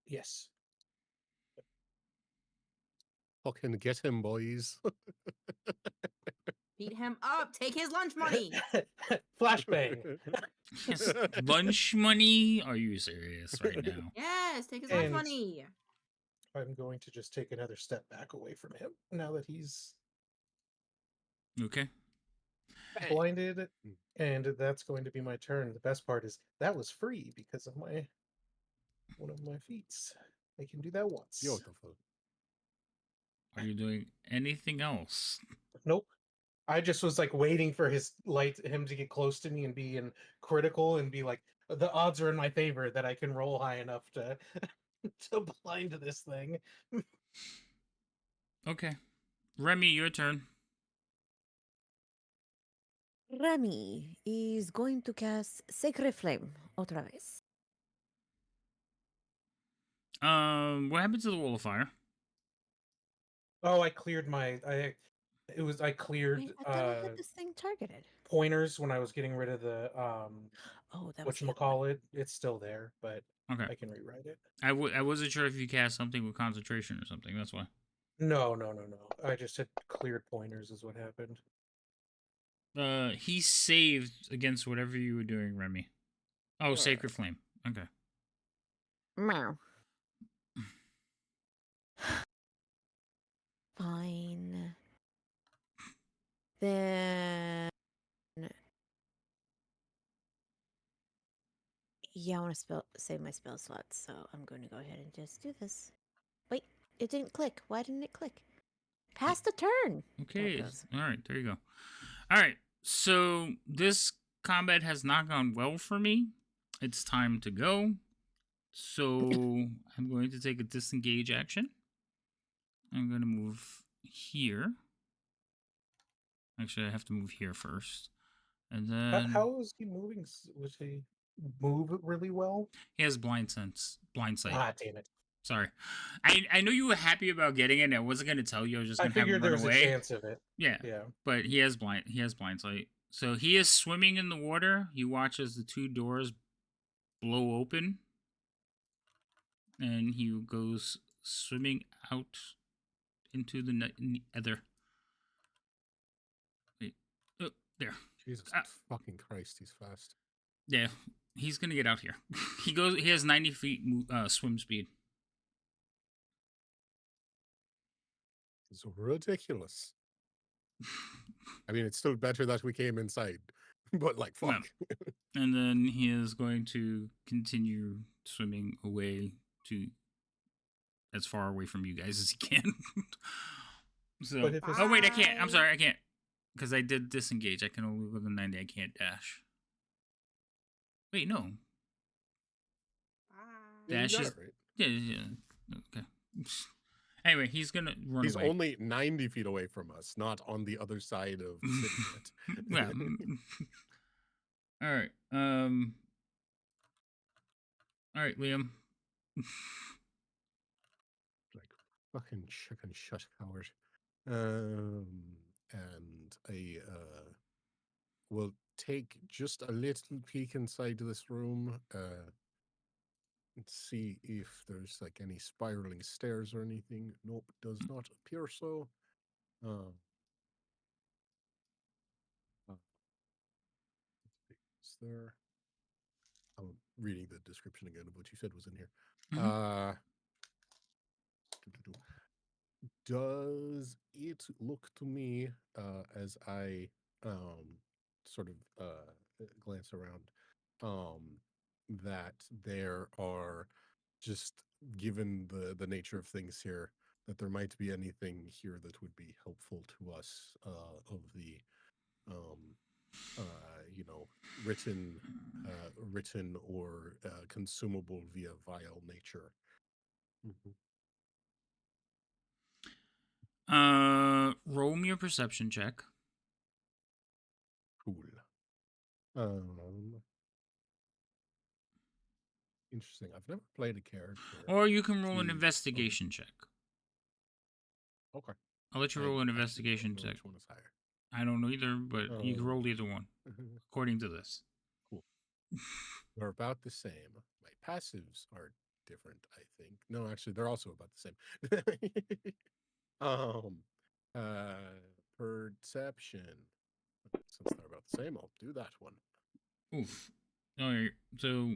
Yes. Fucking get him, boys. Beat him up. Take his lunch money. Flashbang. Yes, lunch money? Are you serious right now? Yes, take his lunch money. I'm going to just take another step back away from him now that he's Okay. blinded, and that's going to be my turn. The best part is that was free because of one of my feats. I can do that once. Beautiful. Are you doing anything else? Nope. I just was like waiting for him to get close to me and be in critical and be like, the odds are in my favor that I can roll high enough to to blind this thing. Okay. Remy, your turn. Remy is going to cast Sacred Flame otra vez. What happened to the wall of fire? Oh, I cleared I cleared Wait, I thought I had this thing targeted. pointers when I was getting rid of the Oh, that was the other one. whatchamacallit. It's still there, but Okay. I can rewrite it. I wasn't sure if you cast something with concentration or something. That's why. No. I just had cleared pointers is what happened. He saved against whatever you were doing, Remy. Oh, Sacred Flame. Okay. Meow. Fine. Then. Yeah, I want to save my spell slots, so I'm going to go ahead and just do this. Wait, it didn't click. Why didn't it click? Pass the turn. Okay. All right. There you go. All right. So this combat has not gone well for me. It's time to go. So I'm going to take a disengage action. I'm going to move here. Actually, I have to move here first. And then... How is he moving? Was he move really well? He has blind sight. Ah, damn it. Sorry. I know you were happy about getting it, and I wasn't going to tell you. I was just going to have him figured there run was away. a chance of it. Yeah. But he has blind sight. So he is swimming in the water. He watches the two doors blow open. And he goes swimming out into the nether. Wait. Oh, there. Jesus fucking Christ, he's fast. Yeah, he's gonna get out here. He has 90 feet swim speed. It's ridiculous. I mean, it's still better that we came inside, but like, fuck. Yeah. And then he is going to continue swimming away to as far away from you guys as he can. So, oh wait, I can't. I'm sorry, I can't because I did disengage. I can only within 90. I can't dash. Wait, no. Dash is right. yeah. Okay. Anyway, he's gonna run He's away. only 90 feet away from us, not on the other side of the city yet. Yeah. All right. All right, Liam. Like fucking chicken shut, coward. And I will take just a little peek inside this room. Let's see if there's like any spiraling stairs or anything. Nope, does not appear so. Uh, is there? I'm reading the description again of what you said was in here. Mhm. Does it look to me, as I sort of glance around, that there are, just given the nature of things here, that there might be anything here that would be helpful to us, of the um, written, written or consumable via vile nature. Mhm. Roll me a perception check. Cool. Interesting. I've never played a character. Or you can roll an who- investigation check. Okay. I'll let you I roll an actually investigation don't know check. which one is higher. I don't know either, but you can roll either one, according to this. Cool. They're about the same. My passives are different, I think. No, actually, they're also about the same. Perception. Since they're about the same, I'll do that one. Oof. All right. So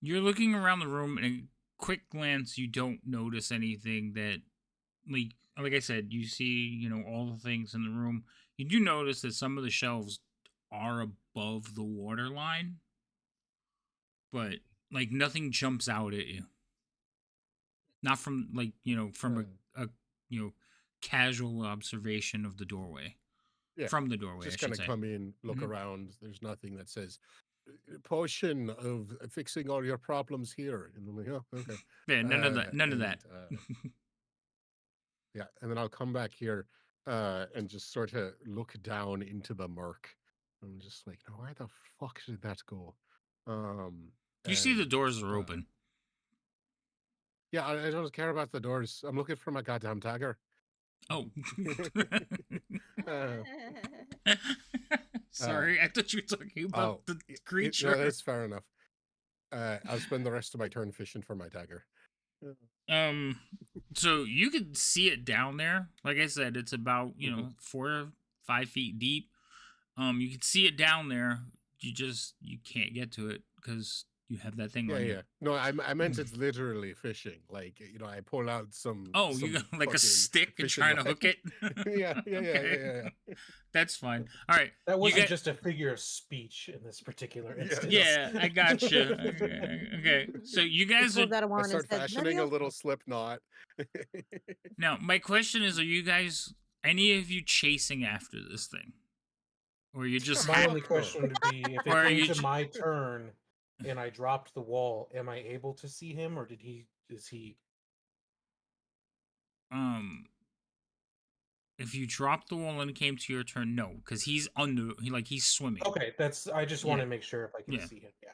you're looking around the room, and a quick glance, you don't notice anything that, like I said, you see, all the things in the room. You do notice that some of the shelves are above the water line, but nothing jumps out at you. Not from from a casual observation of the doorway. Yeah, From the doorway, I just should kind of say. come in, look Mhm. around. There's nothing that says potion of fixing all your problems here. And I'm like, oh, okay. Yeah, none of that. None of and, that. yeah, and then I'll come back here and just sort of look down into the murk. I'm just like, now where the fuck did that go? You see the and, doors are open. Yeah, I don't care about the doors. I'm looking for my goddamn dagger. Oh. Uh, Sorry, I thought you were talking about the creature. No, that's fair enough. I'll spend the rest of my turn fishing for my dagger. So you could see it down there. Like I said, it's about 4 or 5 feet deep. You can see it down there. You can't get to it because you have that thing on you. Yeah. No, I meant it's literally fishing. Like, I pull out some. Oh, some you got like a fucking stick and fishing trying to line. hook it? Yeah. Okay. That's fine. All right. That you wasn't just a figure of speech in this particular instance. Yeah, I gotcha. Okay. So you guys are. Pulled out a I wand and start said, fashioning a little slip knot. Now, my question is: are you guys, any of you, chasing after this thing, or you just? My only question would be, if it Or are came you to ch- my turn and I dropped the wall, am I able to see him, or is he? If you dropped the wall and it came to your turn, no, because he's he's swimming. Okay, I just want to make sure if I can Yeah. see him. Yeah.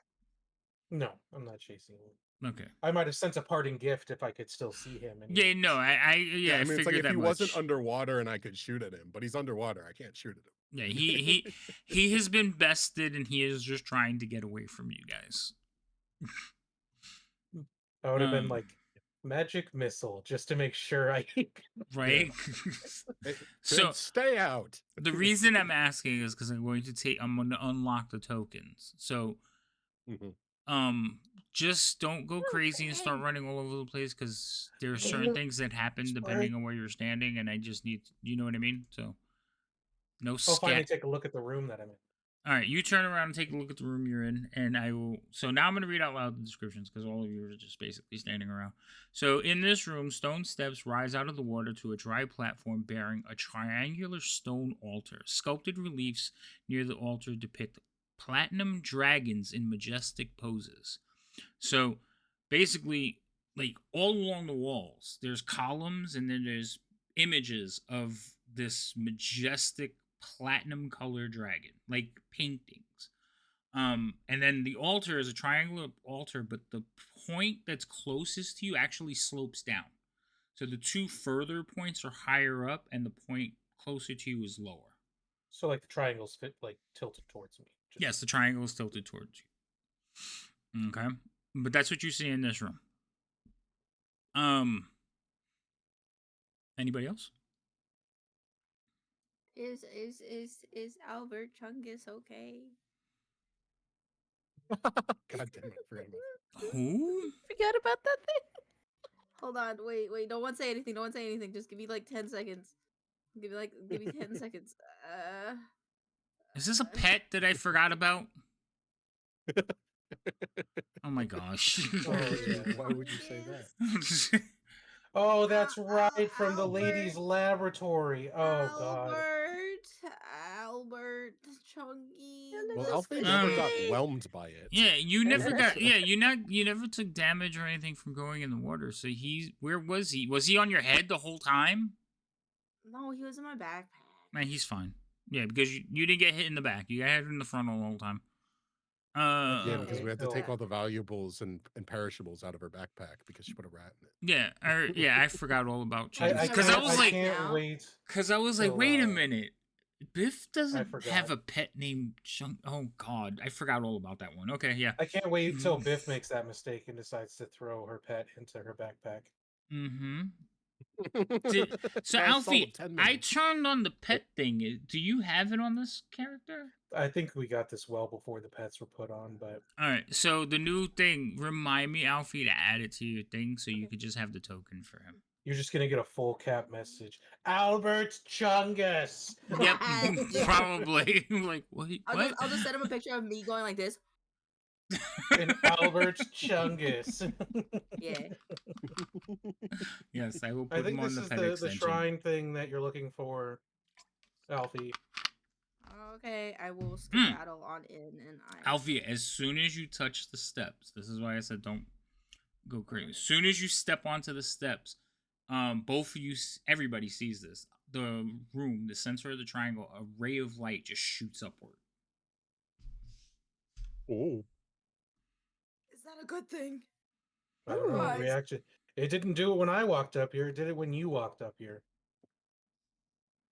No, I'm not chasing him. Okay. I might have sent a parting gift if I could still see him. Yeah, no, I I mean, it's like figured if that he much. wasn't underwater and I could shoot at him, but he's underwater, I can't shoot at him. Yeah, he has been bested, and he is just trying to get away from you guys. I would have been like, magic missile, just to make sure I right. So stay out. The reason I'm asking is because I'm going to unlock the tokens. So, just don't go crazy and start running all over the place, because there are certain things that happen depending on where you're standing, and I just need, you know what I mean? So, no I'll finally take a look at the room that I'm in. All right, you turn around and take a look at the room you're in, and I will. So now I'm going to read out loud the descriptions, because all of you are just basically standing around. So in this room, stone steps rise out of the water to a dry platform bearing a triangular stone altar. Sculpted reliefs near the altar depict platinum dragons in majestic poses. So basically, like all along the walls, there's columns, and then there's images of this majestic platinum colored dragon, like paintings. And then the altar is a triangular altar, but the point that's closest to you actually slopes down. So the two further points are higher up, and the point closer to you is lower. So like the triangles fit like tilted towards me. Just- Yes, the triangle is tilted towards you. Okay, but that's what you see in this room. Anybody else? Is Albert Chungus okay? God damn it! I forgot about Who? Forgot about that thing. Hold on, wait, don't one say anything, don't one say anything. Just give me like 10 seconds. Give me 10 seconds. Is this a pet that I forgot about? Oh my gosh. Oh, yeah. Why would you say that? Oh, that's right, from the Albert. ladies' laboratory. Oh god. Albert Chunky. Well, the Alfie never got squishy. whelmed by it. Yeah, you never got. Yeah, you never took damage or anything from going in the water. So where was he? Was he on your head the whole time? No, he was in my backpack. Man, he's fine. Yeah, because you didn't get hit in the back. You got hit in the front the whole time. Yeah, because we had to Okay. take all the valuables and perishables out of her backpack because she put a rat in it. Yeah, I forgot all about I Chungus because I can't- was I like, can't wait. because I was like, till, wait a minute, Biff doesn't forgot. have a pet named Chunk. Oh God, I forgot all about that one. Okay, yeah. I can't wait till Biff makes that mistake and decides to throw her pet into her backpack. Mm-hmm. So Fast Alfie, forward 10 I minutes. turned on the pet thing. Do you have it on this character? I think we got this well before the pets were put on, but All right. So the new thing, remind me, Alfie, to add it to your thing so you could just have the token for him. you're just gonna get a full cap message. Albert Chungus. Yep, Yeah. probably. Like what? I'll just send him a picture of me going like this. And Albert Chungus. Yeah. Yes, I will I put him think on this the is pet the extension. shrine thing that you're looking for, Alfie. Okay, I will skedaddle on in and I. Alfie, as soon as you touch the steps, this is why I said don't go crazy. As soon as you step onto the steps, both of you, everybody sees this. The room, the center of the triangle, a ray of light just shoots upward. Oh. Is that a good thing? I don't know. Right. Reaction. It didn't do it when I walked up here. It did it when you walked up here.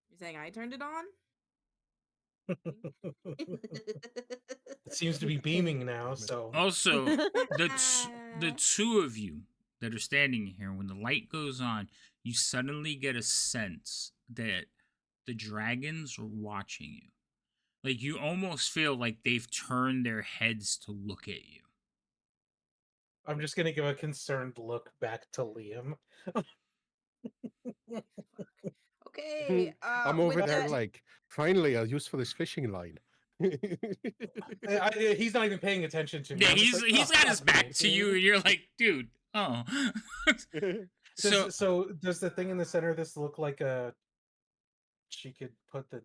You're saying I turned it on? It seems to be beaming now, so Also, the two of you that are standing here, when the light goes on, you suddenly get a sense that the dragons are watching you. Like you almost feel like they've turned their heads to look at you. I'm just gonna give a concerned look back to Liam. Okay. I'm over with there that- like, finally, a use for this fishing line. He's not even paying attention to me. Yeah, I'm just he's like, got "Oh, his back to you, and you're like, dude, oh. So does the thing in the center of this look like she could put the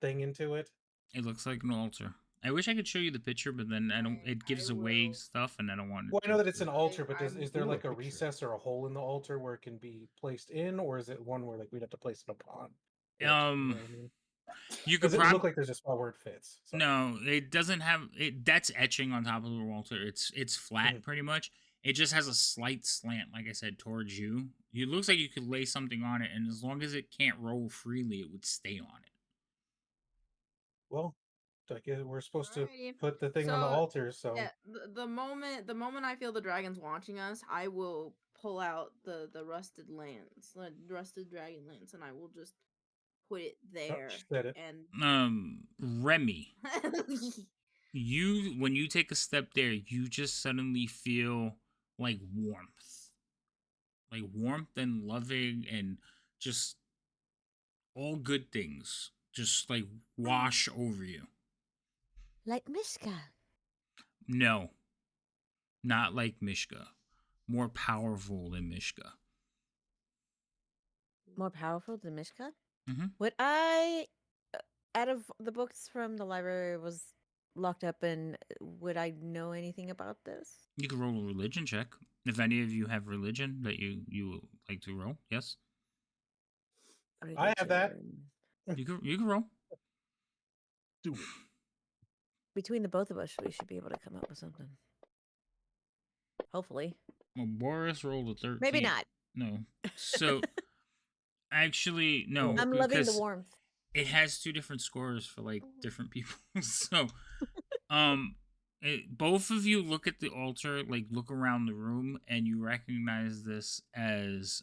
thing into it? It looks like an altar. I wish I could show you the picture, but then I don't. It gives away stuff, and I don't want. Well, I know that it's an altar, but is there Ooh, a like a picture. recess or a hole in the altar where it can be placed in, or is it one where like we'd have to place it upon? it, you know what I mean? You could Does it probably look like there's a spot where it fits? So- No, it doesn't have it. That's etching on top of the altar. It's flat pretty much. It just has a slight slant, like I said, towards you. It looks like you could lay something on it, and as long as it can't roll freely, it would stay on it. Well, I guess we're supposed Alrighty. to put the thing on the So, altar, so Yeah, the moment I feel the dragons watching us, I will pull out the rusted lance, the rusted dragon lance, and I will just put it there. she said it. And Remy, when you take a step there, you just suddenly feel like warmth and loving and just all good things just like wash over you. Like Mishka. No, not like Mishka. More powerful than Mishka. More powerful than Mishka? Mhm. Would I, out of the books from the library was locked up in, would I know anything about this? You can roll a religion check. If any of you have religion that you would like to roll, yes, I have that. Religion. you can roll. Do it. Between the both of us, we should be able to come up with something. Hopefully. Well, Boris rolled a 13. Maybe not. No. So actually, no. I'm loving the because warmth. It has two different scores for like different people. So, both of you look at the altar, like look around the room, and you recognize this as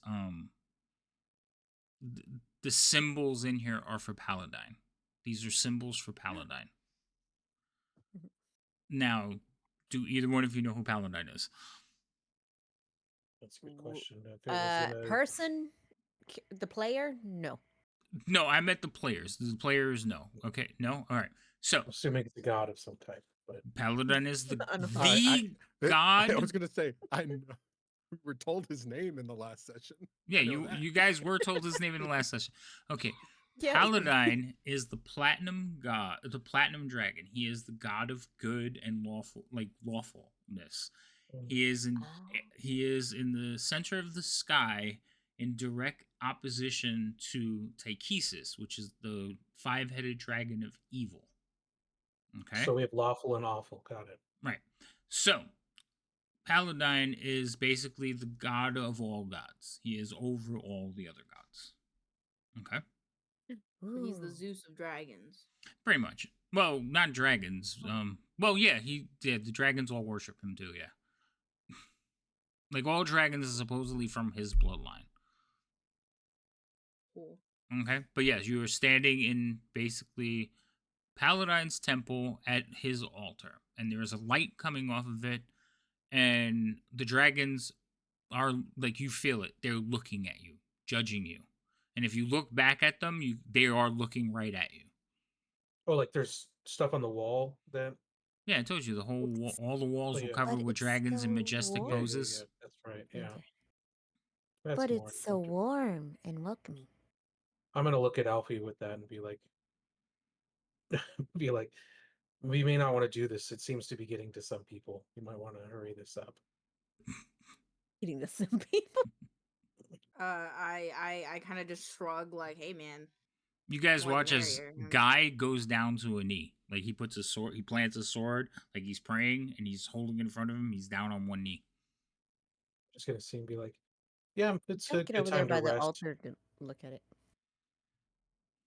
the symbols in here are for Paladine. These are symbols for Paladine. Now, do either one of you know who Paladine is? That's a good question. If it was in a Person, the player, no. No, I meant the players. The players, no. Okay, no. All right. So, assuming it's a god of some type, but Paladin is the I god. was gonna say we were told his name in the last session. Yeah, I know that. you guys were told his name in the last session. Okay. Yeah. Paladine is the platinum god, the platinum dragon. He is the god of good and lawfulness. He is in the center of the sky in direct opposition to Tychesis, which is the five-headed dragon of evil. Okay. So we have lawful and awful. Got it. Right. So Paladine is basically the god of all gods. He is over all the other gods. Okay. So he's the Zeus of dragons. Pretty much. Well, not dragons. Well, yeah, the dragons all worship him too. Yeah. Like all dragons is supposedly from his bloodline. Cool. Okay, but yes, you are standing in basically Paladine's temple at his altar, and there is a light coming off of it, and the dragons are like, you feel it. They're looking at you, judging you, and if you look back at them, they are looking right at you. Oh, like there's stuff on the wall that. Yeah, I told you the whole all the walls were covered But with it's dragons so and majestic warm. poses. Yeah, that's right. Yeah. Okay. That's But more it's so acceptable. warm and welcoming. I'm gonna look at Alfie with that and be like, we may not want to do this. It seems to be getting to some people. You might want to hurry this up. Eating the some people. I kind of just shrug like, hey man. You guys More the watch as merrier. Guy goes down to a knee. Like he puts a sword, he plants a sword, like he's praying, and he's holding it in front of him. He's down on one knee. Just gonna see him be like, yeah, it's I'll a get good over there time to by the rest. altar to look at it.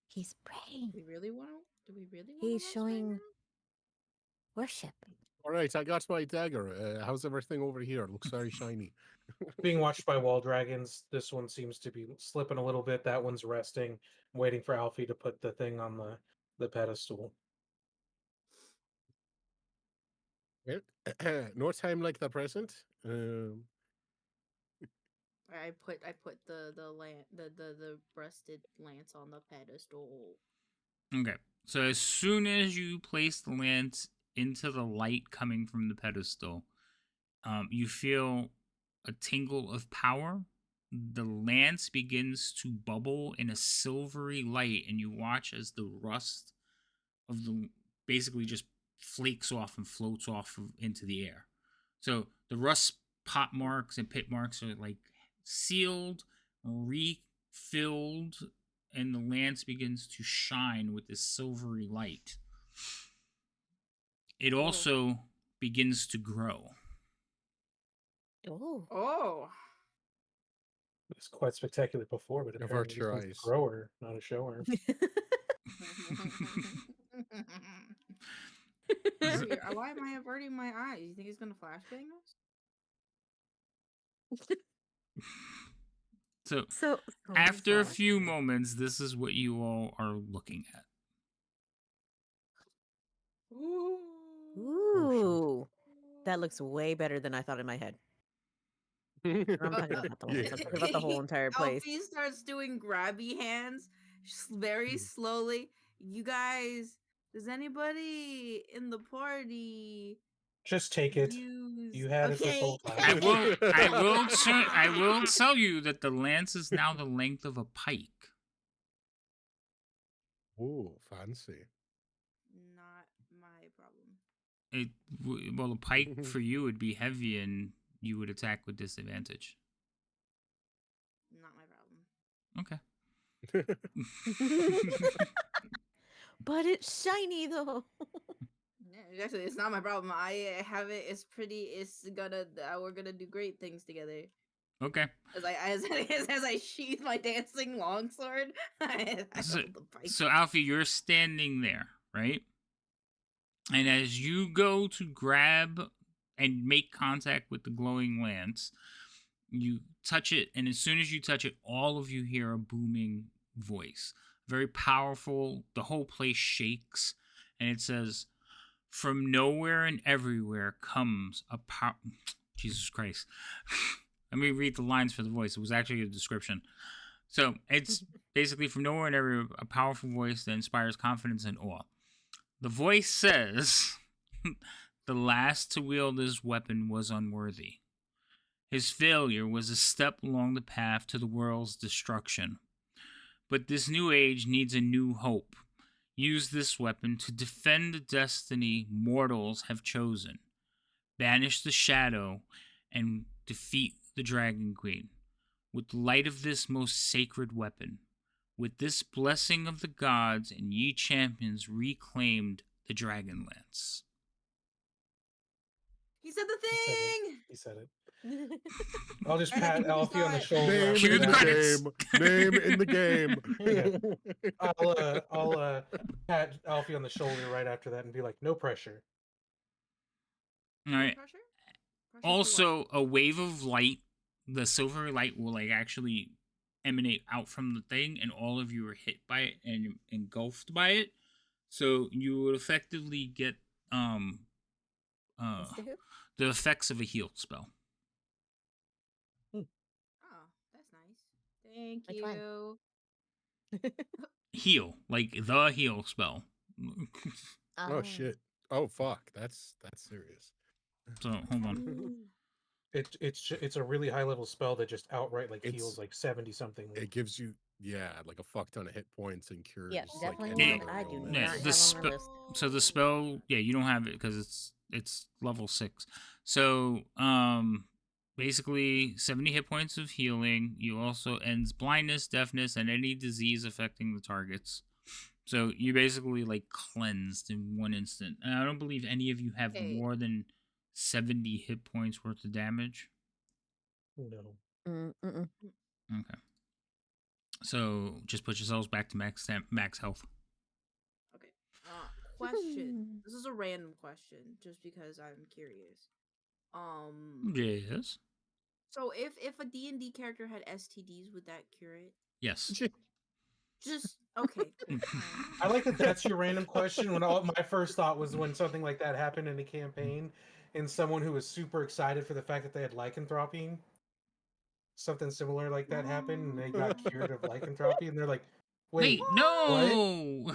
He's praying. Do we really want to? He's showing worship. All right, I got my dagger. How's everything over here? It looks very shiny. Being watched by wall dragons. This one seems to be slipping a little bit. That one's resting, waiting for Alfie to put the thing on the pedestal. No time like the present. I put the breasted lance on the pedestal. Okay. So as soon as you place the lance into the light coming from the pedestal, you feel a tingle of power. The lance begins to bubble in a silvery light, and you watch as the rust of the basically just flakes off and floats off into the air. So the rust pot marks and pit marks are like sealed, refilled, and the lance begins to shine with this silvery light. It also begins to grow. Oh. It's quite spectacular before, but Avert apparently your he's a eyes. grower, not a shower. Why am I averting my eyes? You think he's gonna flashbang us? So after a few moments, this is what you all are looking at. Ooh. That looks way better than I thought in my head. I'm talking about the lens. I'm talking about the whole entire place. Alfie starts doing grabby hands very slowly. You guys, does anybody in the party Just take it. You had it this whole time. I will tell you that the lance is now the length of a pike. Ooh, fancy. Not my problem. Well, a pike for you would be heavy and you would attack with disadvantage. Not my problem. Okay. But it's shiny though. Yeah, actually, it's not my problem. I have it. It's pretty. It's gonna. We're gonna do great things together. Okay. As I sheath my dancing longsword, I So, hold the pike. so Alfie, you're standing there, right? And as you go to grab and make contact with the glowing lance, you touch it, and as soon as you touch it, all of you hear a booming voice. Very powerful. The whole place shakes, and it says, "From nowhere and everywhere comes a power." Jesus Christ. Let me read the lines for the voice. It was actually a description. So it's basically from nowhere and everywhere, a powerful voice that inspires confidence and awe. The voice says, "The last to wield this weapon was unworthy. His failure was a step along the path to the world's destruction. But this new age needs a new hope. Use this weapon to defend the destiny mortals have chosen. Banish the shadow and defeat the Dragon Queen. With the light of this most sacred weapon. With this blessing of the gods and ye champions reclaimed the Dragon Lance." He said the thing. He said it. I'll just And I pat think we Alfie on the saw it. shoulder. Name after Cue in the the that. credits. game. Name in the game. Yeah. I'll pat Alfie on the shoulder right after that and be like, "No pressure." All right. Pressure? Pressure to what? Also, a wave of light, the silvery light will like actually emanate out from the thing, and all of you are hit by it and engulfed by it. So you would effectively get Mr. Who? the effects of a heal spell. Oh, that's nice. Thank Which one? you. Heal, like the heal spell. Oh shit. Oh fuck. That's serious. So hold on. Mm. It's a really high level spell that just outright like It's- heals like 70 something. It gives you like a fuck ton of hit points and cures. Yeah, like, definitely any one other I do ailment. Yeah, not the have on my spell. list. So the spell, yeah, you don't have it because it's level 6. So basically 70 hit points of healing. You also ends blindness, deafness, and any disease affecting the targets. So you basically like cleansed in one instant. And I don't believe any of you have Okay. more than 70 hit points worth of damage. No. Mm-mm. Okay. So just put yourselves back to max health. Okay. Question. This is a random question, just because I'm curious. Yes. So if a D&D character had STDs, would that cure it? Yes. Just okay. Cool. I like that that's your random question. When my first thought was when something like that happened in a campaign, and someone who was super excited for the fact that they had lycanthropy, something similar like that happened, and they got cured of lycanthropy, and they're like, Wait, "Wait, no.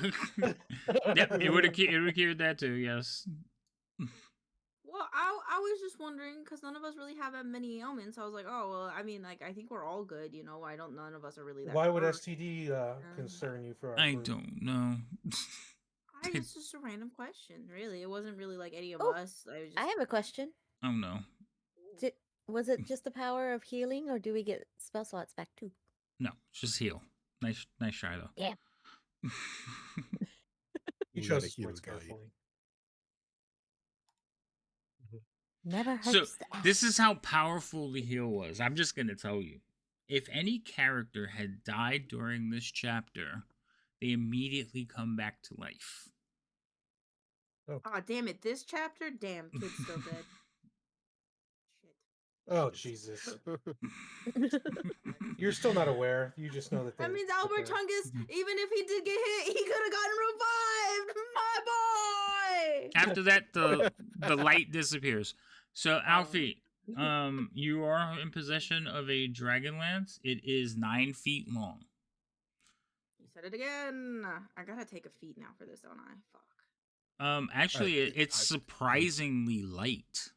Yep, it would have what?" cured that too. Yes. Well, I was just wondering because none of us really have that many ailments. I was like, oh well, I mean, like I think we're all good, you know. None of us are really that. Why would cursed. STD concern you for our I group? don't know. It's just a random question, really. It wasn't really like any of Oh, us. I was just. I have a question. Oh no. Was it just the power of healing, or do we get spell slots back too? No, just heal. Nice try though. Yeah. You We chose gotta his heal words the guy. carefully. Never hurts So to ask. this is how powerful the heal was. I'm just gonna tell you. If any character had died during this chapter, they immediately come back to life. Oh damn it! This chapter, damn, kid's still dead. Shit. Oh Jesus! You're still not aware. You just know that. That means that Albert they're- Tungus, even if he did get hit, he could have gotten revived. My boy. After that, the light disappears. So Alfie, you are in possession of a dragon lance. It is 9 feet long. You said it again. I gotta take a feat now for this, don't I? Fuck. Actually, it's surprisingly light.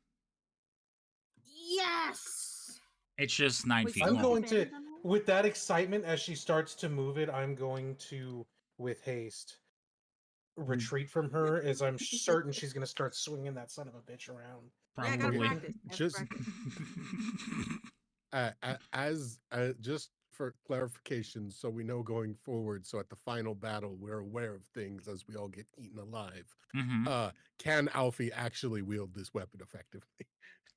Yes. It's just 9 Wait, feet so I'm long. going to, advantage on that? with that excitement as she starts to move it, I'm going to, with haste, retreat from her as I'm certain she's going to start swinging that son of a bitch around. Yeah, I gotta Probably. practice. I have to Just practice. just for clarification, so we know going forward. So at the final battle, we're aware of things as we all get eaten alive. Mhm. Can Alfie actually wield this weapon effectively?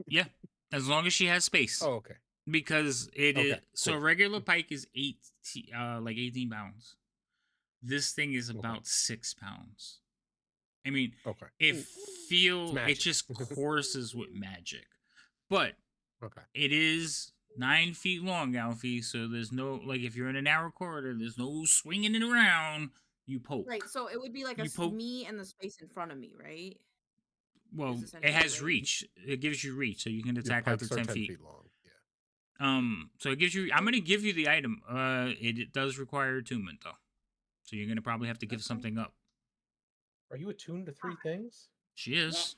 Yeah, as long as she has space. Oh, okay. because it is Okay, so cool. regular pike is 18 pounds. This thing is Okay. about 6 pounds. I mean, Okay. it magic. just courses with magic, but Okay. it is 9 feet long, Alfie. So there's no like if you're in a narrow corridor, there's no swinging it around. You poke. Right, so it would be like You poke. me and the space in front of me, right? Well, Is it essentially has right? reach. It gives you reach, so you can Your attack out to pikes are 10 10 feet. feet long. Yeah. So it gives you. I'm gonna give you the item. It does require attunement though, so you're gonna probably have to give Okay. something up. Are you attuned to 3 things? She is.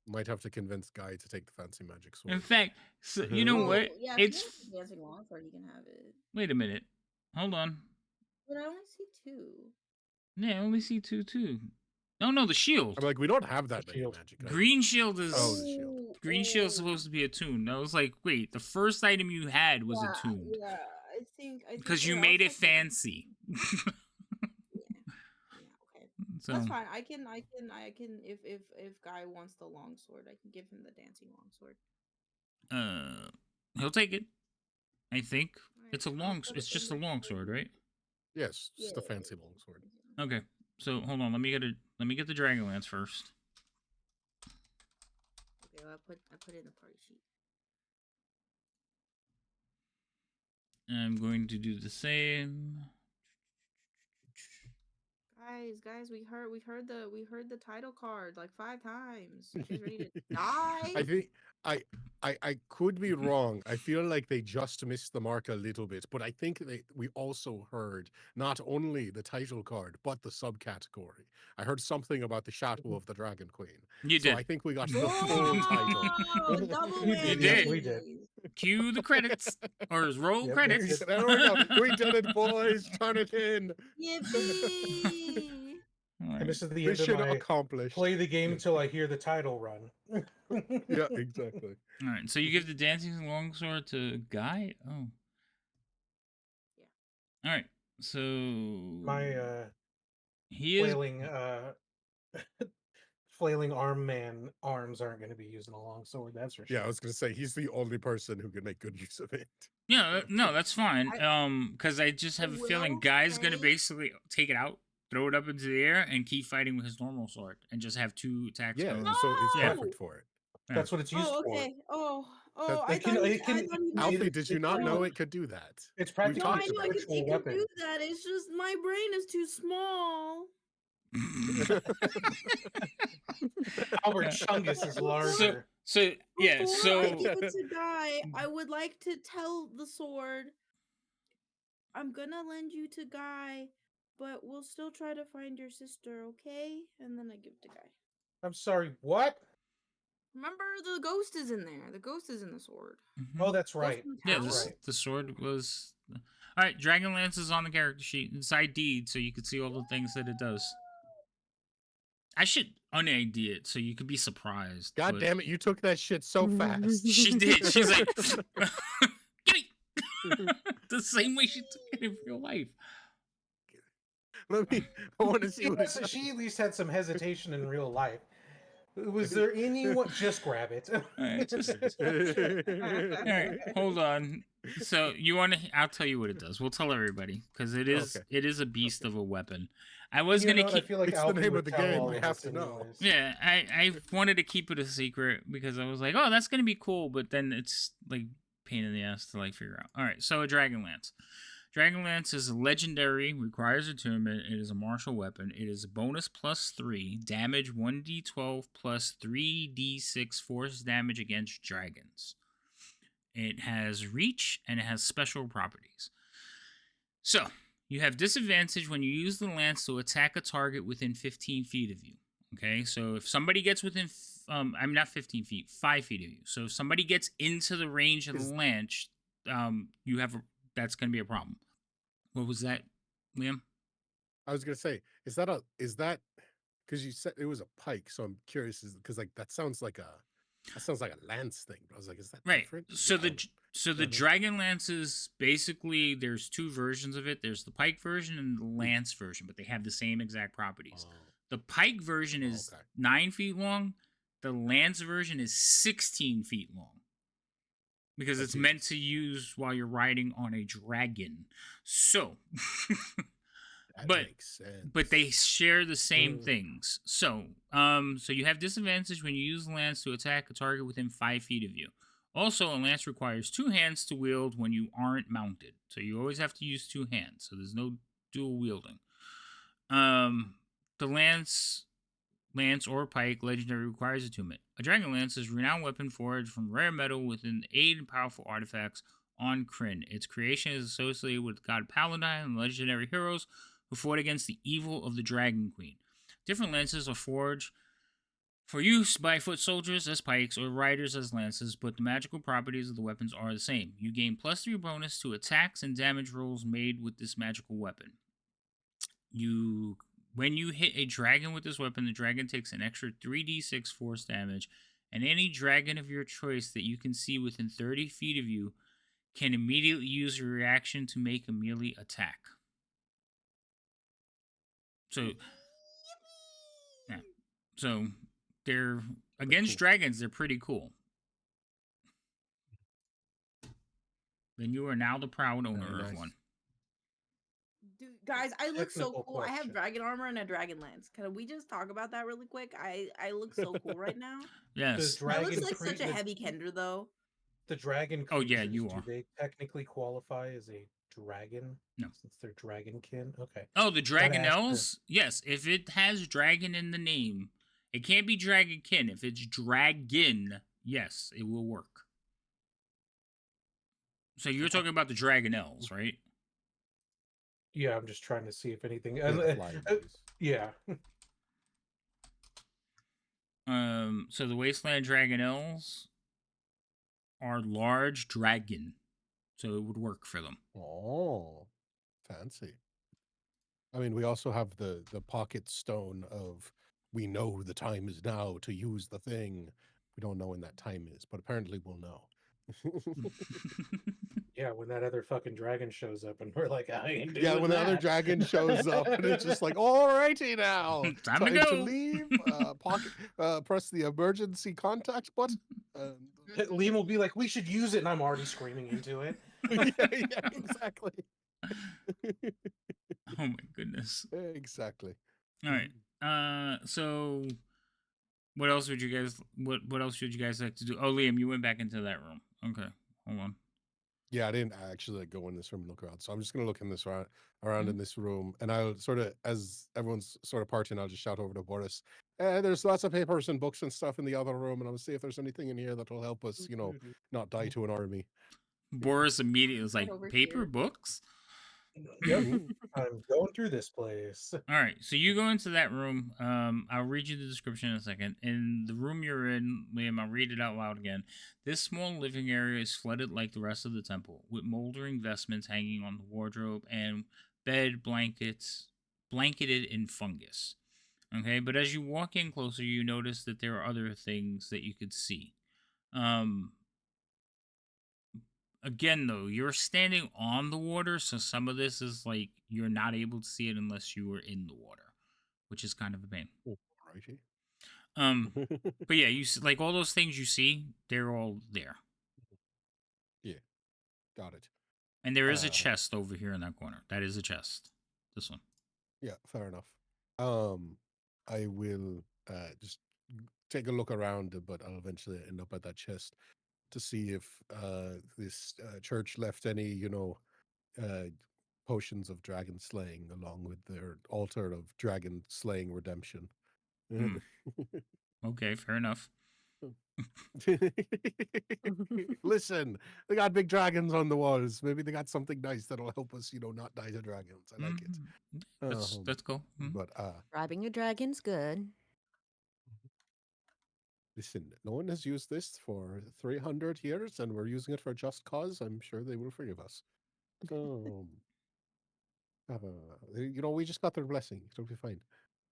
Might have to convince Guy to take the fancy magic sword. In fact, so you know Well, what? yeah, It's. if you have the dancing longsword, you can have it. Wait a minute. Hold on. But I only see 2. Yeah, I only see 2 too. No, the shield. I'm like, we don't have that many Shield. magic items. Green shield is. Oh, the shield. Green shield's supposed to be attuned. I was like, wait, the first item you had was attuned Yeah, I think because you yeah, made I'll it check that. fancy. Yeah, okay. So That's fine. I can if Guy wants the longsword, I can give him the dancing longsword. he'll take it. I think Alright, it's a I'll long. put It's it just in a the- long sword, right? Yes, Yeah, just a fancy longsword. Okay. So hold on. Let me get the Dragonlance first. Okay, well, I put it in the party sheet. I'm going to do the same. Guys, we heard the title card like 5 times. You guys ready to die? I think I could be wrong. I feel like they just missed the mark a little bit, but I think we also heard not only the title card but the subcategory. I heard something about the Shadow of the Dragon Queen. You So did. I think we got the full title. Oh, double You did. Yes, we did. Cue the credits or roll Yep, credits. There we go. We did it, boys. Turn it in. Yippee! All And right. this is the end of Mission my accomplished. play the game until I hear the title run. Yeah, exactly. All right. So you give the dancing longsword to Guy. Oh. Yeah. All right. So My he is. flailing arm man arms aren't going to be using a long sword, that's for sure. Yeah, I was gonna say he's the only person who can make good use of it. Yeah. No, that's fine. Because I just have a feeling will Guy's gonna say- basically take it out, throw it up into the air, and keep fighting with his normal sword, and just have 2 attacks. Yeah, going. so it's Yeah. perfect for it. That's what it's used Oh, for. okay. Oh, That- I it can- thought it can- I thought he meant Alfie, It- did you it- not no. know it could do that? It's We've practically No, I talked know about it it. could, spiritual it could weapon. do that. It's just my brain is too small. Albert Chungus is larger. So yeah. Before So I give it to Guy, I would like to tell the sword, I'm gonna lend you to Guy, but we'll still try to find your sister, okay? And then I give it to Guy. I'm sorry, what? Remember, the ghost is in there. The ghost is in the sword. Oh, that's Ghost right. in the yeah, tower? Right. the sword was. All right, Dragonlance is on the character sheet. It's ID'd, so you can see all the things that it does. I should un-ID it so you could be surprised. God but damn it, you took that shit so fast. She did. She's like, give me the same way she took it in real life. Let me. I want to see what So it she at least had some hesitation in real life. Was there anyone? Just grab it. All right, hold on. So you want to? I'll tell you what it does. We'll tell everybody because it is Okay. it is a beast of a weapon. I was You gonna know what? I keep. feel like It's the Alfie name would of the tell game, all we of have us to know. anyways. Yeah, I wanted to keep it a secret because I was like, oh, that's gonna be cool, but then it's like pain in the ass to like figure out. All right, so a Dragonlance. Dragonlance is legendary, requires attunement. It is a martial weapon. It is a bonus +3, damage 1d12 plus 3d6 force damage against dragons. It has reach and it has special properties. So, you have disadvantage when you use the lance to attack a target within 15 feet of you. Okay, so if somebody gets within, I'm not 15 feet, 5 feet of you. So if somebody gets into the range of the lance, you have that's going to be a problem. What was that, Liam? I was gonna say, is that because you said it was a pike, so I'm curious because like that sounds like a lance thing. But I was like, is that Right. different? So the Mhm. Dragon Lances, basically there's 2 versions of it. There's the pike version and the lance version, but they have the same exact properties. Oh. The pike version Oh, is okay. 9 feet long. The lance version is 16 feet long. Because I it's see. meant to use while you're riding on a dragon. So, That but makes sense. but they share the same things. So you have disadvantage when you use lance to attack a target within 5 feet of you. Also, a lance requires 2 hands to wield when you aren't mounted. So you always have to use 2 hands. So there's no dual wielding. The lance or pike legendary requires attunement. A dragon lance is a renowned weapon forged from rare metal with an 8 and powerful artifacts on Kryn. Its creation is associated with god Paladin and legendary heroes who fought against the evil of the Dragon Queen. Different lances are forged for use by foot soldiers as pikes or riders as lances, but the magical properties of the weapons are the same. You gain +3 bonus to attacks and damage rolls made with this magical weapon. When you hit a dragon with this weapon, the dragon takes an extra 3d6 force damage, and any dragon of your choice that you can see within 30 feet of you can immediately use a reaction to make a melee attack. So, yeah. So, they're against cool. dragons, they're pretty cool. Then you are now the proud owner Very of nice. one. Dude, guys, I look so Technical cool. I have question. dragon armor and a dragon lance. Can we just talk about that really quick? I look so cool right now. Does Yes. That looks dragon like such a the, heavy Kender though. the dragon Oh, yeah, creatures, you do are. they technically qualify as a dragon? No. Since they're dragonkin? Okay. Oh, the Gotta ask Dragonels? Yes, if it has dragon in the name, it can't be Dragonkin. If it's dragon, yes, it will work. So you're talking about the Dragonels, right? Yeah, I'm just trying to see if anything. Yeah, the flying boys. Yeah. So the Wasteland Dragonels are large dragon, so it would work for them. Oh, fancy. I mean, we also have the pocket stone of we know the time is now to use the thing. We don't know when that time is, but apparently we'll know. Yeah, when that other fucking dragon shows up and we're like, I ain't doing Yeah, when the other that. dragon shows up and it's just like, alrighty now, Time to go. leave. Press the emergency contact button. Liam will be like, we should use it, and I'm already screaming into it. yeah, exactly. Oh my goodness. Exactly. All right. So what else would you guys what else should you guys like to do? Oh, Liam, you went back into that room. Okay. Hold on. Yeah, I didn't actually go in this room and look around. So I'm just gonna look in this around in this room, and I'll sort of, as everyone's sort of partying, I'll just shout over to Boris. There's lots of papers and books and stuff in the other room, and I'll see if there's anything in here that will help us, not die to an army. Boris immediately was like, over paper here. books? Yep. I'm going through this place. All right, so you go into that room. I'll read you the description in a second. In the room you're in, Liam, I'll read it out loud again. This small living area is flooded like the rest of the temple, with moldering vestments hanging on the wardrobe and bed blankets blanketed in fungus. Okay, but as you walk in closer, you notice that there are other things that you could see. Again, though, you're standing on the water, so some of this is like you're not able to see it unless you were in the water, which is kind of a pain. Alrighty. But yeah, you like all those things you see, they're all there. Yeah, got it. And there is a chest over here in that corner. That is a chest. This one. Yeah, fair enough. I will just take a look around, but I'll eventually end up at that chest to see if this church left any, potions of dragon slaying along with their altar of dragon slaying redemption. Hmm. Okay, fair enough. Listen, they got big dragons on the walls. Maybe they got something nice that'll help us, not die to dragons. I like it. That's cool. But Bribing a dragon's good. listen, no one has used this for 300 years, and we're using it for a just cause. I'm sure they will forgive us. We just got their blessing. It'll be fine.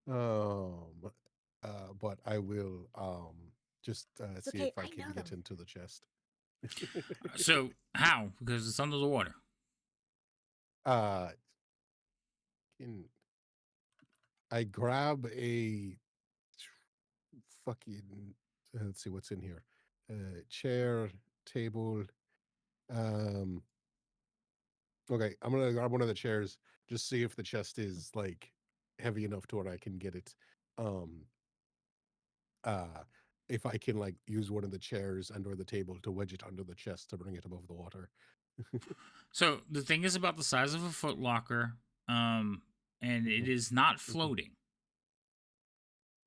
But I will just see okay, if I I can know get them. into the chest. So how? Because it's under the water. In I grab a fucking let's see what's in here. Chair, table. Um okay, I'm gonna grab one of the chairs, just see if the chest is like heavy enough to where I can get it. Um uh if I can like use one of the chairs and or the table to wedge it under the chest to bring it above the water. So the thing is about the size of a foot locker, and it is not floating.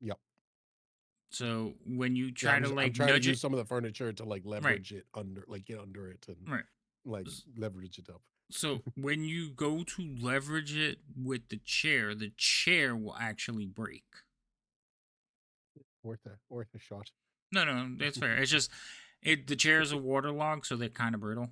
Yep. So when you Yeah, try to I'm like trying to nudge use it, some of the furniture to like right, leverage it under, like get under it and right. like leverage it up. So when you go to leverage it with the chair will actually break. Worth a shot. No, that's fair. It's just the chair is a waterlog, so they're kind of brittle.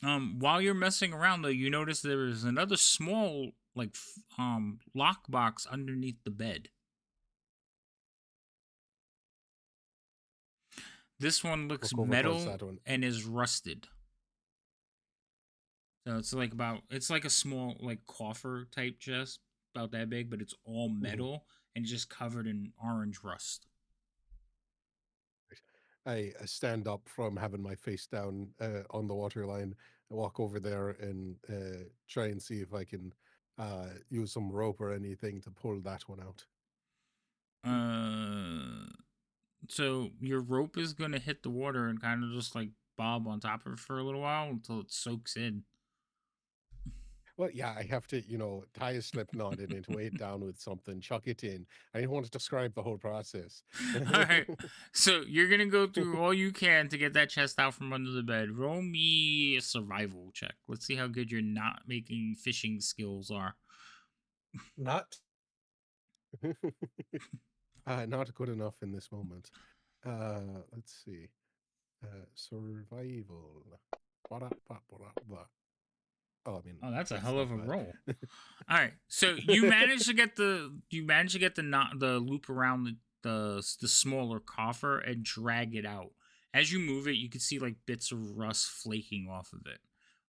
While you're messing around though, you notice there is another small like lockbox underneath the bed. This one looks Look over towards metal that one. and is rusted. So it's like a small like coffer type chest, about that big, but it's all metal and just covered in orange rust. I stand up from having my face down on the waterline. I walk over there and try and see if I can use some rope or anything to pull that one out. So your rope is gonna hit the water and kind of just like bob on top of it for a little while until it soaks in. Well, yeah, I have to, tie a slip knot in it, weigh it down with something, chuck it in. I didn't want to describe the whole process. All right, so you're gonna go through all you can to get that chest out from under the bed. Roll me a survival check. Let's see how good your not making fishing skills are. Not Not good enough in this moment. Let's see. Survival. Ba-da-ba-ba-da-ba. Oh, I mean, Oh, that's a hell not of a bad. roll. All right, so you managed to get the the loop around the smaller coffer and drag it out. As you move it, you can see like bits of rust flaking off of it.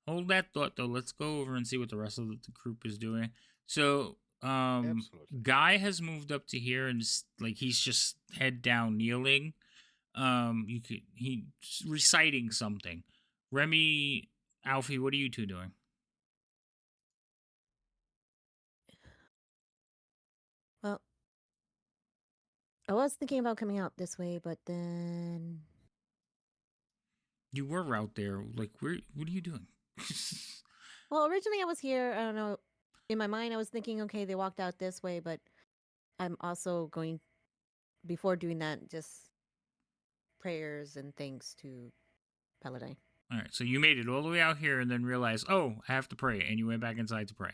Hold that thought though. Let's go over and see what the rest of the group is doing. So, Absolutely. Guy has moved up to here and like he's just head down kneeling. He's reciting something. Remy, Alfie, what are you two doing? Well, I was thinking about coming out this way, but then You were out there. Like, what are you doing? well, originally I was here. I don't know. In my mind, I was thinking, okay, they walked out this way, but I'm also going before doing that, just prayers and thanks to Paladine. All right, so you made it all the way out here and then realized, oh, I have to pray, and you went back inside to pray.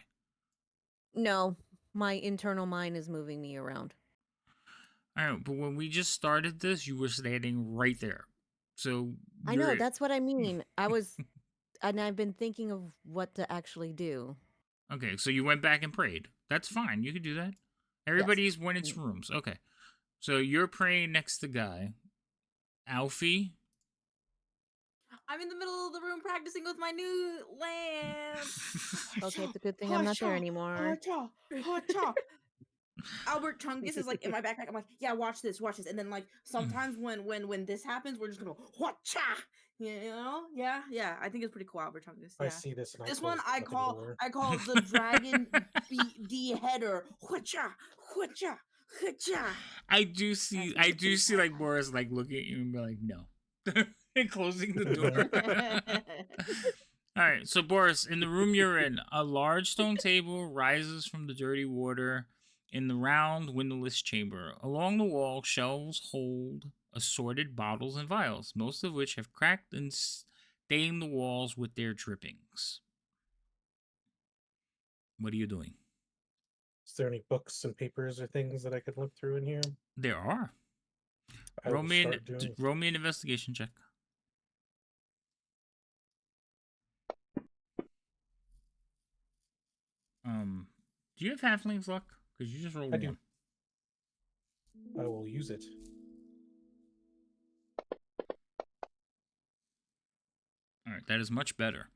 No, my internal mind is moving me around. All right, but when we just started this, you were standing right there. So I know, that's what I mean. I was, and I've been thinking of what to actually do. Okay, so you went back and prayed. That's fine. You could do that. Everybody's went its rooms. Okay, so you're praying next to Guy. Alfie. I'm in the middle of the room practicing with my new lance. Okay, it's a good thing I'm not there anymore. Albert Chungus is like in my backpack. I'm like, yeah, watch this. And then like sometimes when this happens, we're just gonna whatcha, yeah. I think it's pretty cool, Albert Chungus. Yeah. I see this. And This I one close the fucking door. I call the dragon beheader. Whatcha. I do see like Boris like looking at you and be like, no. And closing the door. All right, so Boris, in the room you're in, a large stone table rises from the dirty water in the round, windowless chamber. Along the wall, shelves hold assorted bottles and vials, most of which have cracked and stained the walls with their drippings. What are you doing? Is there any books and papers or things that I could look through in here? There are. Roll me an investigation check. Do you have halfling's luck? Because you just rolled I do. one. I will use it. right, that is much better.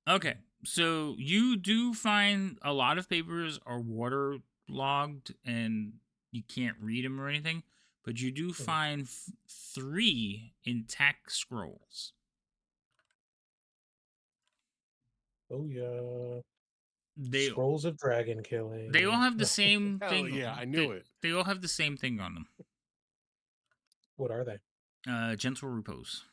Okay, so you do find a lot of papers are waterlogged and you can't read them or anything, but you do find 3 intact scrolls. Oh yeah. They Scrolls of dragon killing. they all have the No. same Hell thing. yeah, I knew it. They all have the same thing on them. What are they? Gentle repose.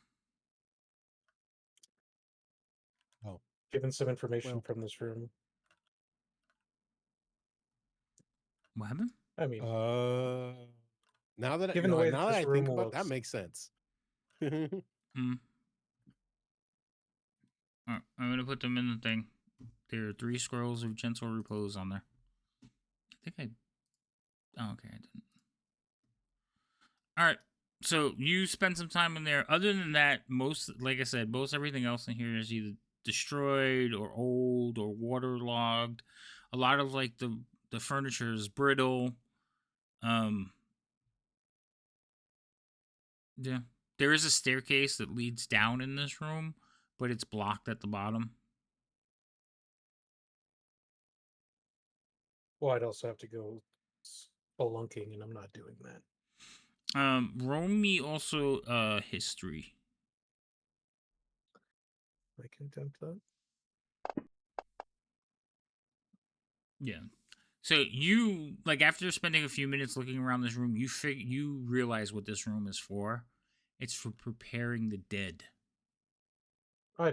Oh, Given some information Well. from this room. What happened? I mean, now that Given the way that now that this I room think about that looks. makes sense. I'm gonna put them in the thing. There are 3 scrolls of gentle repose on there. I think oh, okay, I didn't. All right. So you spend some time in there. Other than that, like I said, most everything else in here is either destroyed or old or waterlogged. A lot of like the furniture is brittle. Yeah. There is a staircase that leads down in this room, but it's blocked at the bottom. Well, I'd also have to go spelunking, and I'm not doing that. Roll me also history. I can attempt that. Yeah. So you like after spending a few minutes looking around this room, you realize what this room is for. It's for preparing the dead. I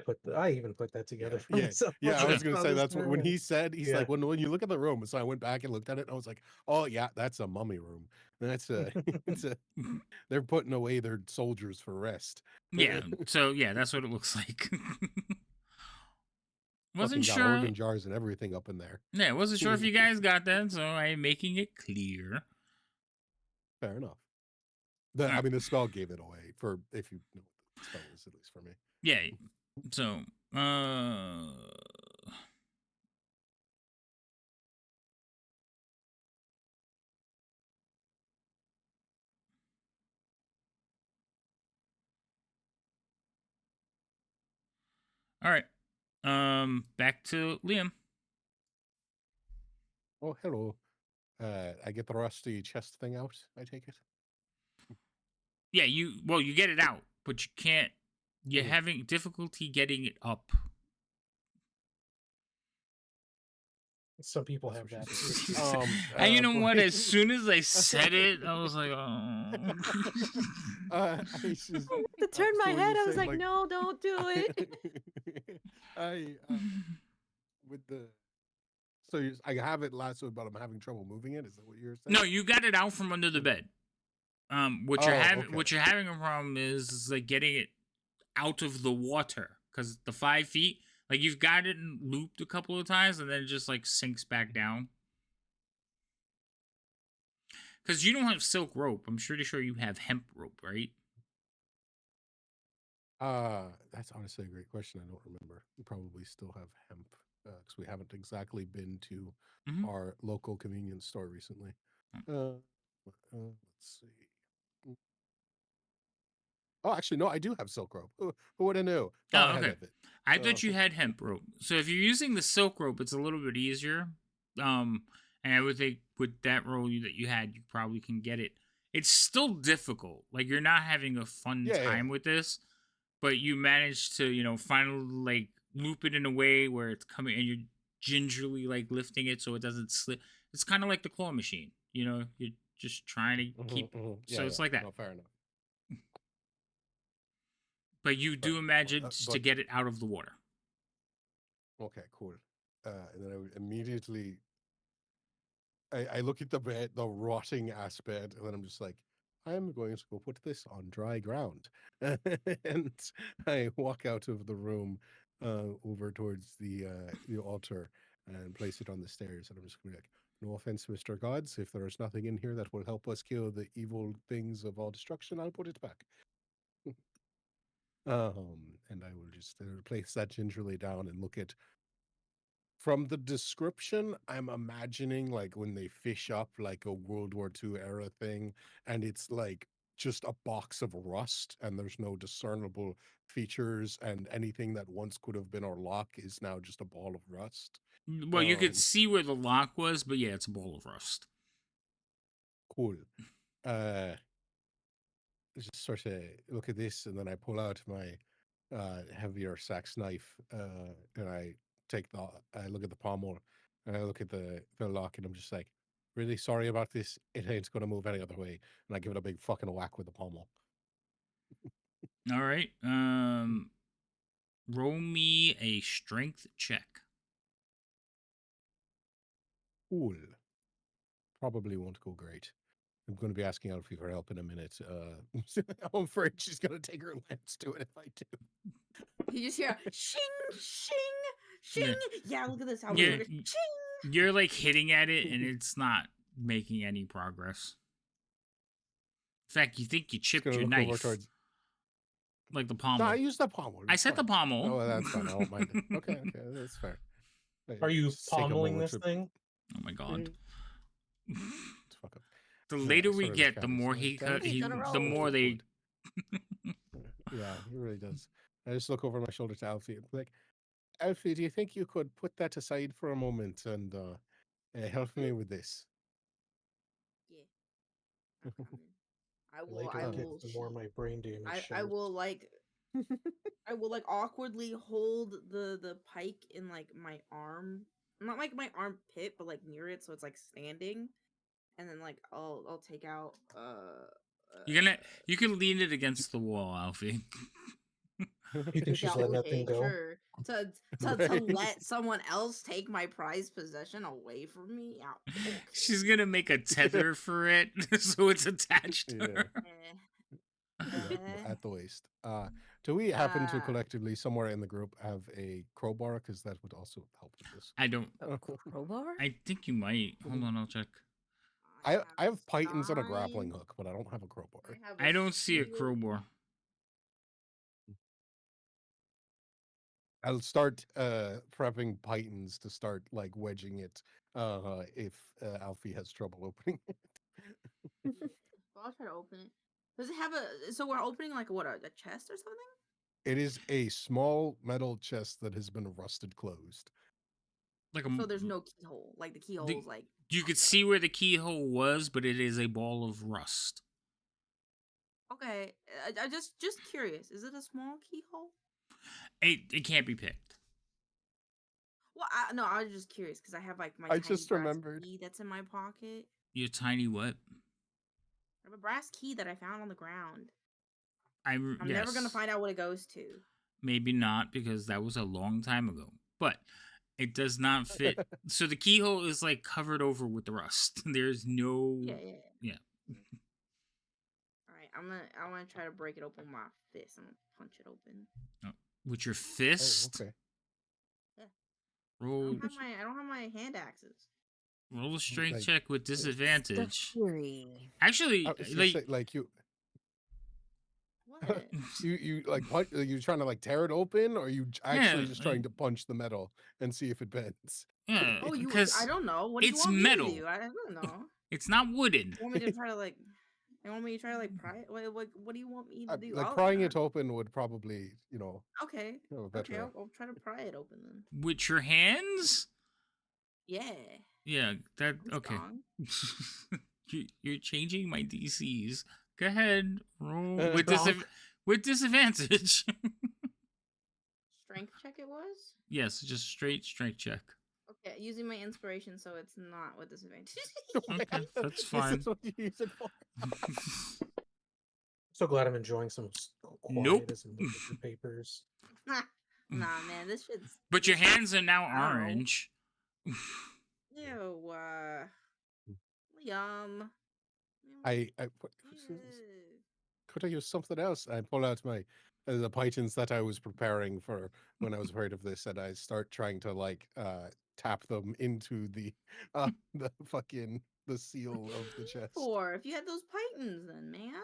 even put that together for Yeah, myself. yeah. I was gonna Saw say this that's what when room. he said he's Yeah. like when you look at the room. So I went back and looked at it. And I was like, oh yeah, that's a mummy room. That's they're putting away their soldiers for rest. Yeah. So yeah, that's what it looks like. Fucking Wasn't got sure. organ jars and everything up in there. Yeah, wasn't sure if you guys got that, so I'm making it clear. Fair enough. I mean, the spell gave it away for if you know what the spell is, at least for me. Yeah. So, all right. Back to Liam. Oh, hello. I get the rusty chest thing out. I take it. Yeah, you get it out, but you can't. You're having difficulty getting it up. Some people have that. And you know what? As soon as I said it, I was like, oh. To turn my head, I was like, no, don't do it. With the. So I have it lassoed, but I'm having trouble moving it. Is that what you're saying? No, you got it out from under the bed. What you're having a problem is like getting it out of the water because the 5 feet, like you've got it looped a couple of times and then it just like sinks back down. Because you don't have silk rope. I'm pretty sure you have hemp rope, right? That's honestly a great question. I don't remember. We probably still have hemp because we haven't exactly been to our local convenience store recently. Let's see. Oh, actually, no, I do have silk rope. Who would have knew? Oh, okay. I thought you had hemp rope. So if you're using the silk rope, it's a little bit easier. And I would think with that roll that you had, you probably can get it. It's still difficult. Like you're not having a fun time with this, but you managed to, finally like loop it in a way where it's coming and you're gingerly like lifting it so it doesn't slip. It's kind of like the claw machine. You're just trying to keep. So it's like that. No, fair enough. But you do imagine to get it out of the water. Okay, cool. And then I would immediately, I look at the bed, the rotting ass bed, and then I'm just like, I'm going to go put this on dry ground. And I walk out of the room over towards the altar and place it on the stairs. And I'm just going to be like, no offense, Mr. Gods, if there is nothing in here that will help us kill the evil things of all destruction, I'll put it back. And I will just place that gingerly down and look at. From the description, I'm imagining like when they fish up like a World War II era thing, and it's like just a box of rust, and there's no discernible features, and anything that once could have been our lock is now just a ball of rust. Well, you could see where the lock was, but yeah, it's a ball of rust. Cool. Just sort of look at this, and then I pull out my heavier sax knife, and I look at the pommel, and I look at the lock, and I'm just like, really sorry about this. It ain't gonna move any other way, and I give it a big fucking whack with the pommel. All right. Roll me a strength check. Cool. Probably won't go great. I'm going to be asking Alfie for help in a minute. I'm afraid she's going to take her lance to it if I do. You just hear shing, shing, shing. Yeah, look at this. How Yeah, weird. Shing. You're like hitting at it, and it's not making any progress. In fact, you think you chipped your knife, like the pommel. No, I used the pommel. I said the pommel. Oh, well, that's fine. I don't mind it. Okay, that's fair. Are you Just take a pommeling moment this to- thing? Oh my god. Fuck up. The Yeah, later we sort of get, the the more cavity. He's on a the roll. more they. Yeah, he really does. I just look over my shoulder to Alfie and be like, Alfie, do you think you could put that aside for a moment and help me with this? Yeah. I'm coming. I The will. later I it will. gets, the more my brain damage I shows. will like. I will like awkwardly hold the pike in like my arm, not like my armpit, but like near it, so it's like standing, and then like I'll take out. You can lean it against the wall, Alfie. You think she's Yeah, letting that thing okay, go? sure. To Right. let someone else take my prized possession away from me. Yeah, okay. She's gonna make a tether for it, so it's attached to Yeah. her. Yeah, at the waist. Do we happen to collectively somewhere in the group have a crowbar? Because that would also help with this. I don't. A crowbar? I think you might. Hold on, I'll check. I have pythons and a grappling hook, but I don't have a crowbar. I don't see a shield. crowbar. I'll start prepping pythons to start like wedging it if Alfie has trouble opening it. Well, I'll try to open it. Does it have a? So we're opening like what, a chest or something? It is a small metal chest that has been rusted closed. Like So there's no keyhole. Like the keyhole's like. You could see where the keyhole was, but it is a ball of rust. Okay, I just curious. Is it a small keyhole? It can't be picked. Well, no, I was just curious because I have like my I tiny just brass remembered. key that's in my pocket. Your tiny what? I have a brass key that I found on the ground. I'm never gonna find out what it goes to. Maybe not, because that was a long time ago. But it does not fit. So the keyhole is like covered over with the rust. There's no. Yeah. All right, I want to try to break it open with my fist. I'm gonna punch it open. With your fist. Oh, okay. Yeah. Roll. I don't have my hand axes. Roll a strength Like, check with disadvantage. Fury. Actually, like you. What? you like what? Are you trying to like tear it open, or are you actually just trying to punch the metal and see if it bends? Yeah. Oh, because I don't know. What do you it's want metal. me to do? I don't know. It's not wooden. You want me to try to like? You want me to try to like pry it? What do you want me to do? Like prying it open would probably, Okay. have a better. Okay, I'll try to pry it open then. With your hands? Yeah. Yeah, that I'm okay. strong. You're changing my DCs. Go ahead, roll with Wrong. with disadvantage. Strength check it was? Yes, just straight strength check. Okay, using my inspiration, so it's not with disadvantage. Okay, that's This fine. is what you use it for. So glad I'm enjoying some quiet Nope. as I'm looking at the papers. Nah, man, this shit's. But your hands are now Ow. orange. Ew. Yum. Could I use something else? I pull out my the pythons that I was preparing for when I was afraid of this, and I start trying to like tap them into the seal of the chest. For if you had those pythons, then man.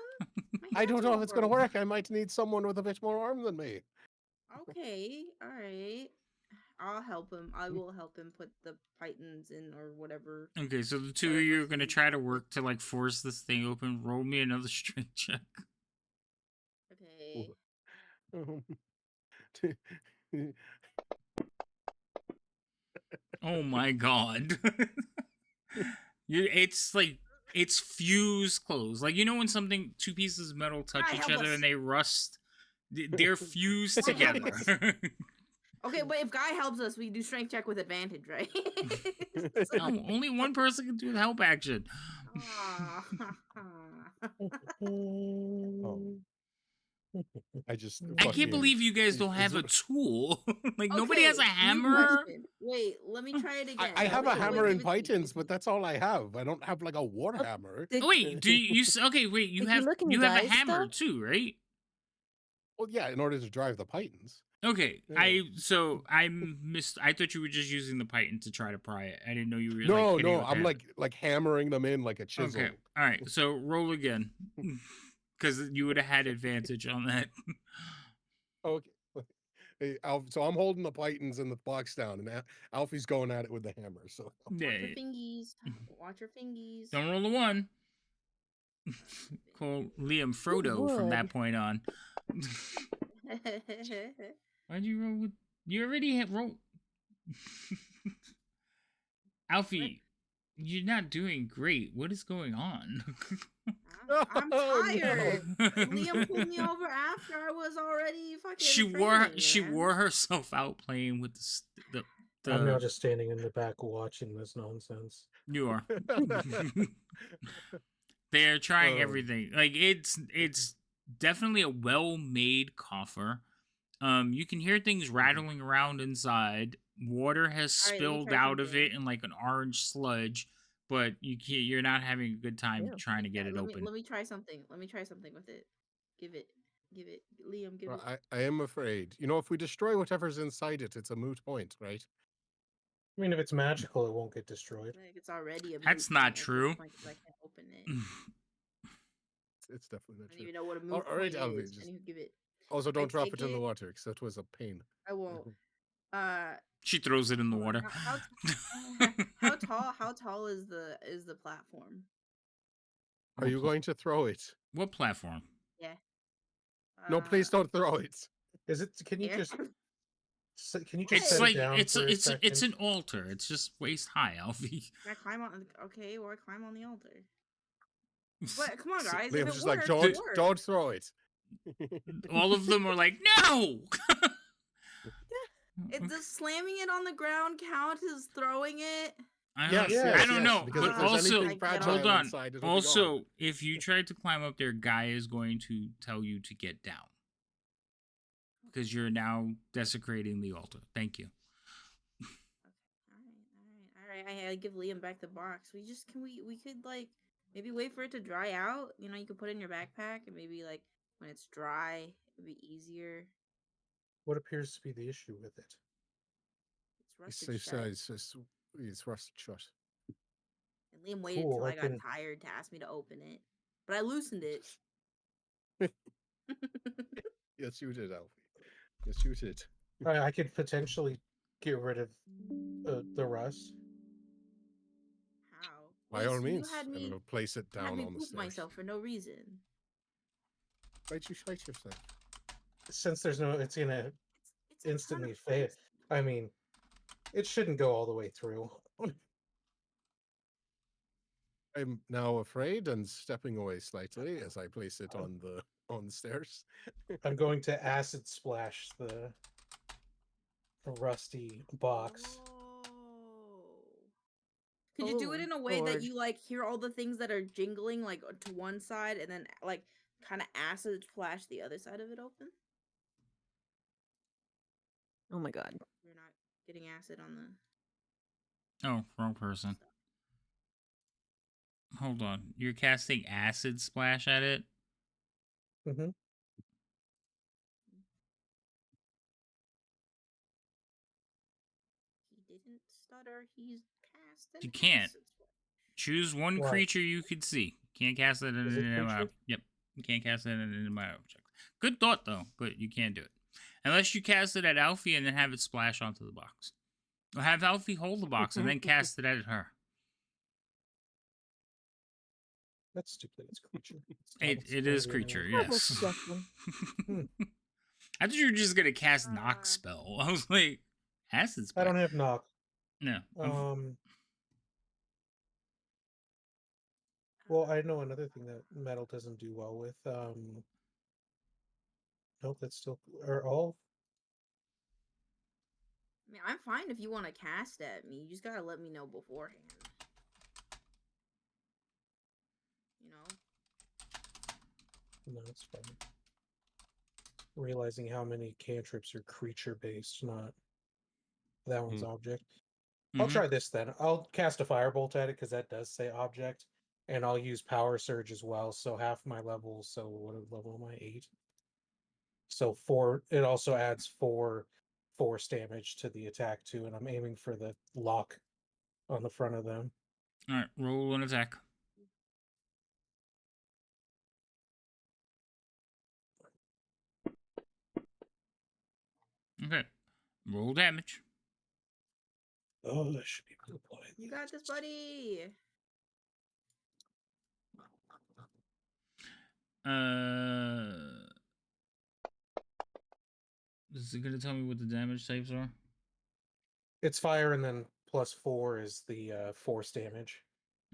I don't know if it's gonna work. I might need someone with a bit more arm than me. Okay, all right. I'll help him. I will help him put the pythons in or whatever. Okay, so the two of you are gonna try to work to like force this thing open. Roll me another strength check. Okay. Oh my god. It's like it's fused closed. Like, you know when something, two pieces of metal touch Guy, each help other us. and they rust? They're fused Guy, help together. Okay, but if Guy helps us, we do strength check with advantage, right? No, only one person can do the help action. Ah. Oh. I just I can't fucking- believe you guys don't it's- have a tool. Like, nobody Okay, has a new hammer. question. Wait, let me try it again. I have a Wait, hammer give and it to me, give it pythons, to me. but that's all I have. I don't have like a war hammer. Did, Oh, wait, do you okay, wait, you Did you have look in you have a Guy's hammer stuff? too, right? Well, yeah, in order to drive the pythons. Okay, Yeah. I missed. I thought you were just using the python to try to pry it. I didn't know you were No, like hitting it no, with I'm hammer. like hammering them in like a chisel. Okay, all right. So roll again, because you would have had advantage on that. Okay. Hey, so I'm holding the pythons and the box down, and Alfie's going at it with the hammer. So Watch your Yeah, fingies. Watch your fingies. don't roll a one. Call Liam Frodo from that would. point on. Why'd you roll with? You already had roll. Alfie, you're not doing great. What is going on? I'm Oh, no. tired. Liam pulled me over after I was already fucking. She training, wore herself out playing with the I'm now just standing in the back watching this nonsense. You are. They're trying Um, everything. Like, it's definitely a well-made coffer. You can hear things rattling around inside. Water has All right, let me spilled try out of something. it in like an orange sludge, but you're not having a good time Ew. trying to get it open. Let me try something. Let me try something with it. Give it. Liam, give Well, it. I am afraid. You know, if we destroy whatever's inside it, it's a moot point, right? I mean, if it's magical, it won't get destroyed. Like it's already a. That's moot not point at this true. point 'cause I can't open it. It's definitely I not don't true. even know what a All moot right, point Alfie, is. just- Can you give it? Also, don't drop take it in the it. water, because that was a pain. I won't. She throws it in the hold on, water. how tall is the platform? Are you going to throw it? What platform? Yeah. No, please don't throw it. Is it? Can you here. just? Can you just It's set like it down it's for a it's second? an altar. It's just waist high, Alfie. Can I climb on? Okay, or I climb on the altar. But come on, guys. Liam's If it just works, like, it works. don't throw it. All of them are like, no. Does slamming it on the ground count as throwing it? Yes, I don't yes, know. because But if there's also, anything Hold fragile on. inside, it'll be Also, gone. if you try to climb up there, Guy is going to tell you to get down because you're now desecrating the altar. Thank you. All right. I give Liam back the box. We could like maybe wait for it to dry out. You know, you could put it in your backpack and maybe like when it's dry, it'd be easier. What appears to be the issue with it? It's rusted shut. It's rusted shut. And Liam waited Cool, till I I got can- tired to ask me to open it, but I loosened it. Yes, you did, Alfie. Yes, you did. I could potentially get rid of the rust. How? By Wait, all so means, you had and me I'll place it had down me on the poop stairs. myself for no reason. Why'd you shite yourself? Since there's no, it's gonna It's a ton instantly of fail. points. I mean, it shouldn't go all the way through. I'm now afraid and stepping away slightly as I place it on the stairs. I'm going to acid splash the rusty box. Oh. Could you do it Oh, in a way Lord. that you like hear all the things that are jingling like to one side and then like kind of acid splash the other side of it open? Oh my god. You're not getting acid on the Oh, wrong person. Hold on. You're casting acid splash at it? Mm-hmm. He didn't stutter. He's cast an You can't. acid splash. Choose one Why? creature you could see. Can't cast it in Is it an creature? Yep. You can't cast it in my object. Good thought though, but you can't do it. Unless you cast it at Alfie and then have it splash onto the box. Or have Alfie hold the box and then cast it at her. That's stupid. It's creature. It is creature, yes. I thought you were just gonna cast knock spell. I was like, acid I spell. don't have knock. No. Well, I know another thing that metal doesn't do well with. Nope, that's still or all. I mean, I'm fine if you want to cast at me. You just gotta let me know beforehand. You know? No, it's fine. Realizing how many cantrips are creature based, not that one's object. I'll try this then. I'll cast a firebolt at it because that does say object, and I'll use power surge as well. So half my level. So what level am I? 8. So 4. It also adds 4 force damage to the attack too, and I'm aiming for the lock on the front of them. All right, roll an attack. Okay, roll damage. Oh, that should be blue point. You got this, buddy. Is it gonna tell me what the damage types are? It's fire, and then +4 is the force damage.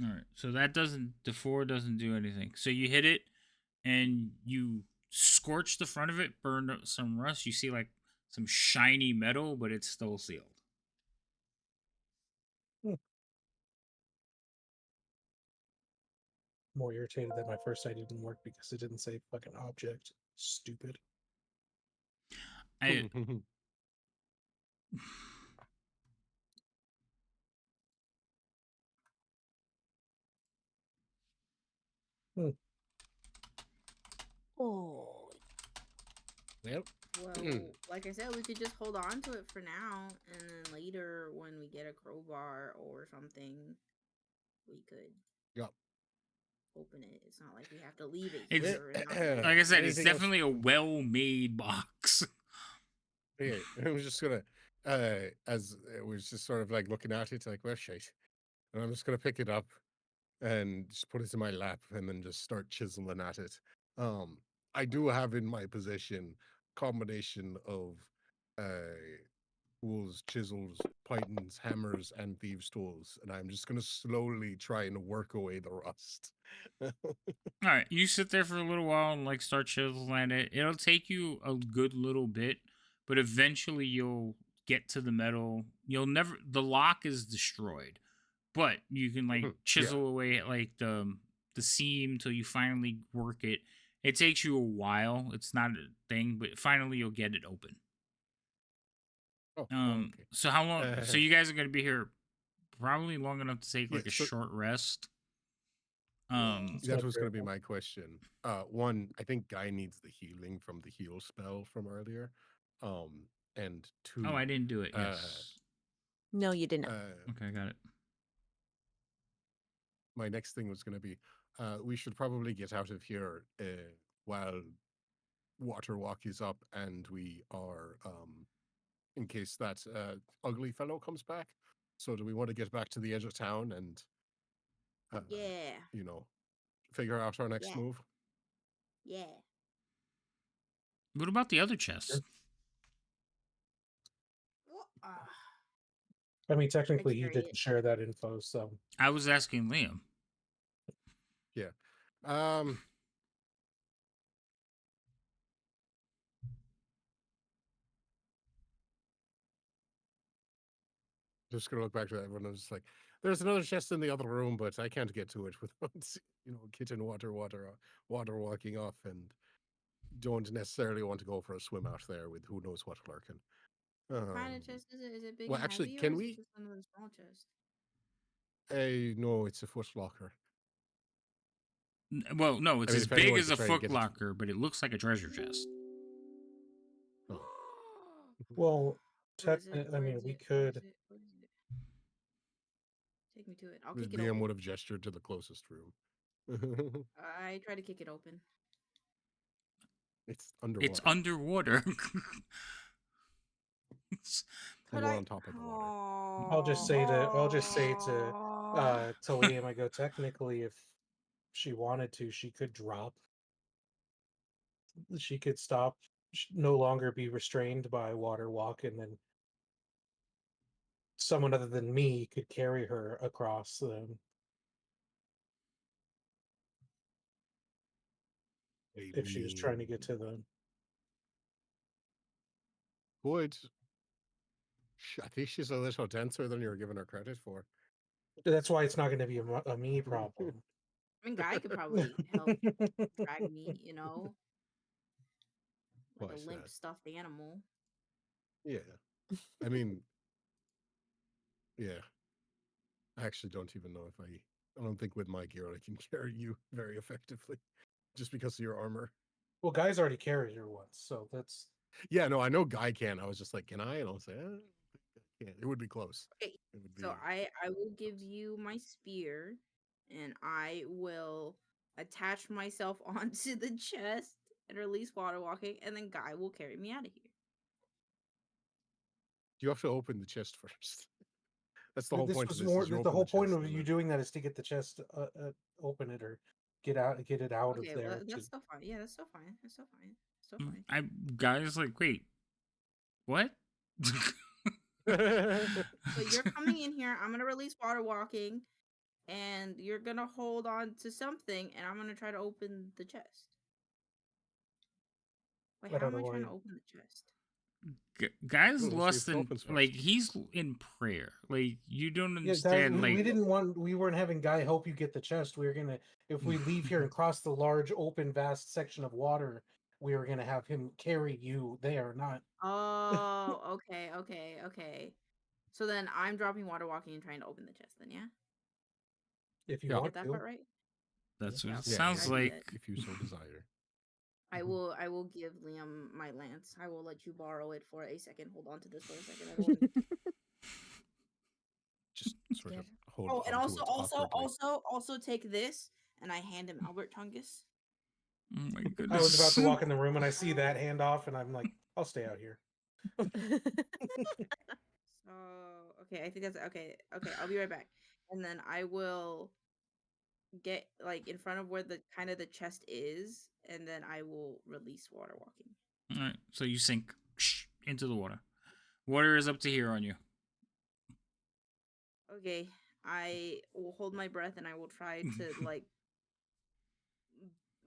All right, so that doesn't. The 4 doesn't do anything. So you hit it, and you scorch the front of it, burn some rust. You see like some shiny metal, but it's still sealed. More irritated that my first idea didn't work because it didn't say fucking object. Stupid. I Oh. Well, like I said, we could just hold on to it for now, and then later, when we get a crowbar or something, we could open it. It's not like we have to leave it It's here. And not like I said, it's Anything else? definitely a well-made box. Okay, I was just gonna, as it was just sort of like looking at it, like, well, shit. And I'm just gonna pick it up and just put it in my lap and then just start chiseling at it. I do have in my possession combination of tools, chisels, pythons, hammers, and thieves' tools, and I'm just gonna slowly try and work away the rust. All right, you sit there for a little while and like start chiseling it. It'll take you a good little bit, but eventually you'll get to the metal. You'll never. The lock is destroyed, but you can like chisel away at like the seam till you finally work it. It takes you a while. It's not a thing, but finally you'll get it open. Okay. So how long? So you guys are gonna be here probably long enough to take like a short rest. That was going to be my question. One, I think Guy needs the healing from the heal spell from earlier. And 2. Oh, I didn't do it. Yes. No, you didn't. Okay, got it. My next thing was going to be, we should probably get out of here while Water Walk is up, and we are, in case that ugly fellow comes back. So, do we want to get back to the edge of town and, figure out our next move? Yeah. What about the other chest? I mean, technically, he didn't share that info, so I was asking Liam. Yeah. Just gonna look back to everyone. I was like, "There's another chest in the other room, but I can't get to it without, kitten water walking off, and don't necessarily want to go for a swim out there with who knows what lurking." What kind of chest is it? Is it big well, and actually, heavy, can or is we? it just one of those small chests? No, it's a foot locker. Well, no, it's I mean, as if big anyone as could a try and foot get it- locker, but it looks like a treasure chest. well, Where is it? I mean, we could. Where is it? Take me to it. I'll The kick it DM open. would have gestured to the closest room. I try to kick it open. It's underwater. It's underwater. And we're on top of the water. I'll just say to Liam, I go, technically, if she wanted to, she could drop. She could stop, no longer be restrained by water walk, and then someone other than me could carry her across them if she was trying to get to them. Good. I think she's a little denser than you're giving her credit for. That's why it's not going to be a me problem. I mean, Guy could probably help drag me, you know, like a Why's limp that? stuffed animal. Yeah. I mean, yeah. I actually don't even know if I don't think with my gear I can carry you very effectively, just because of your armor. Well, Guy's already carried her once, so that's. Yeah, no, I know Guy can. I was just like, can I? And I'll say, I can't. It would be close. Okay, It would be. so I will give you my spear, and I will attach myself onto the chest and release water walking, and then Guy will carry me out of here. You have to open the chest first. That's the whole This point was of this. more. Is you The open whole the point chest of and you then- doing that is to get the chest, open it or get it out Okay, of there. well, that's still fine. Yeah, that's still fine. That's still fine. Still fine. Guys, like, wait, what? So you're coming in here. I'm gonna release water walking, and you're gonna hold on to something, and I'm gonna try to open the chest. Wait, I how don't am I know trying why. to open the chest? Guys Let's see lost if it in opens first. like he's in prayer. Like you don't Yeah, understand. we like didn't want. We weren't having Guy help you get the chest. We were gonna, if we leave here and cross the large, open, vast section of water, we were gonna have him carry you there, not. Oh, okay. So then I'm dropping water walking and trying to open the chest. Then yeah, If you Yeah. want get that to. part right. that's what Yeah, it okay, sounds I do like. that. if you so desire. I will give Liam my lance. I will let you borrow it for a second. Hold on to this for a second, everyone. Just sort of hold Oh, and on also, to it awkwardly. also take this, and I hand him Albert Tungus. Oh my I goodness. was about to walk in the room and I see that handoff, and I'm like, I'll stay out here. So okay, I think that's okay. Okay, I'll be right back, and then I will get like in front of where the kind of the chest is, and then I will release water walking. All right, so you sink into the water. Water is up to here on you. Okay, I will hold my breath and I will try to like.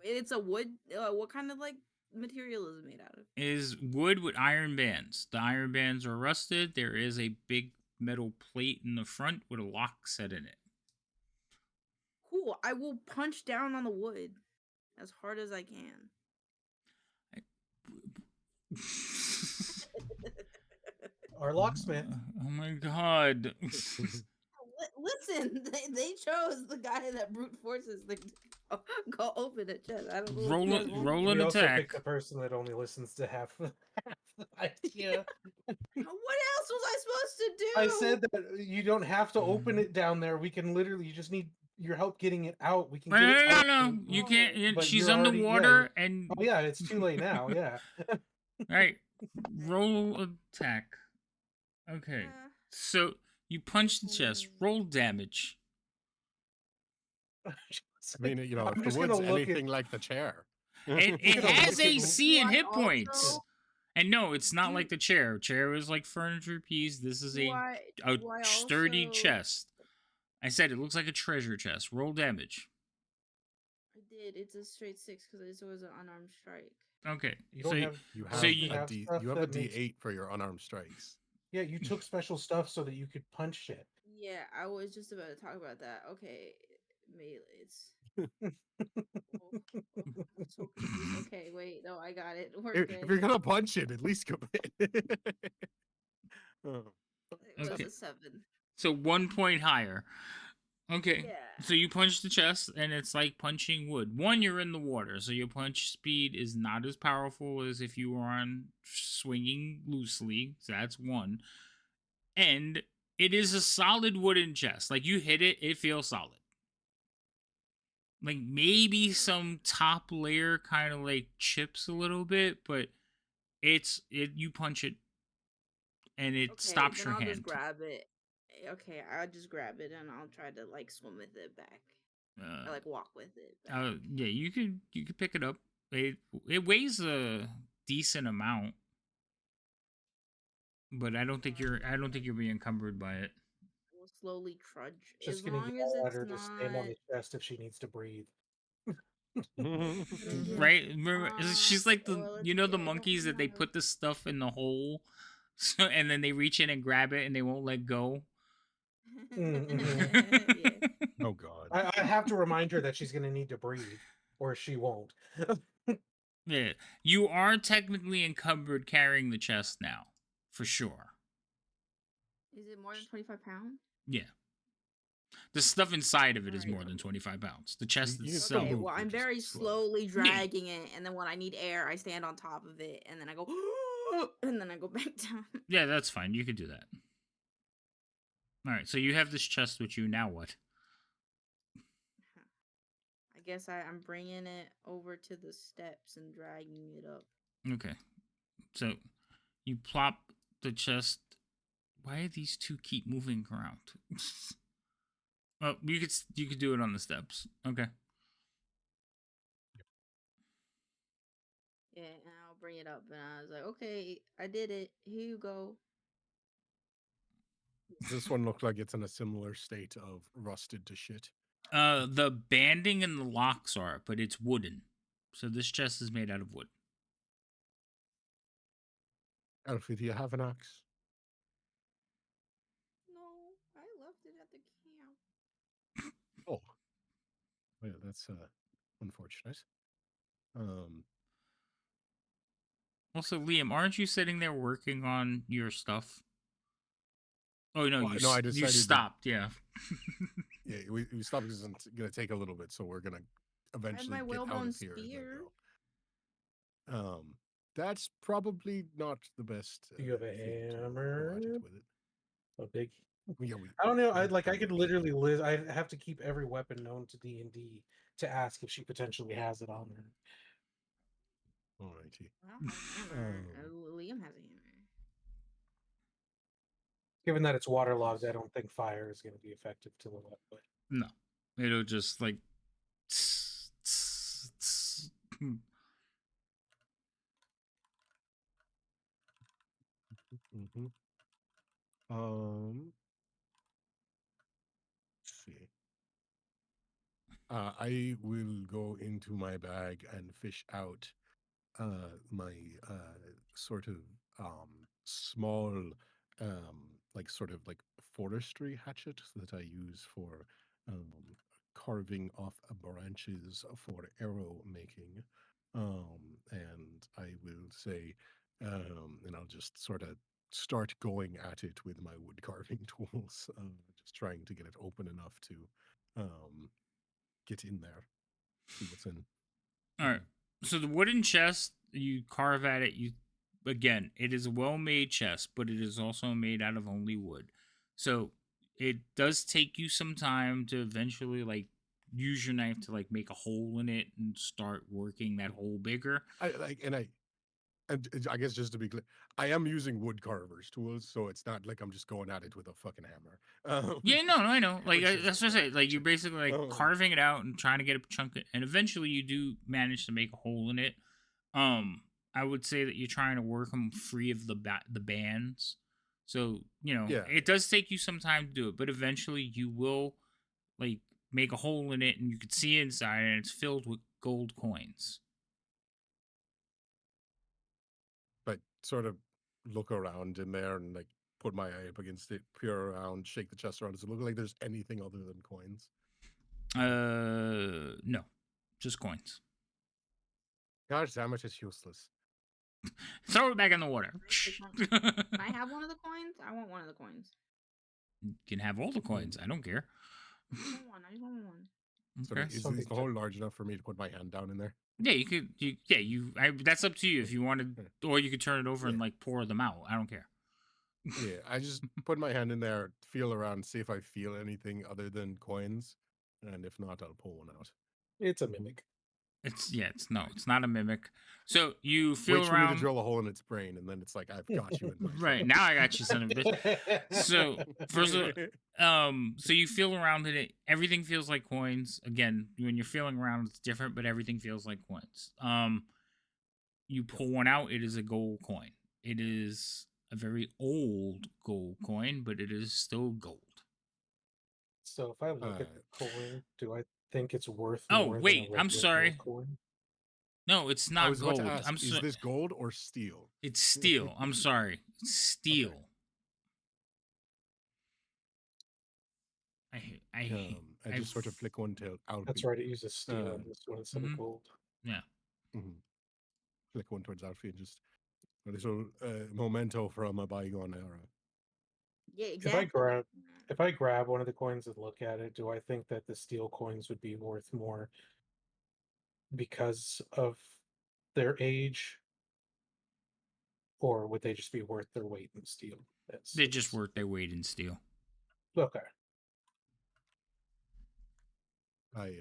It's a wood. What kind of like material is it made out of? Is wood with iron bands. The iron bands are rusted. There is a big metal plate in the front with a lock set in it. Cool. I will punch down on the wood as hard as I can. Our locksmith. Oh my god. Listen, they chose the guy that brute forces them to go open a chest. I don't know. Roll what you guys want. roll We an also attack. picked the person that only listens to half the idea. What else was I supposed to do? I said that you don't have to open it down there. We can literally, you just need your help getting it out. We can No, get no, it no, out. no. You can't. But She's you're already- underwater and. Oh yeah, it's too late now. Yeah. Right. Roll attack. Okay. So you punch the chest. Roll damage. I mean, you know, I'm if the just wood's gonna look at- anything like the chair. It gonna has look at- AC and Do I hit points. also- And no, it's not like the chair. Chair is like furniture piece. This is Do a I sturdy also- chest. I said it looks like a treasure chest. Roll damage. I did. It's a straight 6 because it was an unarmed strike. Okay. You so don't you- have. You So have you- a have D, stuff you have a that makes- D8 for your unarmed strikes. Yeah, you took special stuff so that you could punch shit. Yeah, I was just about to talk about that. Okay, melees. I'm so confused. Okay, wait, no, I got it. We're If good. you're gonna punch it, at least commit. Oh. It was Okay. a 7. So 1 point higher. Okay. Yeah. So you punch the chest, and it's like punching wood. One, you're in the water, so your punch speed is not as powerful as if you were on swinging loosely. So that's one. And it is a solid wooden chest. Like you hit it, it feels solid. Like maybe some top layer kind of like chips a little bit, but you punch it and it Okay, stops then your I'll just hand. grab it. Okay, I'll just grab it and I'll try to like swim with it back. Or like walk with it back. Yeah, you could pick it up. It weighs a decent amount, but I don't think you're being encumbered by it. We'll slowly trudge Just as gonna long as yell at it's her to stand not. on the chest if she needs to breathe. Right? Remember, she's like the Well, you let's know see, the I don't monkeys that they have- put the stuff in the hole, so, and then they reach in and grab it and they won't let go. Yeah. Oh God. I have to remind her that she's gonna need to breathe, or she won't. Yeah, you are technically encumbered carrying the chest now, for sure. Is it more than 25 pounds? Yeah. The stuff inside of it is Alright. more than 25 pounds. The chest You can still itself. Okay, move, well, but I'm just very slow. slowly dragging it, and then when I need air, I stand on top of it, and then I go, and then I go back down. Yeah, that's fine. You could do that. All right, so you have this chest with you. Now what? I guess I'm bringing it over to the steps and dragging it up. Okay. So you plop the chest. Why do these two keep moving around? Oh, you could do it on the steps. Okay. Yeah, and I'll bring it up, and I was like, okay, I did it. Here you go. Does this one look like it's in a similar state of rusted to shit? The banding and the locks are, but it's wooden. So this chest is made out of wood. Alfie, do you have an axe? No, I left it at the camp. Oh, well, that's unfortunate. Also, Liam, aren't you sitting there working on your stuff? Oh no, Well, no, I you decided to- stopped. Yeah. Yeah, we stopped because it's gonna take a little bit, so we're gonna eventually my get out whalebone of here. And then spear. go. That's probably not the best. Do you have a thing to go hammer? at it with it. A big. Yeah, I don't know. we have I could hammers. literally list. I have to keep every weapon known to D&D to ask if she potentially has it on her. Alrighty. I don't have a hammer. Liam has a hammer. Given that it's waterlogged, I don't think fire is going to be effective to the weapon. No, it'll just like. Mm-hmm. Let's see. I will go into my bag and fish out my sort of small like sort of like forestry hatchet that I use for carving off branches for arrow making. And I will say, and I'll just sort of start going at it with my wood carving tools, just trying to get it open enough to get in there, see what's in. All right. So the wooden chest, you carve at it. Again, it is a well-made chest, but it is also made out of only wood. So it does take you some time to eventually like use your knife to like make a hole in it and start working that hole bigger. And I guess just to be clear, I am using wood carvers tools, so it's not like I'm just going at it with a fucking hammer. Yeah, no, I know. Like Which is that's what I say. Like you're basically like Oh. carving it out and trying to get a chunk, and eventually you do manage to make a hole in it. I would say that you're trying to work them free of the bands. So Yeah. it does take you some time to do it, but eventually you will like make a hole in it, and you can see inside, and it's filled with gold coins. But sort of look around in there and like put my eye up against it, peer around, shake the chest around. Does it look like there's anything other than coins? No, just coins. Gosh damn it, it's useless. Throw it back in the water. Can I have one of the coins? I want one of the coins. You can have all the coins. I don't care. I just want one. I just want one. Sorry, Okay. is the hole large enough for me to put my hand down in there? Yeah, you could. That's up to you if you wanted, or you could turn it over and like pour them out. I don't care. Yeah, I just put my hand in there, feel around, see if I feel anything other than coins, and if not, I'll pull one out. It's a mimic. It's not a mimic. So you feel Wait for me to around. drill a hole in its brain, and then it's like, I've got you in my Right, now I got you, son of a bitch. So first of so you feel around in it. Everything feels like coins. Again, when you're feeling around, it's different, but everything feels like coins. You pull one out. It is a gold coin. It is a very old gold coin, but it is still gold. So if I look at the coin, do I think it's worth Oh, more wait, than a I'm regular sorry. gold coin? No, it's I not was about to gold. ask, is this gold or steel? It's steel. I'm sorry. It's steel. Okay. I just sort of flick one to Alfie. That's right. It uses steel on this one instead of gold. Yeah. Flick one towards Alfie and just a little memento from a bygone era. Yeah, exactly. If I grab one of the coins and look at it, do I think that the steel coins would be worth more because of their age, or would they just be worth their weight in steel? They just worth their weight in steel. Okay. I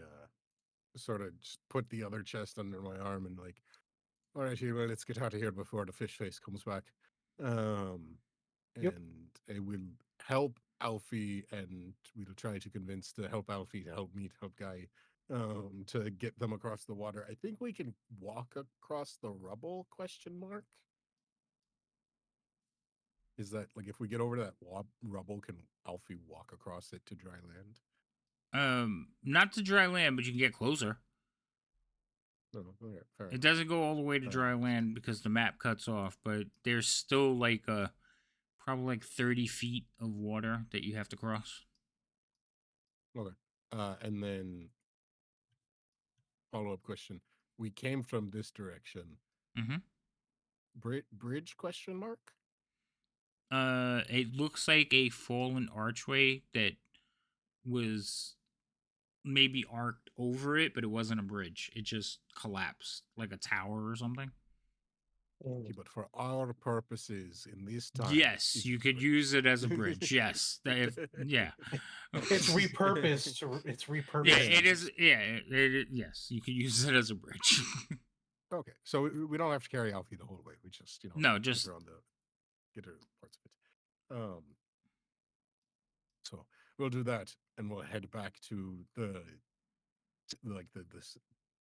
sort of just put the other chest under my arm and like, all right, well, let's get out of here before the fish face comes back. Yep. And I will help Alfie, and we'll try to convince to help Alfie to help me to help Guy to get them across the water. I think we can walk across the rubble, question mark? Is that, like, if we get over to that rubble, can Alfie walk across it to dry land? Not to dry land, but you can get closer. No, okay, fair It enough. doesn't go all the way to dry land because the map cuts off, but there's still like probably like 30 feet of water that you have to cross. Okay. And then follow-up question. We came from this direction. Mm-hmm. Bridge, question mark? It looks like a fallen archway that was maybe arced over it, but it wasn't a bridge. It just collapsed like a tower or something. Okay, but for our purposes in this time, yes, you could use it as a bridge. Yes, yeah. It's repurposed. It's repurposed. Yeah, it is. Yeah, yes, you could use it as a bridge. Okay, so we don't have to carry Alfie the whole way. We just, no, just get her parts of it. So we'll do that, and we'll head back to the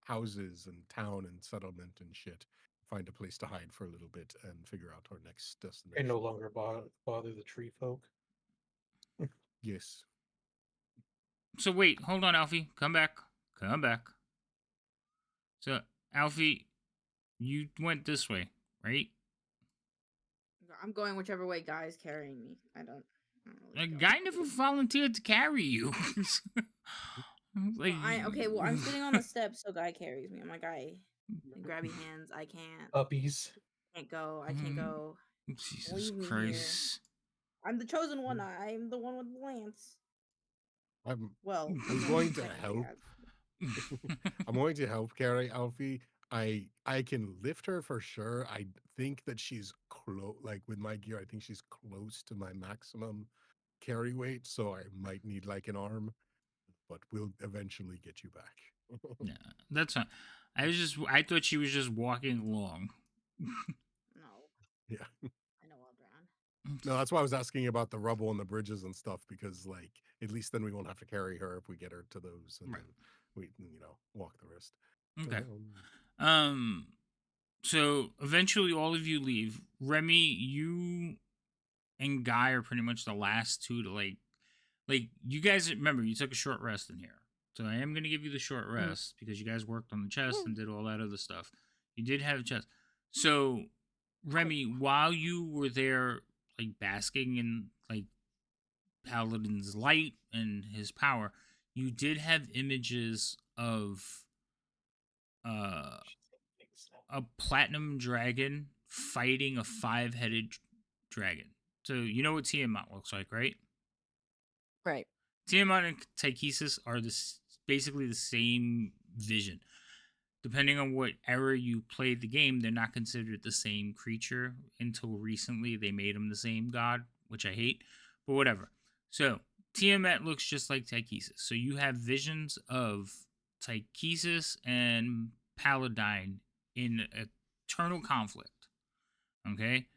houses and town and settlement and shit. Find a place to hide for a little bit and figure out our next destination. And no longer bother the tree folk. Yes. So wait, hold on, Alfie. Come back. So Alfie, you went this way, right? I'm going whichever way Guy's carrying me. I don't A guy never volunteered to carry you. like, well, I'm sitting on the steps, so Guy carries me. I'm like, Guy, grabby hands. I can't. Puppies. I can't go. Jesus Leave me Christ. here. I'm the chosen one. I'm the one with the lance. I'm going to help. I'm going to help carry Alfie. I can lift her for sure. I think that she's like with my gear, I think she's close to my maximum carry weight, so I might need like an arm, but we'll eventually get you back. Yeah, that's fine. I thought she was just walking along. No. Yeah. I know Eldron. No, that's why I was asking about the rubble and the bridges and stuff, because like at least then we won't have to carry her if we get her to those, and then we walk the rest. Okay. So eventually all of you leave. Remy, you and Guy are pretty much the last two to like you guys remember you took a short rest in here. So I am going to give you the short rest because you guys worked on the chest and did all that other stuff. You did have a chest. So Remy, while you were there like basking in like Paladin's light and his power, you did have images of a platinum dragon fighting a 5-headed dragon. So you know what Tiamat looks like, right? Right. Tiamat and Tychesis are basically the same vision. Depending on what era you played the game, they're not considered the same creature. Until recently, they made them the same god, which I hate, but whatever. So Tiamat looks just like Tychesis. So you have visions of Tychesis and paladin in eternal conflict. Okay?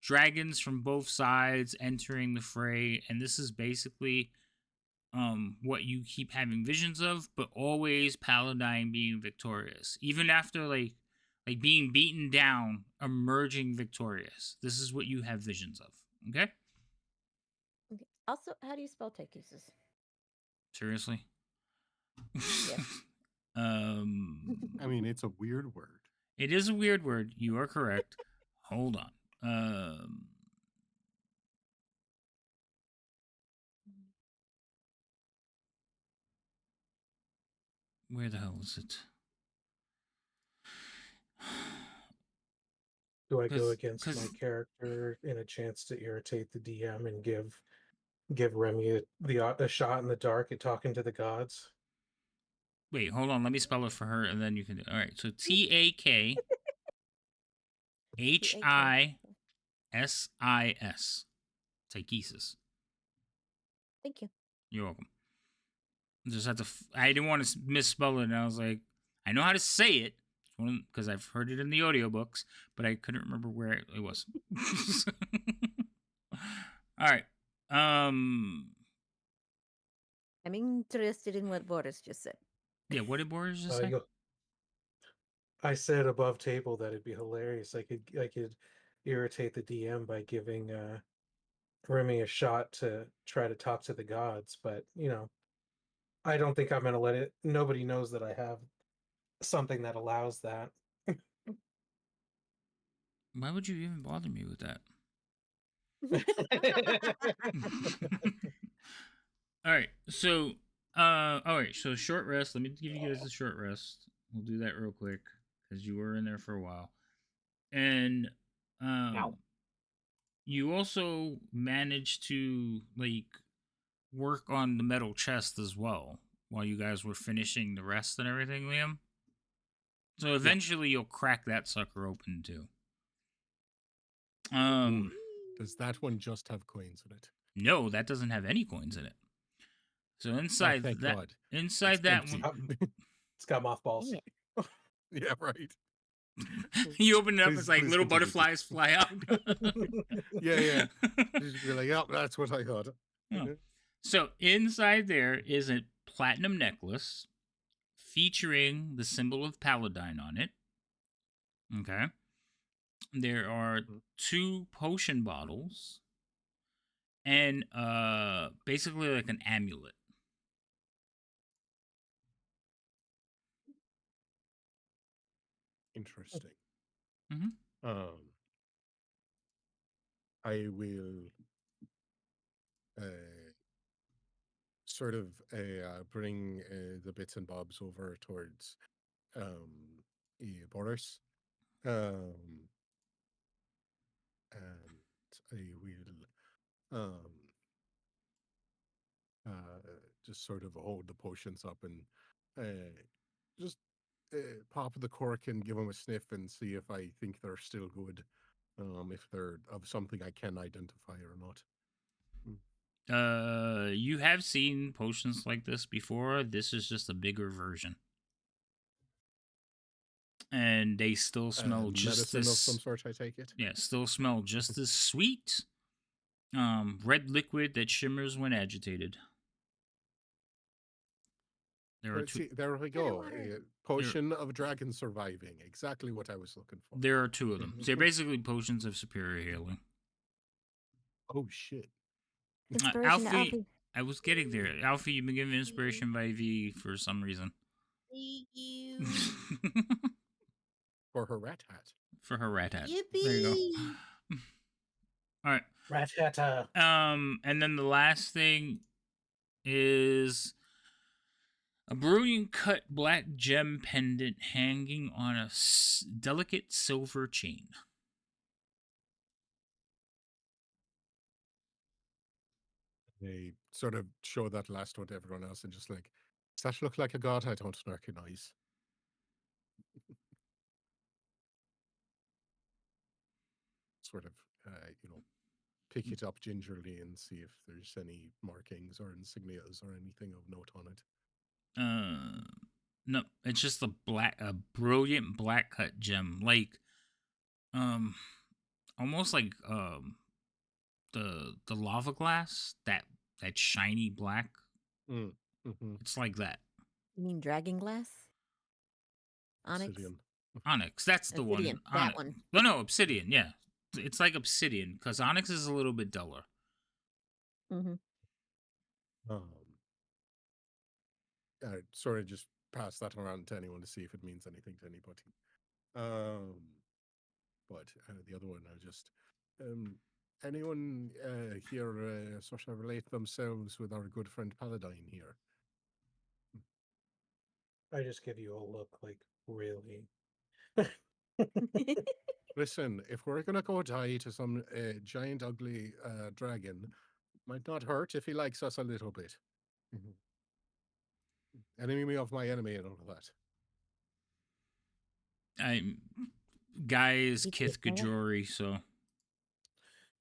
Dragons from both sides entering the fray, and this is basically what you keep having visions of, but always paladin being victorious. Even after like being beaten down, emerging victorious. This is what you have visions of. Okay? Okay. Also, how do you spell Tychuses? Seriously? Yes. I mean, it's a weird word. It is a weird word. You are correct. Hold on. Where the hell is it? Do I go against my character in a chance to irritate the DM and give Remy a shot in the dark at talking to the gods? Wait, hold on. Let me spell it for her, and then you can do. All right. So TAKHISIS. Tychesis. Thank you. You're welcome. Just had to. I didn't want to misspell it, and I was like, I know how to say it because I've heard it in the audiobooks, but I couldn't remember where it was. All right. I'm interested in what Boris just said. Yeah, what did Boris just say? I said above table that it'd be hilarious. I could irritate the DM by giving Remy a shot to try to talk to the gods, but I don't think I'm gonna let it. Nobody knows that I have something that allows that. Why would you even bother me with that? All right, so all right, so short rest. Let me give you guys a short rest. We'll do that real quick because you were in there for a while, and you also managed to like work on the metal chest as well while you guys were finishing the rest and everything, Liam. So eventually you'll crack that sucker open too. Does that one just have coins in it? No, that doesn't have any coins in it. So inside thank that, God. inside It's that empty. one, it's got mothballs. Yeah, right. You open it up, Please- it's like please little continue. butterflies fly out. Yeah. You're like, yeah, that's what I thought. Oh. So inside there is a platinum necklace featuring the symbol of Paladine on it. Okay. There are 2 potion bottles and basically like an amulet. Interesting. Mhm. I will sort of bring the bits and bobs over towards Boris. And I will just sort of hold the potions up and just pop the cork and give them a sniff and see if I think they're still good, if they're of something I can identify or not. You have seen potions like this before. This is just a bigger version. And they still smell just medicine as of some sort, I take it. Yeah, still smell just as sweet. Red liquid that shimmers when agitated. There are 2. See, there we go. Potion of dragon surviving. Exactly what I was looking for. There are 2 of them. So they're basically potions of superior healing. Oh shit. Inspiration to Alfie, Alfie. I was getting there. Alfie, you've been given inspiration by V for some reason. Thank you. For her rat hat. For her rat hat. Yippee! There you go. All right. Rat hat. And then the last thing is a brilliant cut black gem pendant hanging on a delicate silver chain. They sort of show that last one to everyone else and just like, does that look like a god I don't recognize? Sort of, pick it up gingerly and see if there's any markings or insignias or anything of note on it. No, it's just a brilliant black cut gem, like almost like the lava glass, that shiny black. Mm. Mm-hmm. It's like that. You mean dragon glass? Onyx? Obsidian. Onyx, that's the Obsidian, one. that one. No, obsidian. Yeah, it's like obsidian because onyx is a little bit duller. Mm-hmm. Sorry, just pass that around to anyone to see if it means anything to anybody. But the other one, I just anyone here sort of relate themselves with our good friend Paladine here? I just give you a look like, really? Listen, if we're gonna go die to some giant ugly dragon, might not hurt if he likes us a little bit. Enemy of my enemy and all of that. Guy is You Kith can't say that. Gajori, so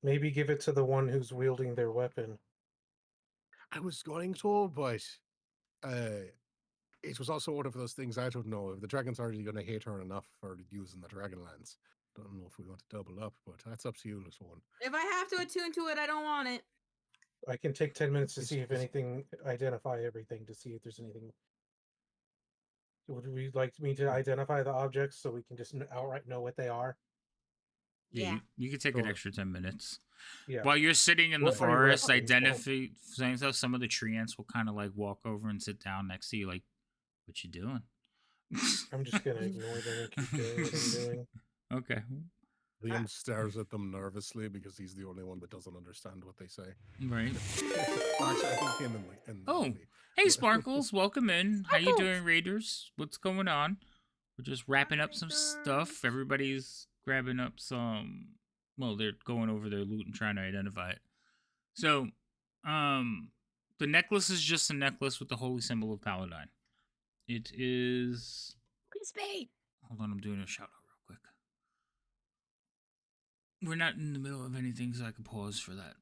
Maybe give it to the one who's wielding their weapon. I was going to, but it was also one of those things I don't know. If the dragon's already going to hate her enough for using the Dragonlance, don't know if we want to double up, but that's up to you, little one. If I have to attune to it, I don't want it. I can take 10 minutes to It's- see if it's- anything, identify everything to see if there's anything. Would we like me to identify the objects so we can just outright know what they are? yeah, you can take an Sure. extra 10 minutes. Yeah. While you're sitting in the What are you forest, referencing? identifying stuff, some of the tree ants will kind of like walk over and sit down next to you, like, "What you doing?" I'm just gonna ignore them and keep doing what I'm doing. Okay. Liam stares at them nervously because he's the only one that doesn't understand what they say. Right. Actually, I think him and Oh, Alfie. hey, Sparkles, welcome in. How you Sparkles! doing, Raiders? What's going on? We're just wrapping up some stuff. Everybody's grabbing up some. Well, they're going over their loot and trying to identify it. So, the necklace is just a necklace with the holy symbol of Paladine. It is. Crispy! Hold on, I'm doing a shout out real quick. We're not in the middle of anything, so I can pause for that.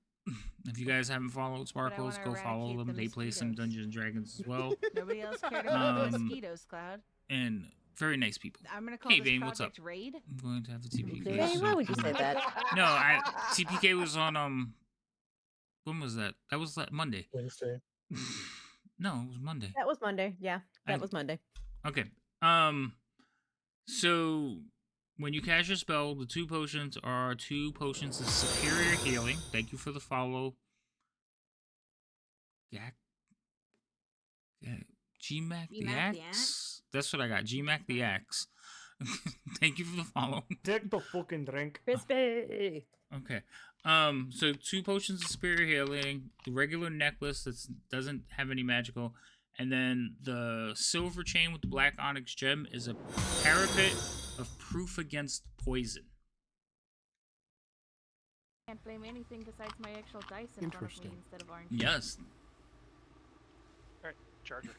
If you guys haven't followed Sparkles, wanna go follow eradicate them. the They play some mosquitoes. Dungeons and Dragons as well. Nobody else cared about the Um, mosquitoes, Cloud. And very nice people. I'm gonna call Hey, this Vane, what's up? Project Raid. I'm going to have a TPK. Vane, why would you say that? No, TPK was on when was that? That was Monday. Wednesday. No, it was Monday. That was Monday. Yeah, that I- was Monday. Okay. So when you cast your spell, the 2 potions are 2 potions of superior healing. Thank you for the follow. Yeah. GMAC the GMAC the Axe. That's what I got. GMAC the Axe. Thank you for the follow. Take the fucking drink. Crispy! Okay. So 2 potions of superior healing, the regular necklace that doesn't have any magical, and then the silver chain with the black onyx gem is a parapet of proof against poison. Can't blame anything besides my actual dice in front of me Interesting. instead of orange. Yes. Charger.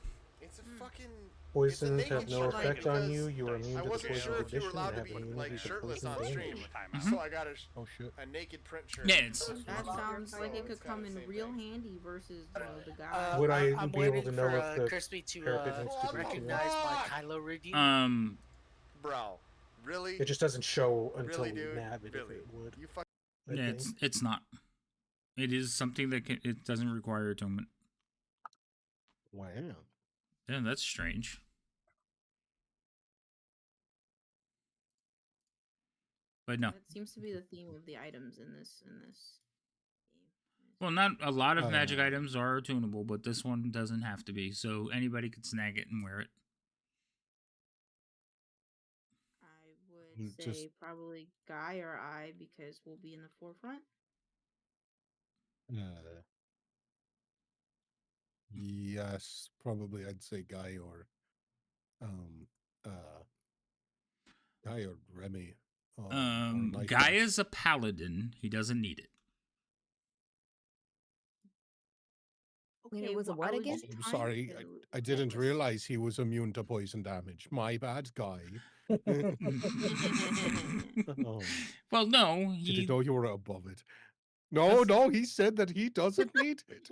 It's a fucking Poisons naked have no shot effect on you. because You are immune I to the wasn't poison sure if you were condition allowed and to have be immunity like to shirtless poison on stream, damage. so I got Oh shit. a naked print shirt. Yeah, it's That sounds like it could come in real handy versus the guy. Would I I'm be able waiting to know for, if the Crispy to parapet needs to be recognize my Kylo review? Bro, really? It just doesn't show until Really, we dude? nab it Really? if it would. You fuck. I Yeah, think. it's not. It is something that it doesn't require atonement. Wow. Yeah, that's strange. But no. That seems to be the theme of the items in this game. Well, not a lot of magic Uh, items are attunable, but this one doesn't have to be. So anybody could snag it and wear it. I would say Just- probably Guy or I because we'll be in the forefront. Yes, probably I'd say Guy or Guy or Remy. Or Nightmare. Guy is a paladin. He doesn't need it. Wait, it was a what I was again? just I'm trying sorry, to I didn't necklace. realize he was immune to poison damage. My bad, Guy. Oh, Well, no, did he you know you were above it? No, no, he said that he doesn't need it.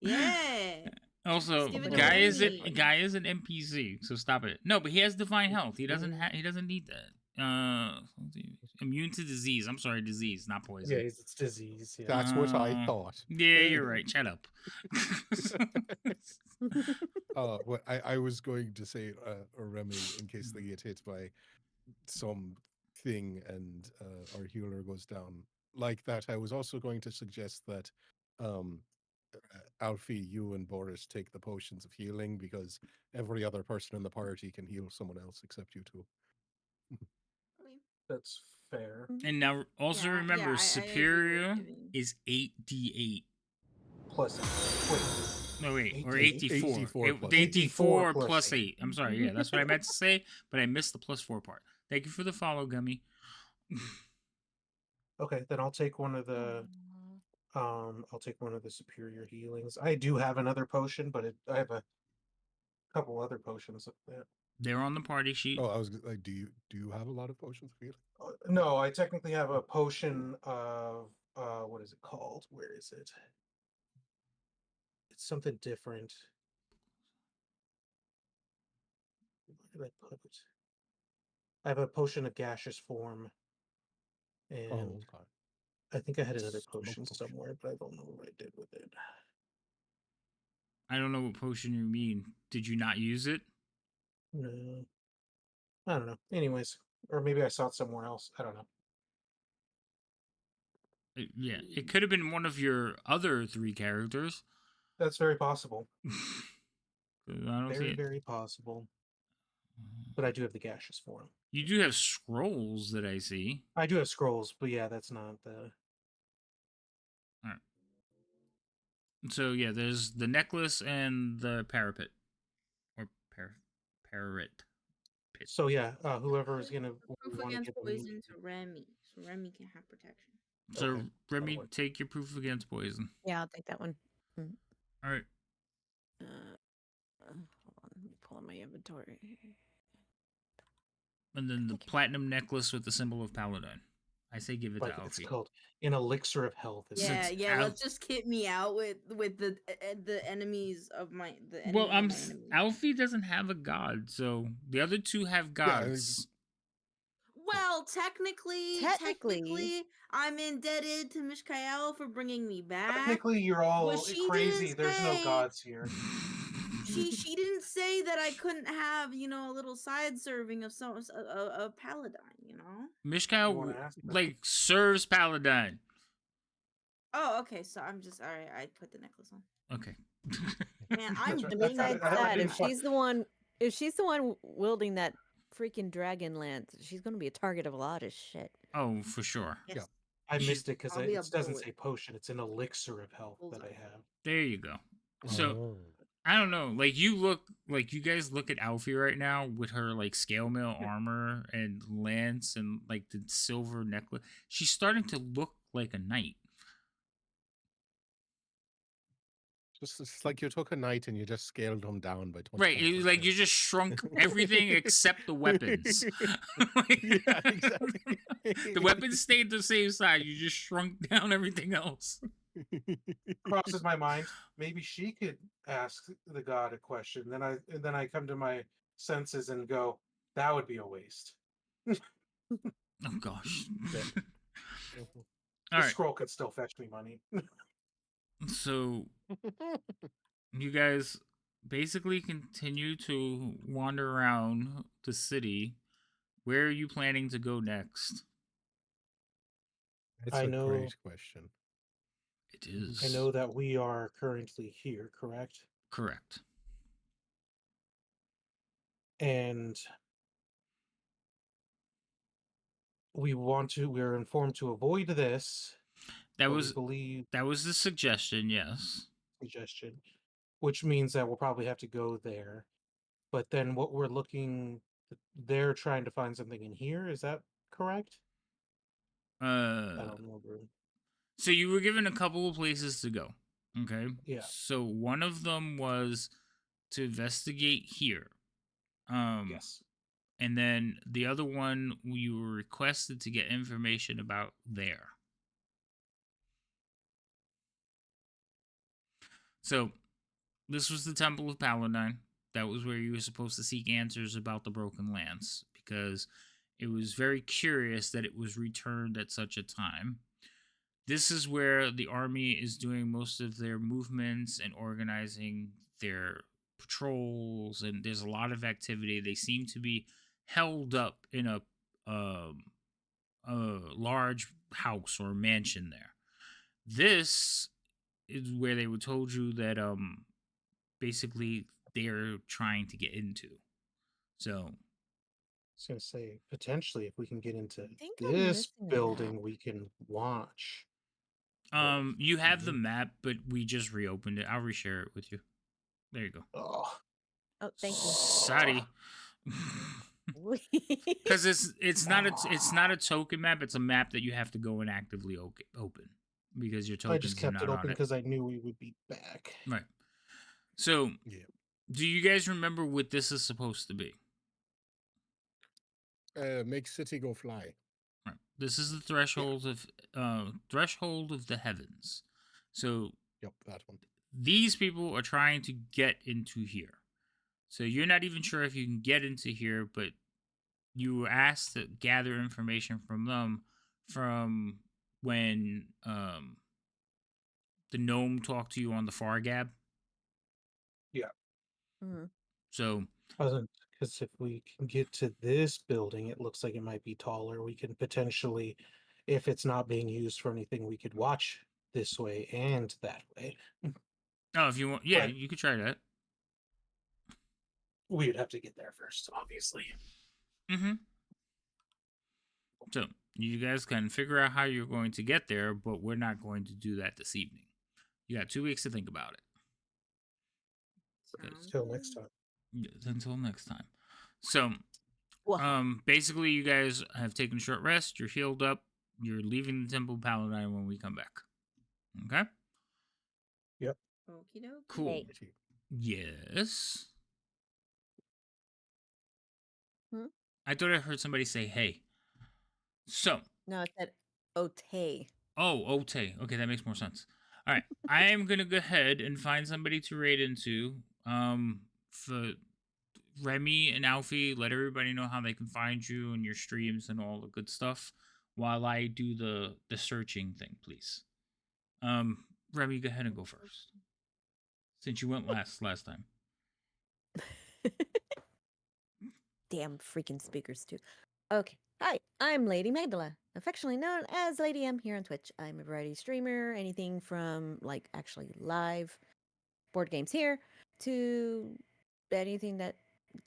Yeah. Also, Give it to guy is Remy. an NPC, so stop it. No, but he has divine health. He doesn't need that. Immune to disease. I'm sorry, disease, not poison. Yeah, it's disease. Yeah. That's what I thought. Yeah, you're right. Shut up. Well, I was going to say, Remy, in case they get hit by some thing and our healer goes down like that. I was also going to suggest that Alfie, you and Boris take the potions of healing because every other person in the party can heal someone else except you two. That's fair. And now also remember, I agree with superior giving- is 8d8. Plus, wait, No, wait, or 84. 84. 84 plus 84 plus plus 8. 8. I'm sorry, yeah, that's what I meant to say, but I missed the plus 4 part. Thank you for the follow, Gummy. Okay, then I'll take one of the superior healings. I do have another potion, but I have a couple other potions of that. They're on the party sheet. Oh, I was like, do you have a lot of potions of healing? No, I technically have a potion of what is it called? Where is it? It's something different. Where did I put it? I have a potion of gaseous form, and Okay. I think I had another Smoke potion potion. somewhere, but I don't know what I did with it. I don't know what potion you mean. Did you not use it? No, I don't know. Anyways, or maybe I saw it somewhere else. I don't know. Yeah, it could have been one of your other 3 characters. That's very possible. I don't see Very, it. very possible. But I do have the gaseous form. You do have scrolls that I see. I do have scrolls, but yeah, that's not the. Alright. So yeah, there's the necklace and the parapet. Or parrot. Pit. So yeah, whoever is gonna Proof want to against get the poison to Remy, so Remy can have protection. So Okay, Remy, that'll work. take your proof against poison. Yeah, I'll take that one. Alright. Hold on, let me pull up my inventory. And then the platinum necklace with the symbol of Paladin. I say give it Like to it's Alfie. called an elixir of health. Yeah, Since let's just kit me out with the enemies of my Well, my enemies. Alfie doesn't have a god, so the other 2 have gods. Well, technically, I'm indebted to Mishkael for bringing me back. Technically, you're all But she crazy. didn't There's no say- gods here. She didn't say that I couldn't have a little side serving of a paladin. Mishkal serves Paladin. Oh, okay. So I'm just all right. I put the necklace on. Okay. Man, I'm Besides that, if she's the one wielding that freaking dragon lance, she's going to be a target of a lot of shit. Oh, for sure. Yes. Yeah. I missed it because I'll be it a doesn't bullet. say potion. It's an elixir of health that I have. There you go. So I don't know. Like you guys look at Alfie right now with her scale mail armor and lance and the silver necklace. She's starting to look like a knight. It's like you took a knight and you just scaled them down by 20. Right, you just shrunk everything except the weapons. Yeah, exactly. The weapons stayed the same size. You just shrunk down everything else. Crosses my mind. Maybe she could ask the god a question. Then I come to my senses and go, that would be a waste. Oh gosh. The scroll could still fetch me money. So you guys basically continue to wander around the city. Where are you planning to go next? That's a great question. It is. I know that we are currently here, correct? Correct. And we're informed to avoid this. That was the suggestion, yes. Suggestion, which means that we'll probably have to go there. But then what they're trying to find something in here. Is that correct? I don't remember. So you were given a couple of places to go. Okay. Yeah. So one of them was to investigate here. Yes. And then the other one, you were requested to get information about there. So this was the Temple of Paladine. That was where you were supposed to seek answers about the Broken Lands, because it was very curious that it was returned at such a time. This is where the army is doing most of their movements and organizing their patrols, and there's a lot of activity. They seem to be held up in um, a large house or mansion there. This is where they were told you that basically they're trying to get into. So I was gonna say potentially if we can get into think I'm this missing a map. building, we can launch. you have the map, but we just reopened it. I'll reshare it with you. There you go. Oh, Oh, thank you. Sorry. Because it's not a token map. It's a map that you have to go and actively open because your I just tokens are kept it not on open it. because I knew we would be back. Right. So, Yeah. do you guys remember what this is supposed to be? Make city go fly. Right. This is the threshold of the heavens. So, Yep, that one. these people are trying to get into here. So you're not even sure if you can get into here, but you were asked to gather information from them from when the gnome talked to you on the Fargab. Yeah. Mhm. So Because if we can get to this building, it looks like it might be taller. We can potentially, if it's not being used for anything, we could watch this way and that way. oh, if you want, yeah, But you could try that. we would have to get there first, obviously. Mm-hmm. So you guys can figure out how you're going to get there, but we're not going to do that this evening. You got 2 weeks to think about it. Until next time. Yeah, until next time. So, Wow. basically, you guys have taken a short rest. You're healed up. You're leaving the Temple of Paladine when we come back. Okay. Yep. Okie dokie. Cool. Hey. Yes. Hmm? I thought I heard somebody say "hey." So. No, it said Ote. Oh, Ote. Okay, that makes more sense. All right, I am gonna go ahead and find somebody to raid into. For Remy and Alfie, let everybody know how they can find you and your streams and all the good stuff while I do the searching thing, please. Remy, go ahead and go first. Since you went last time. Damn freaking speakers too. Okay. Hi, I'm Lady Magdala, affectionately known as Lady M here on Twitch. I'm a variety streamer, anything from like actually live board games here to anything that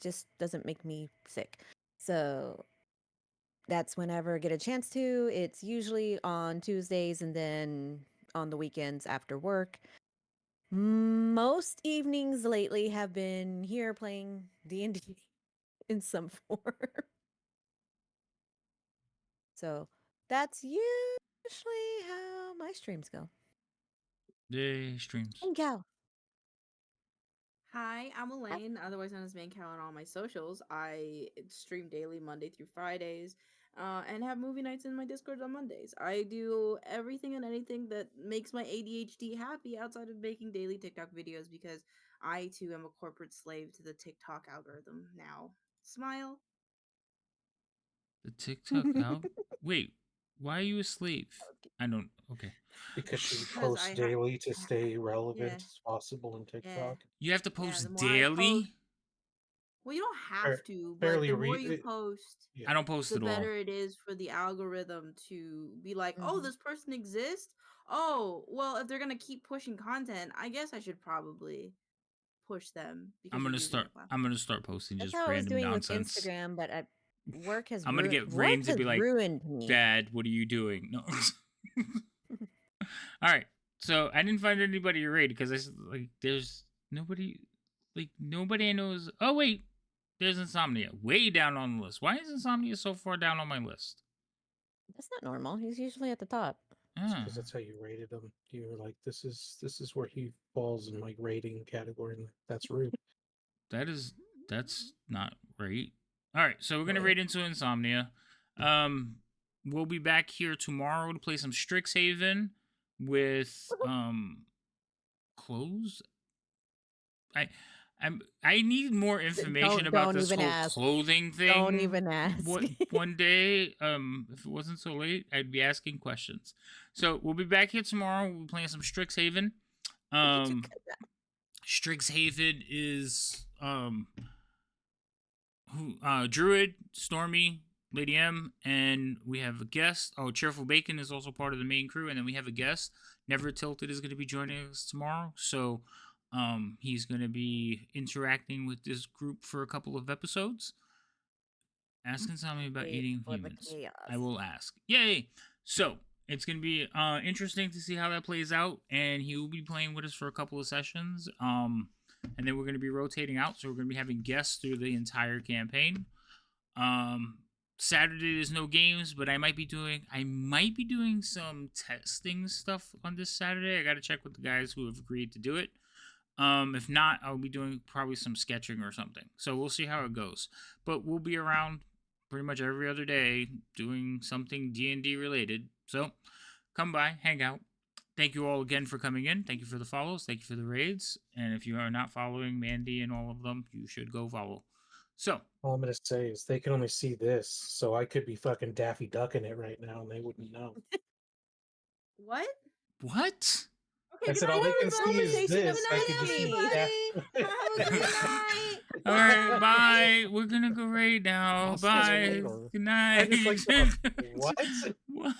just doesn't make me sick. So that's whenever I get a chance to. It's usually on Tuesdays and then on the weekends after work. Most evenings lately have been here playing D&D in some form. So that's usually how my streams go. Yay, streams. And Cal. Hi, I'm Elaine, otherwise known as Main Cow on all my socials. I stream daily Monday through Fridays, and have movie nights in my Discord on Mondays. I do everything and anything that makes my ADHD happy outside of making daily TikTok videos because I too am a corporate slave to the TikTok algorithm now. Smile. The TikTok out? Wait, why are you a slave? I don't. Okay. Because she Because posts daily to stay relevant yeah. as possible in TikTok. You have to Yeah, post the more I daily? well, you don't have to, but Fairly the more you post, I don't post the at all. better it is for the algorithm to be like, oh, this person exists. Oh, well, if they're gonna keep pushing content, I guess I should probably push them because I'm you're gonna using start. the platform. I'm gonna start posting That's just how I was random doing nonsense. with Instagram, but work has I'm gonna get work Rain to has be like, ruined me. Dad, what are you doing? No. All right. So I didn't find anybody to raid because there's nobody, nobody knows. Oh wait, there's Insomnia way down on the list. Why is Insomnia so far down on my list? That's not normal. He's usually at the top. Because that's how you rated him. You were like, this is where he falls in my rating category, and that's rude. That's not right. All right, so we're gonna Right. raid into Insomnia. We'll be back here tomorrow to play some Strixhaven with close. I need more information about don't this even whole ask. clothing thing. Don't even ask. One day, if it wasn't so late, I'd be asking questions. So we'll be back here tomorrow. We'll be playing some Strixhaven. Strixhaven is Druid, Stormy, Lady M, and we have a guest. Oh, Cheerful Bacon is also part of the main crew, and then we have a guest. Never Tilted is going to be joining us tomorrow. So he's going to be interacting with this group for a couple of episodes. Asking something about eating humans. I will ask. Yay! So it's going to be interesting to see how that plays out, and he will be playing with us for a couple of sessions. And then we're going to be rotating out, so we're going to be having guests through the entire campaign. Saturday there's no games, but I might be doing some testing stuff on this Saturday. I got to check with the guys who have agreed to do it. If not, I'll be doing probably some sketching or something. So we'll see how it goes. But we'll be around pretty much every other day doing something D&D related. So come by, hang out. Thank you all again for coming in. Thank you for the follows. Thank you for the raids. And if you are not following Mandy and all of them, you should go follow. So all I'm gonna say is they can only see this, so I could be fucking Daffy Ducking it right now, and they wouldn't know. What? What? I said all they can see is this. I could just see Daffy. All right, bye. We're gonna go raid now. Bye. Good night. What? What?